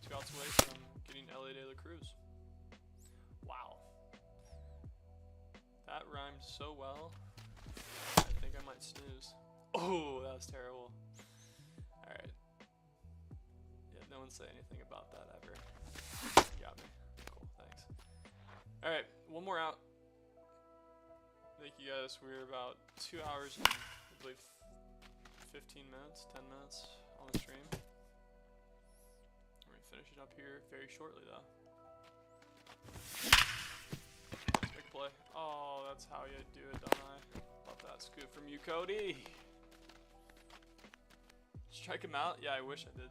Speaker 5: 2 outs away from getting Ellie De La Cruz. Wow. That rhymed so well, I think I might snooze. Oh, that was terrible. Alright. Yeah, no one say anything about that ever. Got me. Cool, thank Alright, one more out. Thank update you guys. We're about 2 hours and I believe 15 minutes, 10 minutes on the stream. We're gonna finish it up here very shortly though. Big play. Oh, that's how you do it, don't I? Love that scoop from you, Cody. Strike him out? Yeah, I wish I did.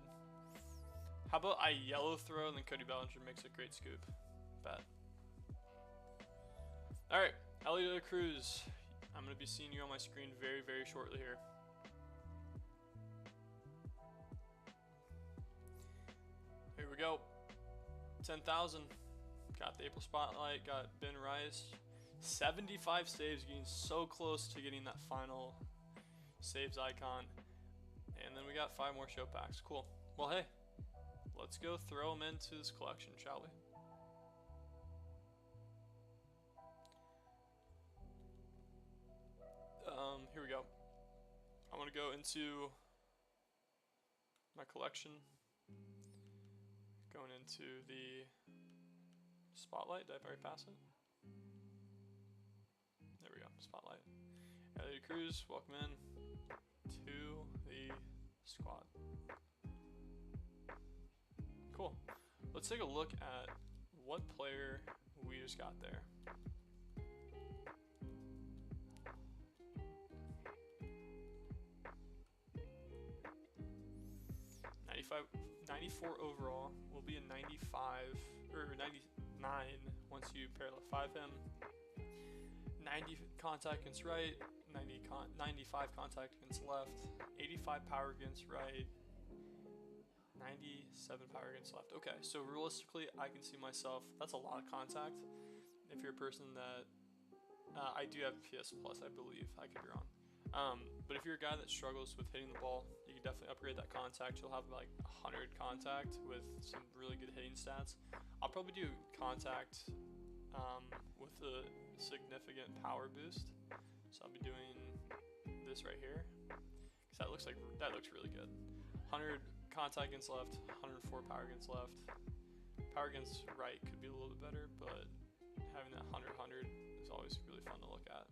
Speaker 5: How about I yellow throw and then Cody Bellinger makes a great scoop? Bet. Alright, Ellie De La Cruz. I'm going to be seeing you on my screen very, very shortly here. Here we go. 10,000. Got the April Spotlight, got Ben Rice. 75 saves, getting so close to getting that final saves icon. And then we got 5 more show packs. Cool. Well, hey, let's go throw them into this collection, shall we? Here we go. I'm gonna go into my collection. Going into the Spotlight. Did I already pass it? There we go. Spotlight. Ellie Cruz, welcome in to the squad. Cool. Let's take a look at what player we just got there. '95, 94 overall. Will be a 95 or 99 once you parallel 5 him. 90 contact against right, 95 contact against left, 85 power against right, 97 power against left. Okay, so realistically, I can see myself. That's a lot of contact. If you're a person that I do have PS Plus, I believe. I could be wrong. But if you're a guy that struggles with hitting the ball, you can definitely upgrade that contact. You'll have like 100 contact with some really good hitting stats. I'll probably do contact with a significant power boost. So I'll be doing this right here, because that looks really good. 100 contact against left, 104 power against left. Power against right could be a little bit better, but having that 100 is always really fun to look at.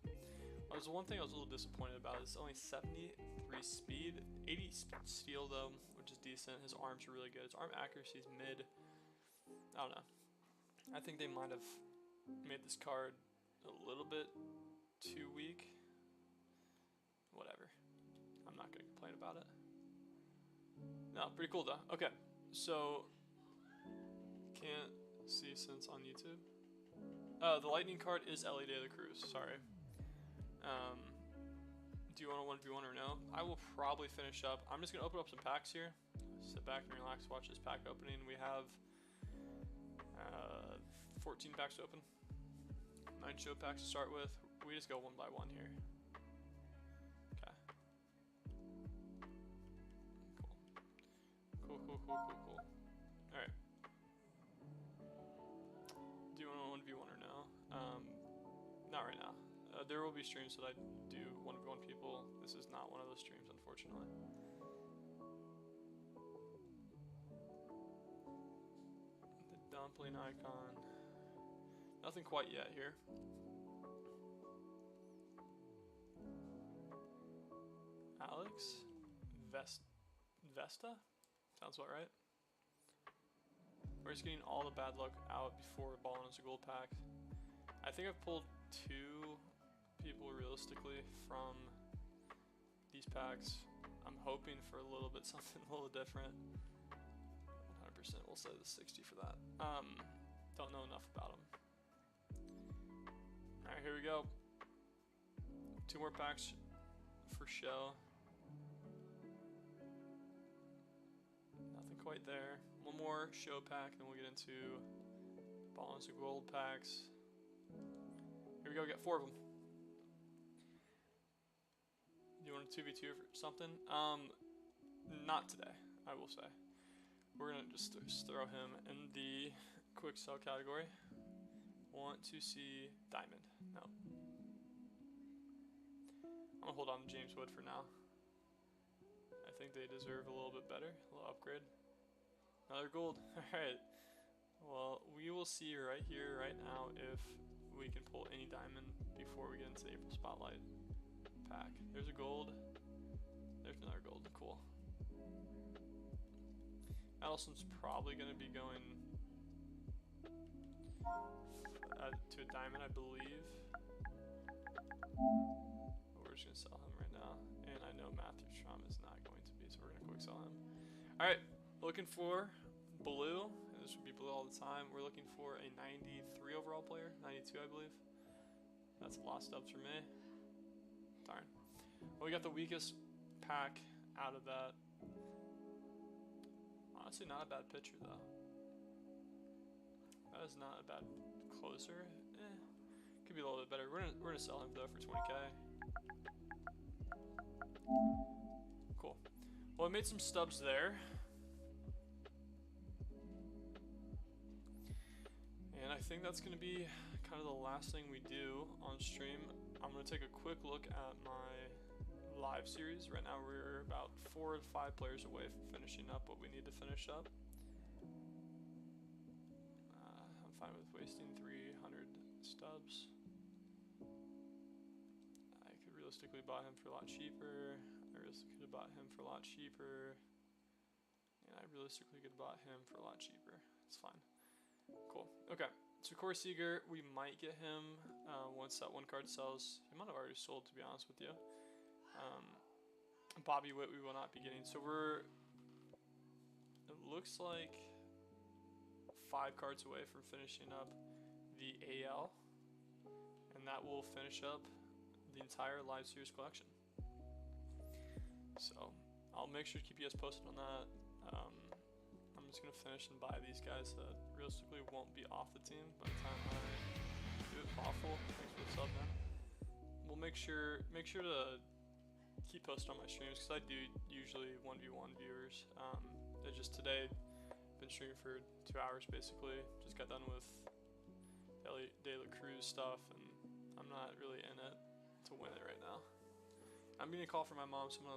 Speaker 5: There's one thing I was a little disappointed about. It's only 73 speed, 80 steal though, which is decent. His arms are really good. His arm accuracy is mid. I don't know. I think they might have made this card a little bit too weak. Whatever. I'm not gonna complain about it. No, pretty cool though. Okay, so can't see since on YouTube. The lightning card is Ellie De La Cruz. Sorry. Do you want a 1v1 or no? I will probably finish up. I'm just gonna open up some packs here. Sit back and relax, watch this pack opening. We have 14 packs to open. 9 show packs to start with. We just go one by one here. Okay. Cool. Alright. Do you want a 1v1 or no? Not right now. There will be streams that I do 1v1 people. This is not one of those streams, unfortunately. The dumpling icon. Nothing quite yet here. Alex? Vesta? Sounds about right. We're just getting all the bad luck out before balling us a gold pack. I think I've pulled 2 people realistically from these packs. I'm hoping for a little bit something a little different. 100% we'll say the 60 for that. Don't know enough about them. Alright, here we go. 2 more packs for show. Nothing quite there. 1 more show pack, then we'll get into balance of gold packs. Here we go, get 4 of them. Do you want a 2v2 or something? Not today, I will say. We're gonna just throw him in the quick sell category. Want to see Diamond? No. I'm gonna hold on to James Wood for now. I think they deserve a little bit better, a little upgrade. Another gold. Alright. Well, we will see right here, right now, if we can pull any diamond before we get into the April Spotlight pack. There's a gold. There's another gold. Cool. Allison's probably going to be going to a diamond, I believe. But we're just going to sell him right now. And I know Matthew Strom is not going to be, so we're going to quick sell him. Alright, looking for blue. This would be blue all the time. We're looking for a 93 overall player. 92, I believe. That's a lot of stubs for me. Darn. Well, we got the weakest pack out of that. Honestly, not a bad pitcher, though. That is not a bad closer. Could be a little bit better. We're gonna sell him, though, for 20K. Cool. Well, I made some stubs there. And I think that's going to be kind of the last thing we do on stream. I'm going to take a quick look at my live series. Right now we're about 4 to 5 players away from finishing up what we need to finish up. I'm fine with wasting 300 stubs. I could realistically buy him for a lot cheaper. I realistically could have bought him for a lot cheaper. And I realistically could have bought him for a lot cheaper. It's fine. Cool. Okay. So Corey Seager, we might get him once that one card sells. He might have already sold, to be honest with you. Bobby Witt we will not be getting. So it looks like 5 cards away from finishing up the AL. And that will finish up the entire live series collection. So I'll make sure to keep you guys posted on that. I'm just gonna finish and buy these guys that realistically won't be off the team by the time I do it. Awful. Thanks for the sub, man. We'll make sure to keep posted on my streams because I do usually 1v1 viewers. Just today, been streaming for 2 hours basically. Just got done with De La Cruz stuff, and I'm not really in it to win it right now. I'm getting a call from my mom, so I'm gonna